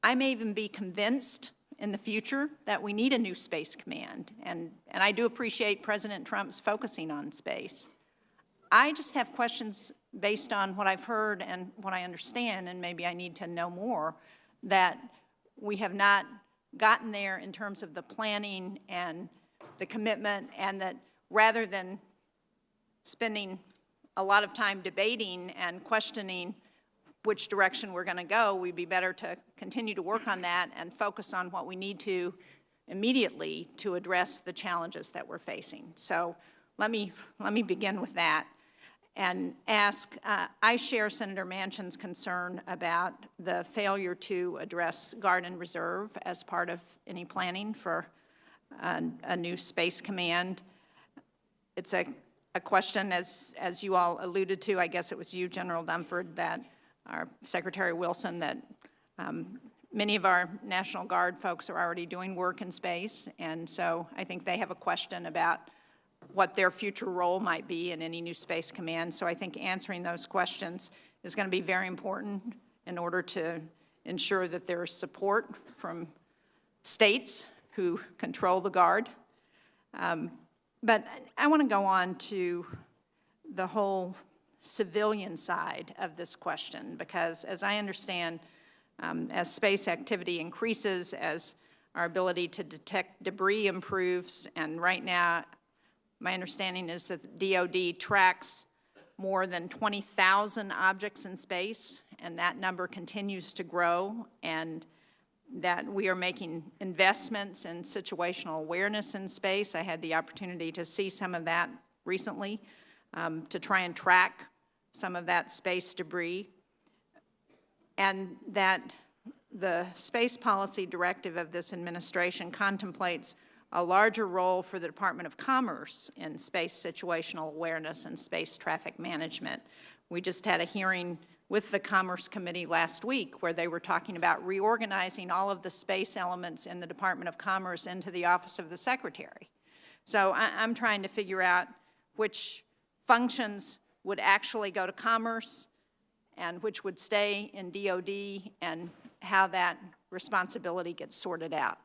I may even be convinced in the future that we need a new space command, and I do appreciate President Trump's focusing on space. I just have questions based on what I've heard and what I understand, and maybe I need to know more, that we have not gotten there in terms of the planning and the commitment, and that rather than spending a lot of time debating and questioning which direction we're going to go, we'd be better to continue to work on that and focus on what we need to immediately to address the challenges that we're facing. So let me begin with that and ask, I share Senator Manchin's concern about the failure to address Guard and Reserve as part of any planning for a new Space Command. It's a question, as you all alluded to, I guess it was you, General Dunford, that our Secretary Wilson, that many of our National Guard folks are already doing work in space, and so I think they have a question about what their future role might be in any new Space Command. So I think answering those questions is going to be very important in order to ensure that there is support from states who control the Guard. But I want to go on to the whole civilian side of this question, because as I understand, as space activity increases, as our ability to detect debris improves, and right now my understanding is that DOD tracks more than 20,000 objects in space, and that number continues to grow, and that we are making investments in situational awareness in space. I had the opportunity to see some of that recently, to try and track some of that space debris, and that the space policy directive of this administration contemplates a larger role for the Department of Commerce in space situational awareness and space traffic management. We just had a hearing with the Commerce Committee last week where they were talking about reorganizing all of the space elements in the Department of Commerce into the Office of the Secretary. So I'm trying to figure out which functions would actually go to Commerce and which would stay in DOD, and how that responsibility gets sorted out.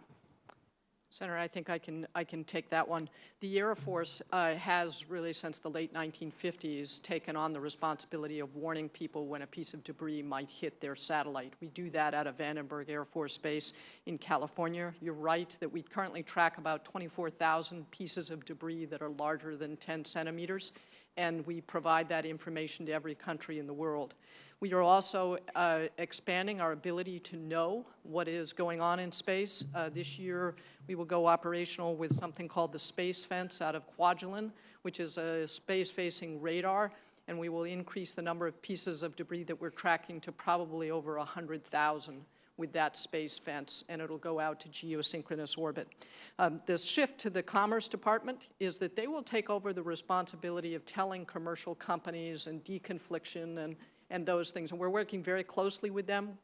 Senator, I think I can take that one. The Air Force has really, since the late 1950s, taken on the responsibility of warning people when a piece of debris might hit their satellite. We do that out of Vandenberg Air Force Base in California. You're right that we currently track about 24,000 pieces of debris that are larger than 10 centimeters, and we provide that information to every country in the world. We are also expanding our ability to know what is going on in space. This year, we will go operational with something called the Space Fence out of Kwajalein, which is a space-facing radar, and we will increase the number of pieces of debris that we're tracking to probably over 100,000 with that space fence, and it'll go out to geosynchronous orbit. The shift to the Commerce Department is that they will take over the responsibility of telling commercial companies and deconfliction and those things, and we're working very closely with them.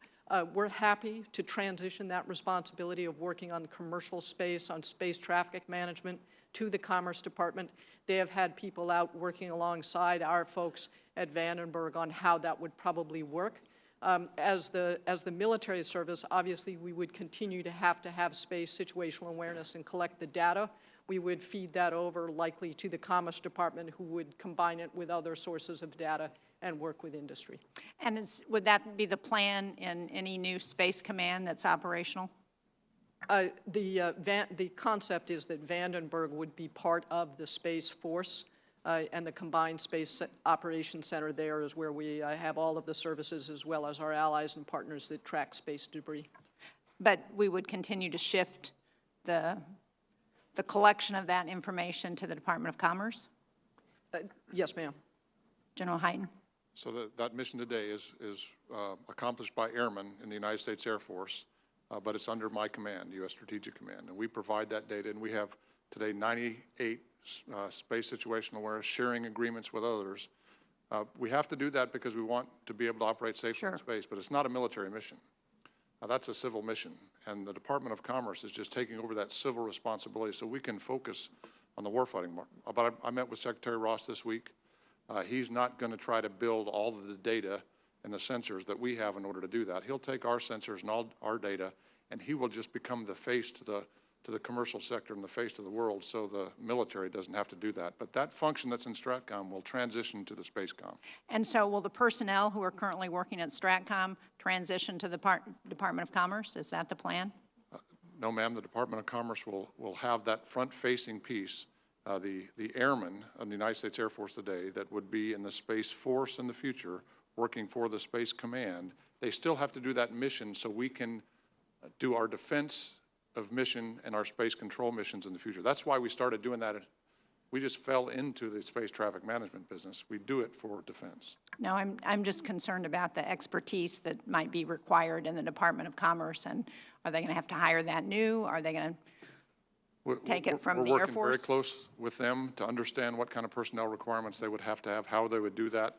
We're happy to transition that responsibility of working on commercial space, on space traffic management, to the Commerce Department. They have had people out working alongside our folks at Vandenberg on how that would probably work. As the military service, obviously we would continue to have space situational awareness and collect the data. We would feed that over likely to the Commerce Department, who would combine it with other sources of data and work with industry. And would that be the plan in any new Space Command that's operational? The concept is that Vandenberg would be part of the Space Force, and the Combined Space Operations Center there is where we have all of the services as well as our allies and partners that track space debris. But we would continue to shift the collection of that information to the Department of Commerce? Yes, ma'am. General Hyten. So that mission today is accomplished by airmen in the United States Air Force, but it's under my command, U.S. Strategic Command, and we provide that data, and we have today 98 space situational awareness sharing agreements with others. We have to do that because we want to be able to operate safely in space, but it's not a military mission. That's a civil mission, and the Department of Commerce is just taking over that civil responsibility so we can focus on the warfighting market. But I met with Secretary Ross this week. He's not going to try to build all of the data and the sensors that we have in order to do that. He'll take our sensors and all our data, and he will just become the face to the commercial sector and the face of the world, so the military doesn't have to do that. But that function that's in STRATCOM will transition to the SpaceCom. And so will the personnel who are currently working at STRATCOM transition to the Department of Commerce? Is that the plan? No, ma'am, the Department of Commerce will have that front-facing piece, the airmen of the United States Air Force today that would be in the Space Force in the future, working for the Space Command. They still have to do that mission so we can do our defense of mission and our space control missions in the future. That's why we started doing that. We just fell into the space traffic management business. We do it for defense. No, I'm just concerned about the expertise that might be required in the Department of Commerce, and are they going to have to hire that new? Are they going to take it from the Air Force? We're working very close with them to understand what kind of personnel requirements they would have to have, how they would do that.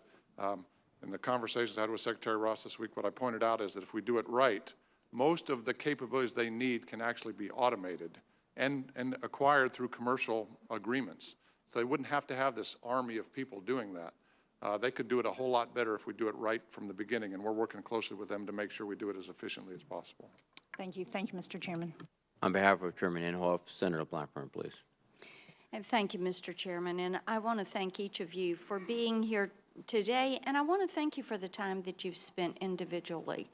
In the conversations I had with Secretary Ross this week, what I pointed out is that if we do it right, most of the capabilities they need can actually be automated and acquired through commercial agreements. So they wouldn't have to have this army of people doing that. They could do it a whole lot better if we do it right from the beginning, and we're working closely with them to make sure we do it as efficiently as possible. Thank you. Thank you, Mr. Chairman. On behalf of Chairman Inhofe, Senator Blackburn, please. And thank you, Mr. Chairman. And I want to thank each of you for being here today, and I want to thank you for the time that you've spent individually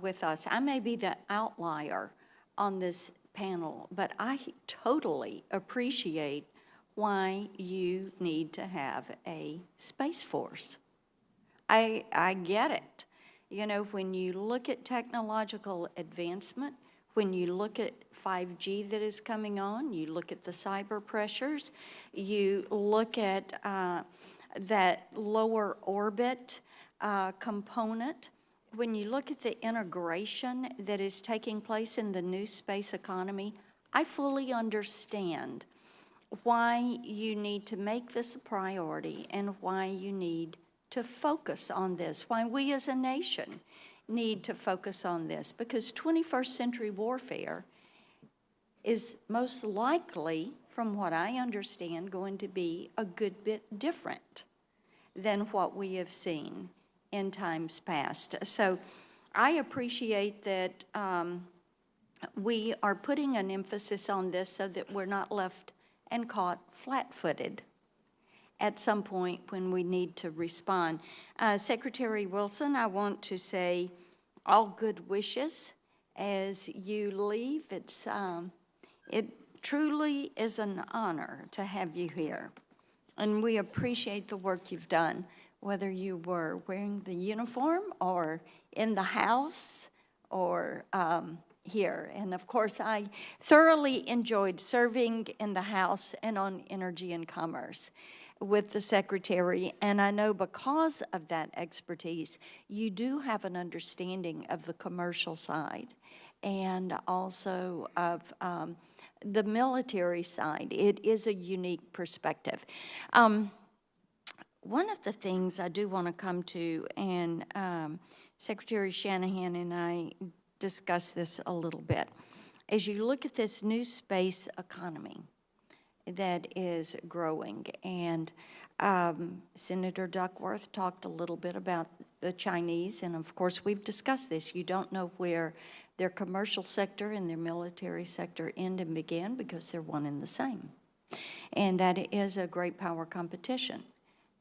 with us. I may be the outlier on this panel, but I totally appreciate why you need to have a Space Force. I get it. You know, when you look at technological advancement, when you look at 5G that is coming on, you look at the cyber pressures, you look at that lower orbit component, when you look at the integration that is taking place in the new space economy, I fully understand why you need to make this a priority and why you need to focus on this, why we as a nation need to focus on this, because 21st century warfare is most likely, from what I understand, going to be a good bit different than what we have seen in times past. So I appreciate that we are putting an emphasis on this so that we're not left and caught flat-footed at some point when we need to respond. Secretary Wilson, I want to say all good wishes as you leave. It truly is an honor to have you here, and we appreciate the work you've done, whether you were wearing the uniform or in the House or here. And of course, I thoroughly enjoyed serving in the House and on Energy and Commerce with the Secretary, and I know because of that expertise, you do have an understanding of the commercial side and also of the military side. It is a unique perspective. One of the things I do want to come to, and Secretary Shanahan and I discussed this a little bit, as you look at this new space economy that is growing, and Senator Duckworth talked a little bit about the Chinese, and of course we've discussed this. You don't know where their commercial sector and their military sector end and begin because they're one and the same. And that is a great power competition.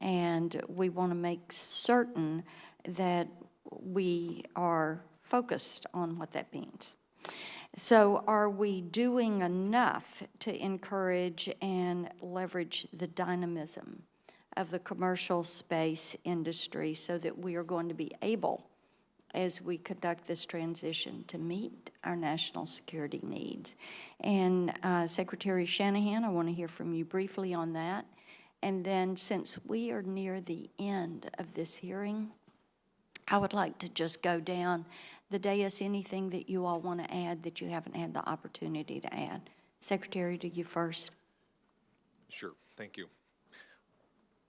And we want to make certain that we are focused on what that means. So are we doing enough to encourage and leverage the dynamism of the commercial space industry so that we are going to be able, as we conduct this transition, to meet our national security needs? And Secretary Shanahan, I want to hear from you briefly on that. And then, since we are near the end of this hearing, I would like to just go down the dais, anything that you all want to add that you haven't had the opportunity to add. Secretary, to you first. Sure, thank you.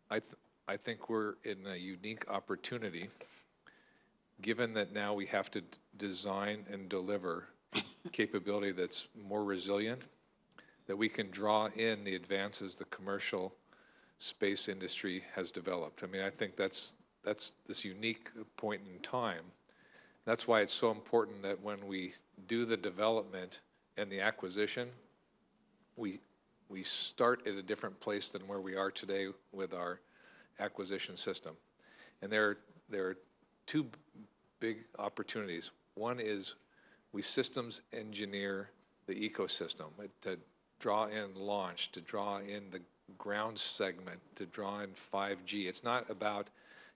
I think we're in a unique opportunity, given that now we have to design and deliver capability that's more resilient, that we can draw in the advances the commercial space industry has developed. I mean, I think that's this unique point in time. That's why it's so important that when we do the development and the acquisition, we start at a different place than where we are today with our acquisition system. And there are two big opportunities. One is we systems engineer the ecosystem to draw in launch, to draw in the ground segment, to draw in 5G. It's not about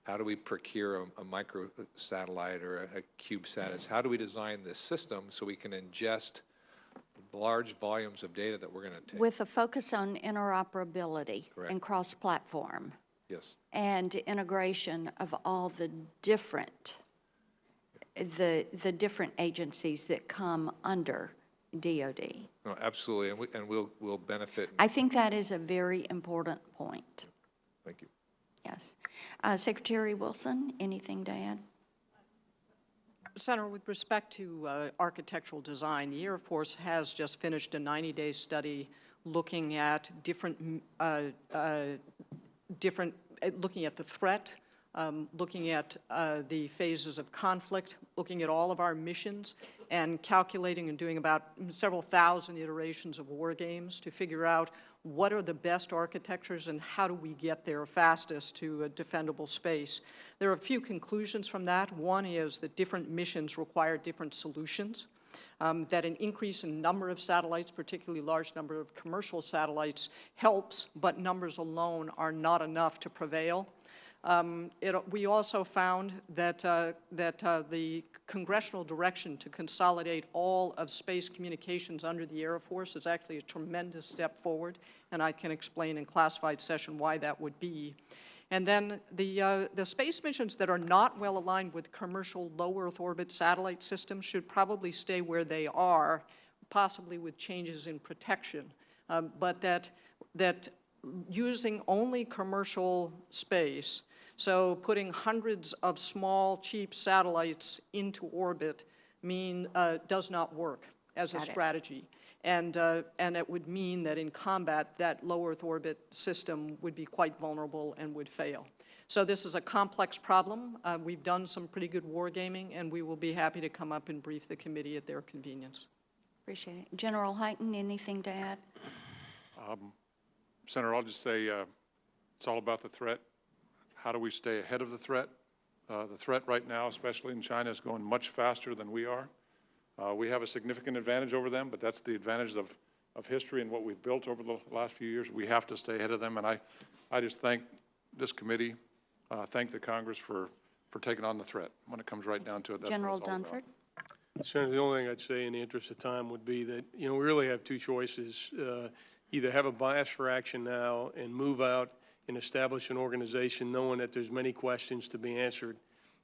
how do we procure a microsatellite or a CubeSat. It's how do we design this system so we can ingest large volumes of data that we're going to take. With a focus on interoperability Correct. and cross-platform. Yes. And integration of all the different, the different agencies that come under DOD. No, absolutely, and we'll benefit. I think that is a very important point. Thank you. Yes. Secretary Wilson, anything to add? Senator, with respect to architectural design, the Air Force has just finished a 90-day study looking at looking at the threat, looking at the phases of conflict, looking at all of our missions, and calculating and doing about several thousand iterations of war games to figure out what are the best architectures and how do we get there fastest to a defendable space. There are a few conclusions from that. One is that different missions require different solutions, that an increase in number of satellites, particularly large number of commercial satellites, helps, but numbers alone are not enough to prevail. We also found that, the congressional direction to consolidate all of space communications under the Air Force is actually a tremendous step forward, and I can explain in classified session why that would be. And then the space missions that are not well aligned with commercial low Earth orbit satellite systems should probably stay where they are, possibly with changes in protection, but that using only commercial space, so putting hundreds of small, cheap satellites into orbit does not work as a strategy. And it would mean that in combat, that low Earth orbit system would be quite vulnerable and would fail. So this is a complex problem. We've done some pretty good wargaming, and we will be happy to come up and brief the committee at their convenience. Appreciate it. General Hyten, anything to add? Senator, I'll just say it's all about the threat. How do we stay ahead of the threat? The threat right now, especially in China, is going much faster than we are. We have a significant advantage over them, but that's the advantage of history and what we've built over the last few years. We have to stay ahead of them, and I just thank this committee, thank the Congress for taking on the threat. When it comes right down to it, that's General what it's all Dunford? about. Senator, the only thing I'd say in the interest of time would be that, we really have two choices. Either have a bias for action now and move out and establish an organization knowing that there's many questions to be answered,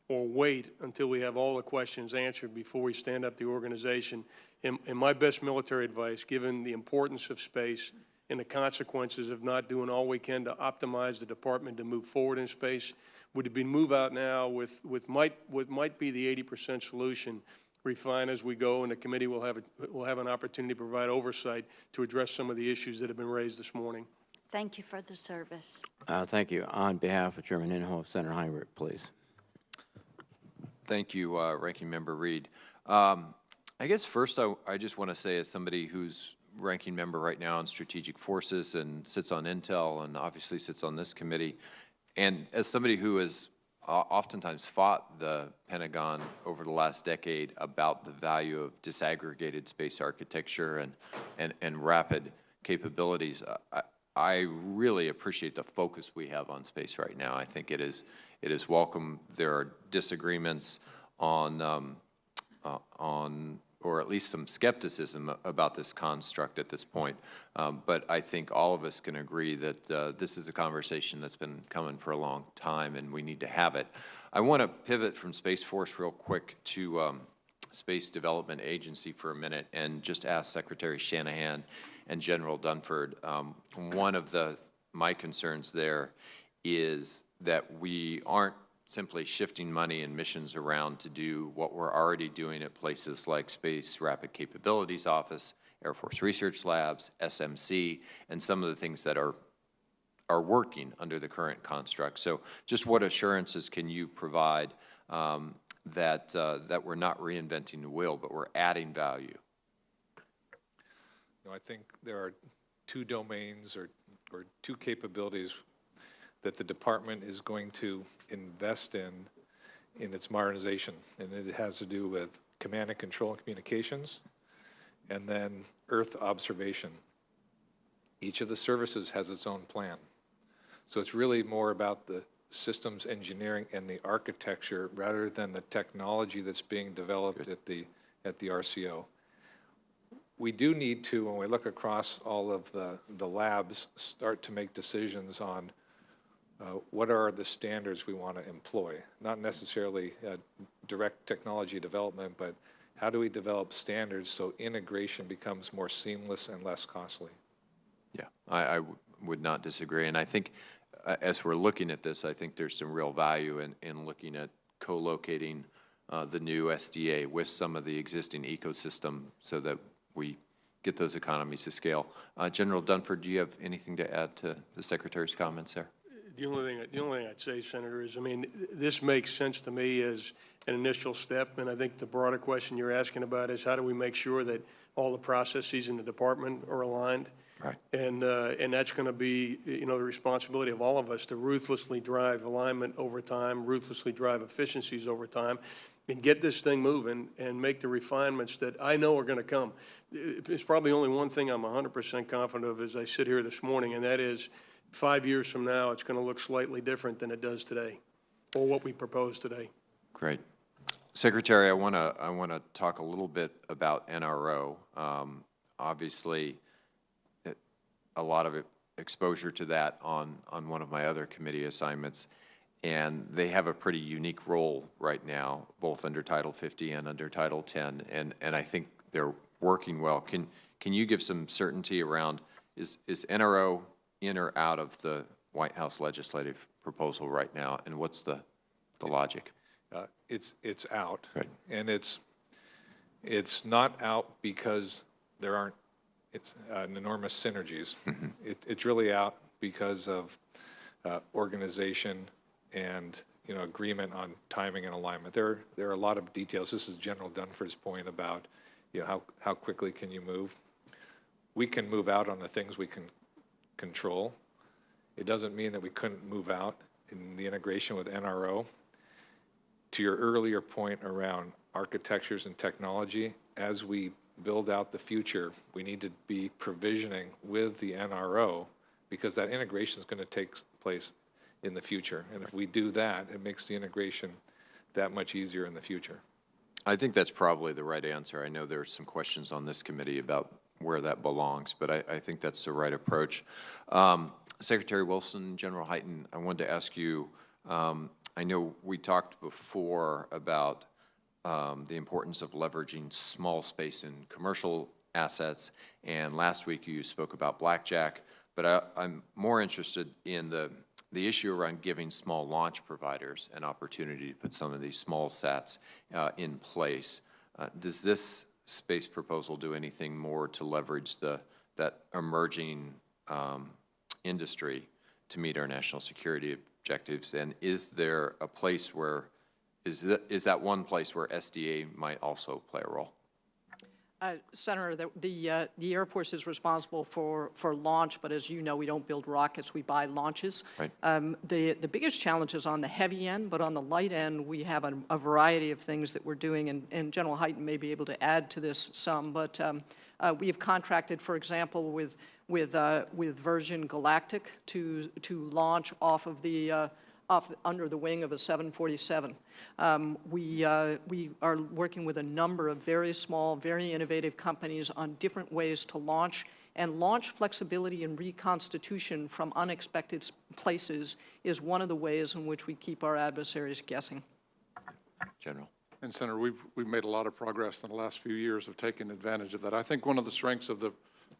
or wait until we have all the questions answered before we stand up the organization. And my best military advice, given the importance of space and the consequences of not doing all we can to optimize the department to move forward in space, would be move out now with what might be the 80% solution, refine as we go, and the committee will have an opportunity to provide oversight to address some of the issues that have been raised this morning. Thank you for the service. Thank you. On behalf of Chairman Inhofe, Senator Heinrich, please. Thank you, Ranking Member Reed. I guess first I just want to say, as somebody who's ranking member right now on Strategic Forces and sits on Intel and obviously sits on this committee, and as somebody who has oftentimes fought the Pentagon over the last decade about the value of disaggregated space architecture and rapid capabilities, I really appreciate the focus we have on space right now. I think it is welcome. There are disagreements on or at least some skepticism about this construct at this point. But I think all of us can agree that this is a conversation that's been coming for a long time, and we need to have it. I want to pivot from Space Force real quick to Space Development Agency for a minute and just ask Secretary Shanahan and General Dunford. One of my concerns there is that we aren't simply shifting money and missions around to do what we're already doing at places like Space Rapid Capabilities Office, Air Force Research Labs, SMC, and some of the things that are working under the current construct. So just what assurances can you provide that we're not reinventing the wheel, but we're adding value? I think there are two domains or two capabilities that the department is going to invest in its modernization, and it has to do with command and control and communications, and then Earth observation. Each of the services has its own plan. So it's really more about the systems engineering and the architecture rather than the technology that's being developed at the RCO. We do need to, when we look across all of the labs, start to make decisions on what are the standards we want to employ. Not necessarily direct technology development, but how do we develop standards so integration becomes more seamless and less costly? Yeah, I would not disagree. And I think as we're looking at this, I think there's some real value in looking at co-locating the new SDA with some of the existing ecosystem so that we get those economies of scale. General Dunford, do you have anything to add to the Secretary's comments there? The only thing I'd say, Senator, is, I mean, this makes sense to me as an initial step, and I think the broader question you're asking about is how do we make sure that all the processes in the department are aligned? Right. And that's going to be, you know, the responsibility of all of us to ruthlessly drive alignment over time, ruthlessly drive efficiencies over time, and get this thing moving and make the refinements that I know are going to come. It's probably only one thing I'm 100% confident of as I sit here this morning, and that is 5 years from now, it's going to look slightly different than it does today, or what we propose today. Great. Secretary, I want to talk a little bit about NRO. Obviously, a lot of exposure to that on one of my other committee assignments, and they have a pretty unique role right now, both under Title 50 and under Title 10, and I think they're working well. Can you give some certainty around, is NRO in or out of the White House legislative proposal right now, and what's the logic? It's out, right. And it's not out because there aren't enormous synergies. Mm-hmm. It's really out because of organization and, you know, agreement on timing and alignment. There are a lot of details. This is General Dunford's point about, you know, how quickly can you move. We can move out on the things we can control. It doesn't mean that we couldn't move out in the integration with NRO. To your earlier point around architectures and technology, as we build out the future, we need to be provisioning with the NRO because that integration is going to take place in the future. And if we do that, it makes the integration that much easier in the future. I think that's probably the right answer. I know there are some questions on this committee about where that belongs, but I think that's the right approach. Secretary Wilson, General Hyten, I wanted to ask you, I know we talked before about the importance of leveraging small space in commercial assets, and last week you spoke about blackjack, but I'm more interested in the issue around giving small launch providers an opportunity to put some of these small sats in place. Does this space proposal do anything more to leverage that emerging industry to meet our national security objectives? And is there a place where, is that one place where SDA might also play a role? Senator, the Air Force is responsible for launch, but as you know, we don't build rockets, we buy launches. Right. The biggest challenge is on the heavy end, but on the light end, we have a variety of things that we're doing, and General Hyten may be able to add to this some, but we have contracted, for example, with Virgin Galactic to launch off of the under the wing of a 747. We are working with a number of very small, very innovative companies on different ways to launch, and launch flexibility and reconstitution from unexpected places is one of the ways in which we keep our adversaries guessing. General. And Senator, we've made a lot of progress in the last few years of taking advantage of that. I think one of the strengths of the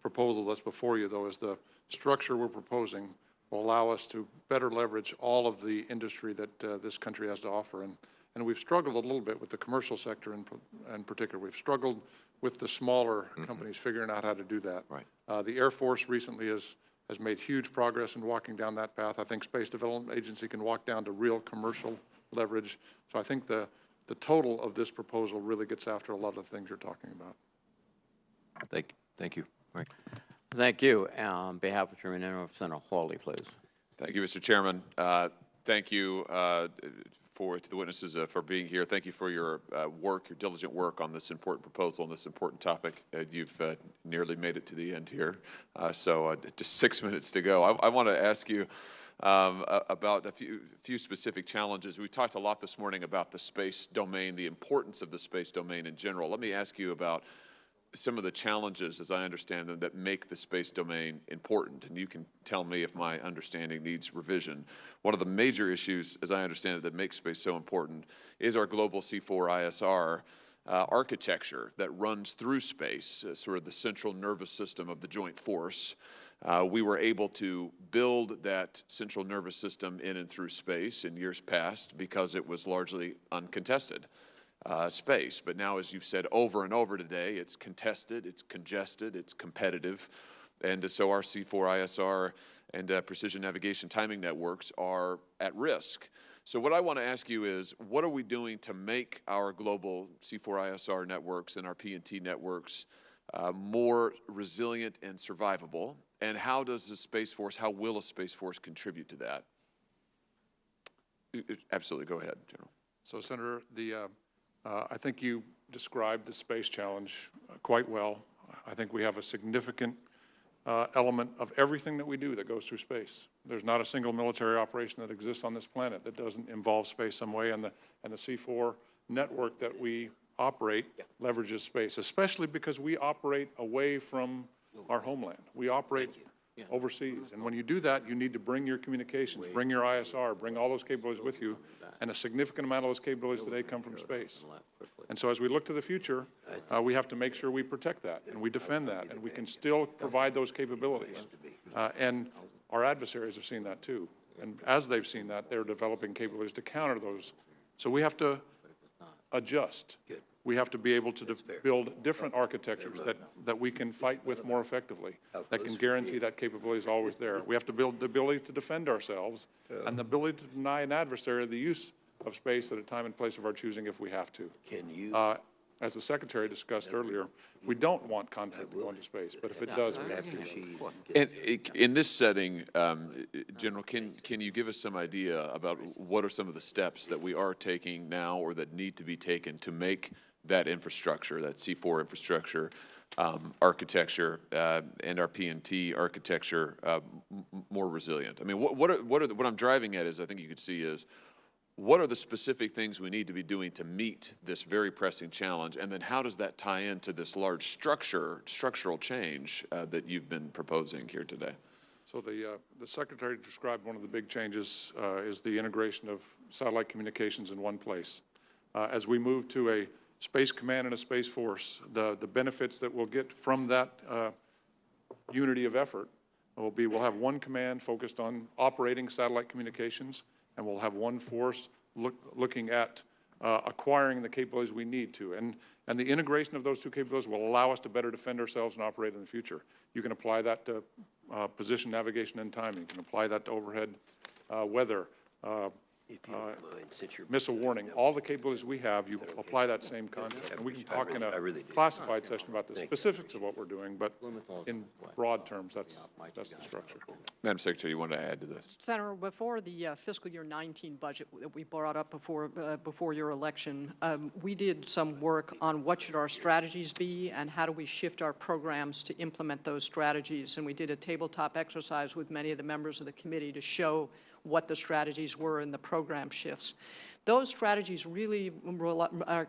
proposal that's before you, though, is the structure we're proposing will allow us to better leverage all of the industry that this country has to offer. And we've struggled a little bit with the commercial sector in particular. We've struggled with the smaller companies figuring out how to do that. Right. The Air Force recently has made huge progress in walking down that path. I think Space Development Agency can walk down to real commercial leverage. So I think the total of this proposal really gets after a lot of the things you're talking about. Thank you. Right. Thank you. On behalf of Chairman Senator Hawley, please. Thank you, Mr. Chairman. Thank you to the witnesses for being here. Thank you for your work, your diligent work on this important proposal, on this important topic. You've nearly made it to the end here. So just 6 minutes to go. I want to ask you about a few specific challenges. We talked a lot this morning about the space domain, the importance of the space domain in general. Let me ask you about some of the challenges, as I understand them, that make the space domain important, and you can tell me if my understanding needs revision. One of the major issues, as I understand it, that makes space so important is our global C4ISR architecture that runs through space, sort of the central nervous system of the joint force. We were able to build that central nervous system in and through space in years past because it was largely uncontested space. But now, as you've said over and over today, it's contested, it's congested, it's competitive. And so our C4ISR and precision navigation timing networks are at risk. So what I want to ask you is, what are we doing to make our global C4ISR networks and our PNT networks more resilient and survivable? And how does the Space Force, how will a Space Force contribute to that? Absolutely, go ahead, General. So, Senator, I think you described the space challenge quite well. I think we have a significant element of everything that we do that goes through space. There's not a single military operation that exists on this planet that doesn't involve space some way, and the C4 network that we operate leverages space, especially because we operate away from our homeland. We operate overseas, and when you do that, you need to bring your communications, bring your ISR, bring all those capabilities with you, and a significant amount of those capabilities today come from space. And so as we look to the future, we have to make sure we protect that, and we defend that, and we can still provide those capabilities. And our adversaries have seen that too. And as they've seen that, they're developing capabilities to counter those. So we have to adjust. We have to be able to build different architectures that we can fight with more effectively, that can guarantee that capability is always there. We have to build the ability to defend ourselves and the ability to deny an adversary the use of space at a time and place of our choosing if we have to. As the Secretary discussed earlier, we don't want conflict to go into space, but if it does, we have to. And in this setting, General, can you give us some idea about what are some of the steps that we are taking now or that need to be taken to make that infrastructure, that C4 infrastructure, architecture, and our PNT architecture more resilient? I mean, what I'm driving at is, I think you could see is, what are the specific things we need to be doing to meet this very pressing challenge, and then how does that tie into this large structural change that you've been proposing here today? So the Secretary described one of the big changes is the integration of satellite communications in one place. As we move to a Space Command and a Space Force, the benefits that we'll get from that unity of effort will be we'll have one command focused on operating satellite communications, and we'll have one force looking at acquiring the capabilities we need to. And the integration of those two capabilities will allow us to better defend ourselves and operate in the future. You can apply that to position, navigation, and timing. You can apply that to overhead weather, missile warning. All the capabilities we have, you apply that same concept. And we can talk in a classified session about the specifics of what we're doing, but in broad terms, that's the structure. Madam Secretary, you wanted to add to this? Senator, before the fiscal year 19 budget that we brought up before your election, we did some work on what should our strategies be and how do we shift our programs to implement those strategies. And we did a tabletop exercise with many of the members of the committee to show what the strategies were in the program shifts. Those strategies really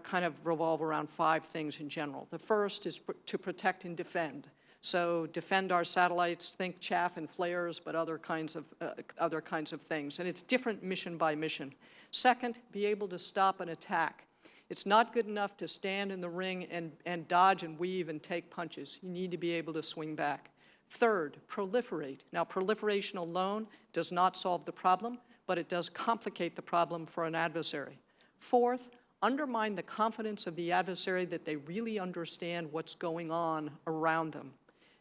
kind of revolve around 5 things in general. The first is to protect and defend. So defend our satellites, think chaff and flares, but other kinds of things. And it's different mission by mission. Second, be able to stop an attack. It's not good enough to stand in the ring and dodge and weave and take punches. You need to be able to swing back. Third, proliferate. Now, proliferation alone does not solve the problem, but it does complicate the problem for an adversary. Fourth, undermine the confidence of the adversary that they really understand what's going on around them.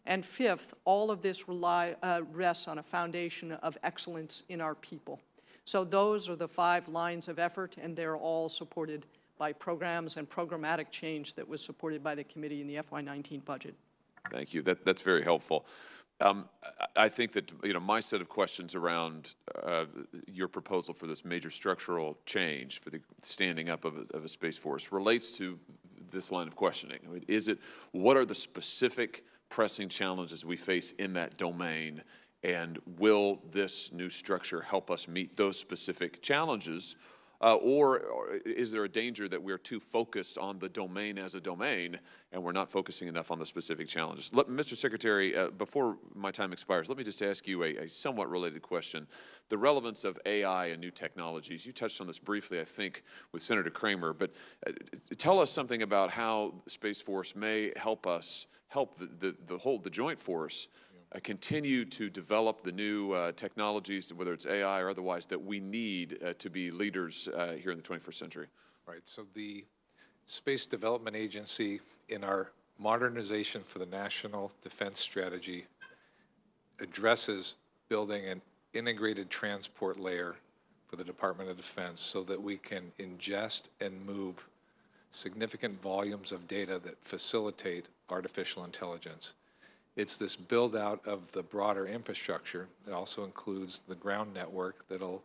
And fifth, all of this rests on a foundation of excellence in our people. So those are the 5 lines of effort, and they're all supported by programs and programmatic change that was supported by the committee in the FY19 budget. Thank you. That's very helpful. I think that, my set of questions around your proposal for this major structural change for the standing up of a Space Force relates to this line of questioning. I mean, what are the specific pressing challenges we face in that domain, and will this new structure help us meet those specific challenges? Or is there a danger that we're too focused on the domain as a domain and we're not focusing enough on the specific challenges? Mr. Secretary, before my time expires, let me just ask you a somewhat related question. The relevance of AI and new technologies. You touched on this briefly, I think, with Senator Kramer, but tell us something about how the Space Force may help the Joint Force continue to develop the new technologies, whether it's AI or otherwise, that we need to be leaders here in the 21st century. Right, so the Space Development Agency, in our modernization for the National Defense Strategy, addresses building an integrated transport layer for the Department of Defense so that we can ingest and move significant volumes of data that facilitate artificial intelligence. It's this build out of the broader infrastructure. It also includes the ground network that'll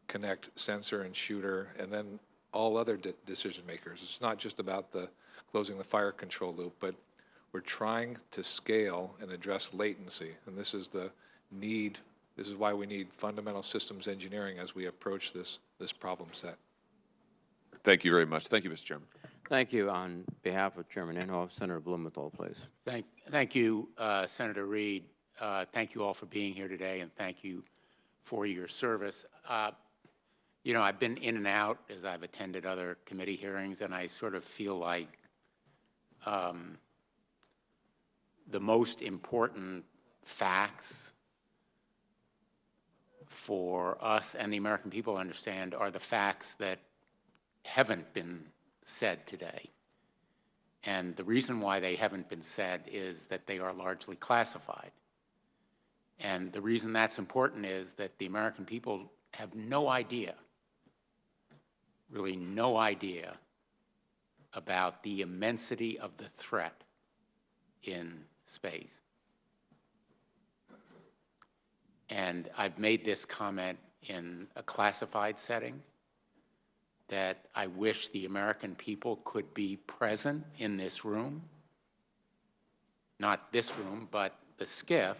connect sensor and shooter and then all other decision makers. It's not just about closing the fire control loop, but we're trying to scale and address latency. And this is why we need fundamental systems engineering as we approach this problem set. Thank you very much. Thank you, Mr. Chairman. Thank you. On behalf of Chairman Inhofe, Senator Blumenthal, please. Thank you, Senator Reid. Thank you all for being here today, and thank you for your service. I've been in and out as I've attended other committee hearings, and I sort of feel like the most important facts for us and the American people to understand are the facts that haven't been said today. And the reason why they haven't been said is that they are largely classified. And the reason that's important is that the American people have no idea, really no idea, about the immensity of the threat in space. And I've made this comment in a classified setting, that I wish the American people could be present in this room, not this room, but the SCIF,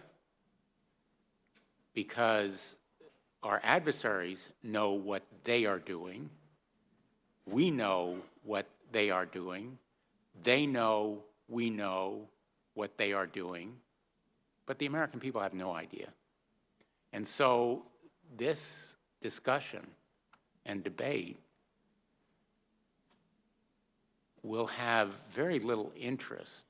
because our adversaries know what they are doing. We know what they are doing. They know we know what they are doing, but the American people have no idea. And so this discussion and debate will have very little interest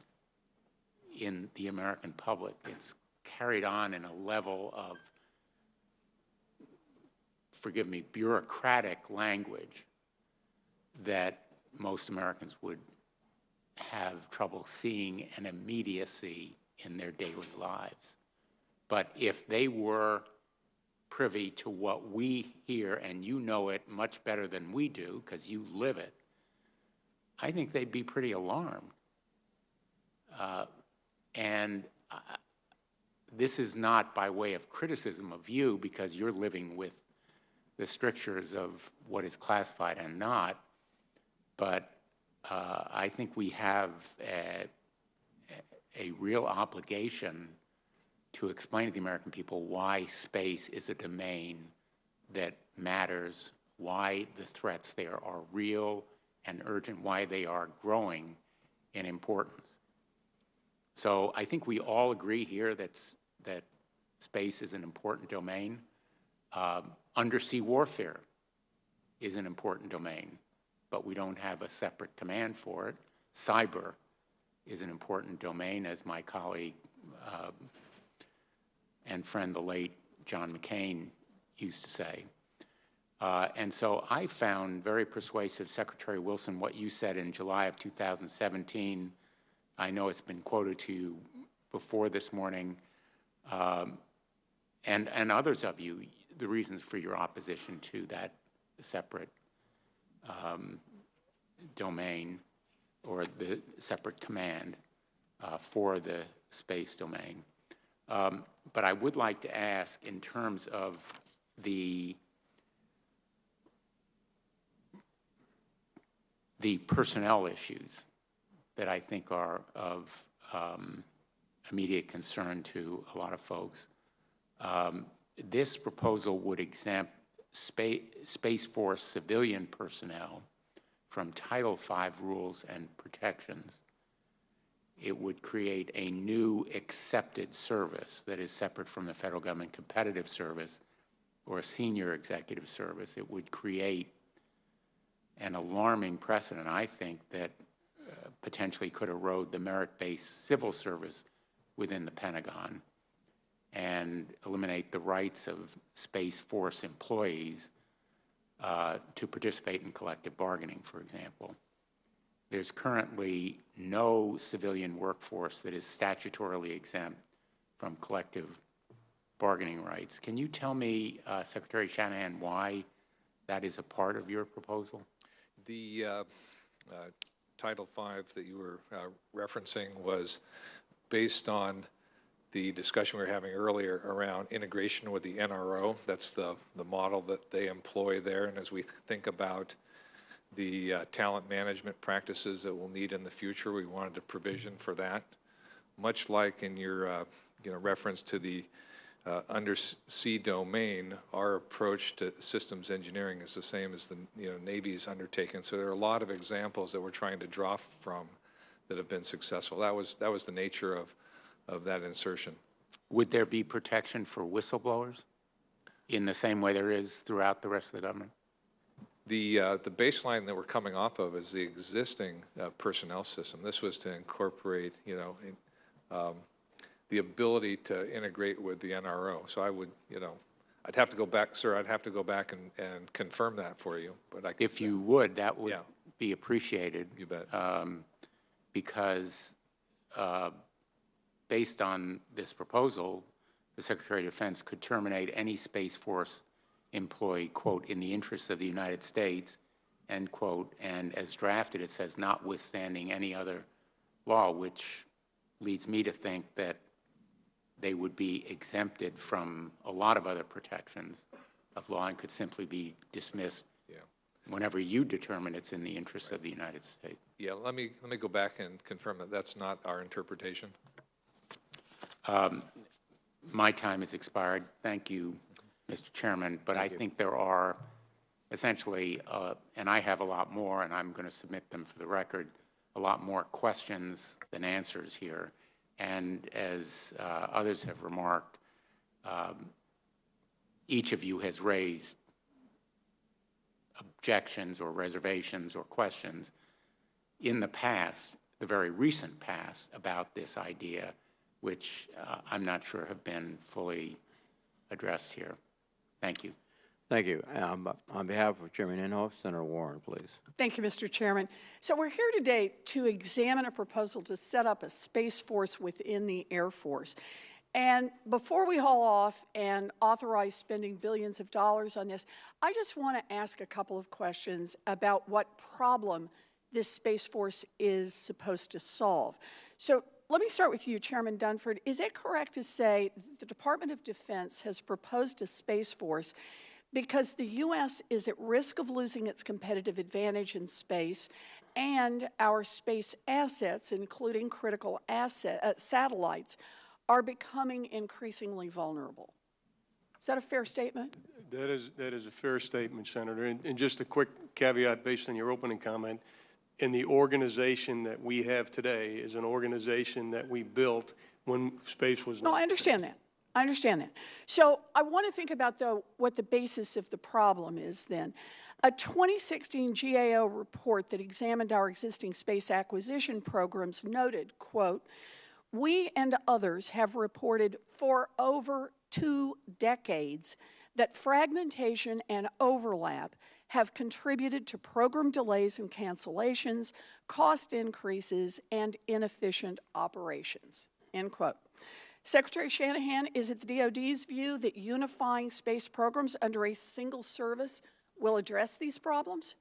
in the American public. It's carried on in a level of, forgive me, bureaucratic language that most Americans would have trouble seeing an immediacy in their daily lives. But if they were privy to what we hear, and you know it much better than we do because you live it, I think they'd be pretty alarmed. This is not by way of criticism of you, because you're living with the strictures of what is classified and not, but I think we have a real obligation to explain to the American people why space is a domain that matters, why the threats there are real and urgent, why they are growing in importance. So I think we all agree here that space is an important domain. Undersea warfare is an important domain, but we don't have a separate command for it. Cyber is an important domain, as my colleague and friend, the late John McCain, used to say. And so I found very persuasive, Secretary Wilson, what you said in July of 2017. I know it's been quoted to you before this morning, and others of you, the reasons for your opposition to that separate domain or the separate command for the space domain. But I would like to ask, in terms of the personnel issues that I think are of immediate concern to a lot of folks, this proposal would exempt Space Force civilian personnel from Title V rules and protections. It would create a new accepted service that is separate from the federal government competitive service or a senior executive service. It would create an alarming precedent, I think, that potentially could erode the merit-based civil service within the Pentagon and eliminate the rights of Space Force employees to participate in collective bargaining, for example. There's currently no civilian workforce that is statutorily exempt from collective bargaining rights. Can you tell me, Secretary Shanahan, why that is a part of your proposal? The Title V that you were referencing was based on the discussion we were having earlier around integration with the NRO. That's the model that they employ there. And as we think about the talent management practices that we'll need in the future, we wanted a provision for that. Much like in your reference to the undersea domain, our approach to systems engineering is the same as the Navy's undertaken. So there are a lot of examples that we're trying to draw from that have been successful. That was the nature of that insertion. Would there be protection for whistleblowers in the same way there is throughout the rest of the government? The baseline that we're coming off of is the existing personnel system. This was to incorporate, the ability to integrate with the NRO. So I would, I'd have to go back, sir, I'd have to go back and confirm that for you. But if you would, that would be appreciated. You bet. Because based on this proposal, the Secretary of Defense could terminate any Space Force employee, quote, in the interests of the United States, end quote, and as drafted it says notwithstanding any other law, which leads me to think that they would be exempted from a lot of other protections of law and could simply be dismissed whenever you determine it's in the interests of the United States. Yeah, let me go back and confirm that that's not our interpretation. My time has expired. Thank you, Mr. Chairman, but I think there are essentially, and I have a lot more, and I'm going to submit them for the record, a lot more questions than answers here. And as others have remarked, each of you has raised objections or reservations or questions in the past, the very recent past, about this idea, which I'm not sure have been fully addressed here. Thank you. Thank you. On behalf of Chairman Inhofe, Senator Warren, please. Thank you, Mr. Chairman. So we're here today to examine a proposal to set up a Space Force within the Air Force. And before we haul off and authorize spending billions of dollars on this, I just want to ask a couple of questions about what problem this Space Force is supposed to solve. So let me start with you, Chairman Dunford. Is it correct to say that the Department of Defense has proposed a Space Force because the U.S. is at risk of losing its competitive advantage in space, and our space assets, including critical satellites, are becoming increasingly vulnerable? Is that a fair statement? That is a fair statement, Senator. And just a quick caveat based on your opening comment. And the organization that we have today is an organization that we built when space was not. No, I understand that. I understand that. So I want to think about, though, what the basis of the problem is then. A 2016 GAO report that examined our existing space acquisition programs noted, quote, "We and others have reported for over 2 decades that fragmentation and overlap have contributed to program delays and cancellations, cost increases, and inefficient operations," end quote. Secretary Shanahan, is it the DoD's view that unifying space programs under a single service will address these problems?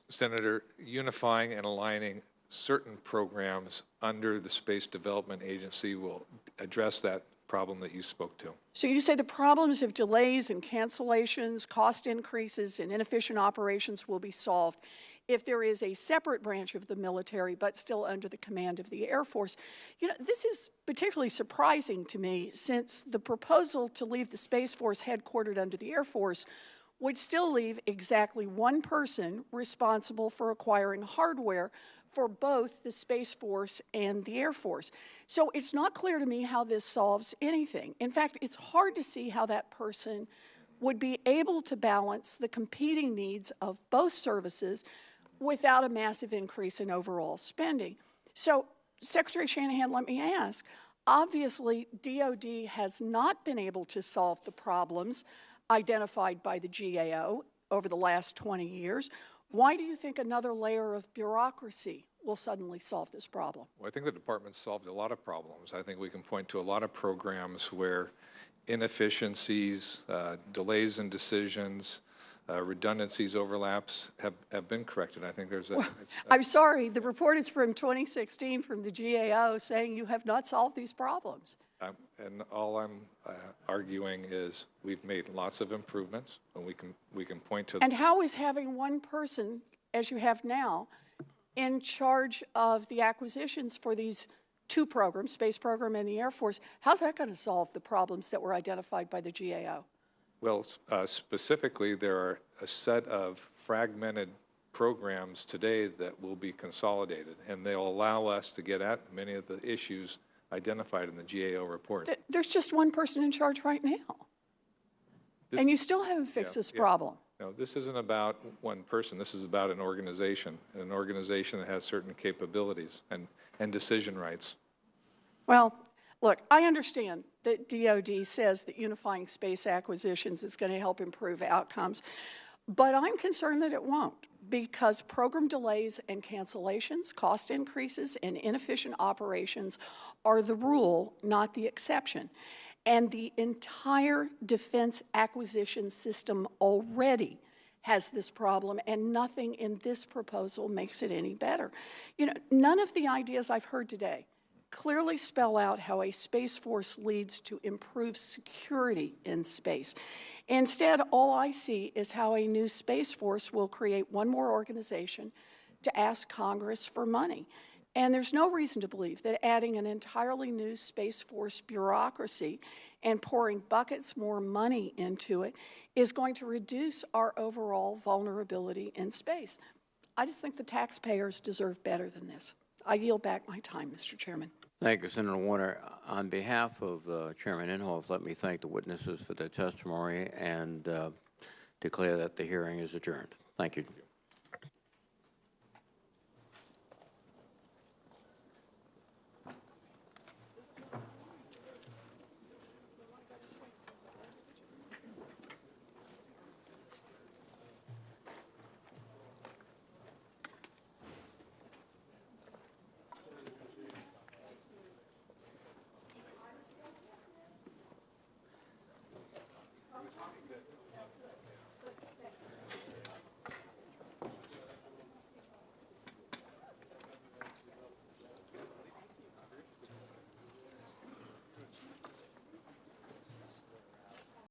Senator, unifying and aligning certain programs under the Space Development Agency will address that problem that you spoke to. So you say the problems of delays and cancellations, cost increases, and inefficient operations will be solved if there is a separate branch of the military, but still under the command of the Air Force. You know, this is particularly surprising to me, since the proposal to leave the Space Force headquartered under the Air Force would still leave exactly one person responsible for acquiring hardware for both the Space Force and the Air Force. So it's not clear to me how this solves anything. In fact, it's hard to see how that person would be able to balance the competing needs of both services without a massive increase in overall spending. So, Secretary Shanahan, let me ask, obviously DOD has not been able to solve the problems identified by the GAO over the last 20 years. Why do you think another layer of bureaucracy will suddenly solve this problem? Well, I think the department solved a lot of problems. I think we can point to a lot of programs where inefficiencies, delays in decisions, redundancies, overlaps have been corrected. I think there's a... I'm sorry, the report is from 2016 from the GAO saying you have not solved these problems. And all I'm arguing is we've made lots of improvements, and we can point to... And how is having one person, as you have now, in charge of the acquisitions for these two programs, Space Program and the Air Force, how's that going to solve the problems that were identified by the GAO? Well, specifically, there are a set of fragmented programs today that will be consolidated, and they'll allow us to get at many of the issues identified in the GAO report. There's just one person in charge right now. And you still haven't fixed this problem. No, this isn't about one person. This is about an organization that has certain capabilities and decision rights. Well, look, I understand that DOD says that unifying space acquisitions is going to help improve outcomes, but I'm concerned that it won't, because program delays and cancellations, cost increases, and inefficient operations are the rule, not the exception. And the entire defense acquisition system already has this problem, and nothing in this proposal makes it any better. You know, none of the ideas I've heard today clearly spell out how a Space Force leads to improved security in space. Instead, all I see is how a new Space Force will create one more organization to ask Congress for money. And there's no reason to believe that adding an entirely new Space Force bureaucracy and pouring buckets more money into it is going to reduce our overall vulnerability in space. I just think the taxpayers deserve better than this. I yield back my time, Mr. Chairman. Thank you, Senator Warner. On behalf of Chairman Inhofe, let me thank the witnesses for their testimony and declare that the hearing is adjourned. Thank you.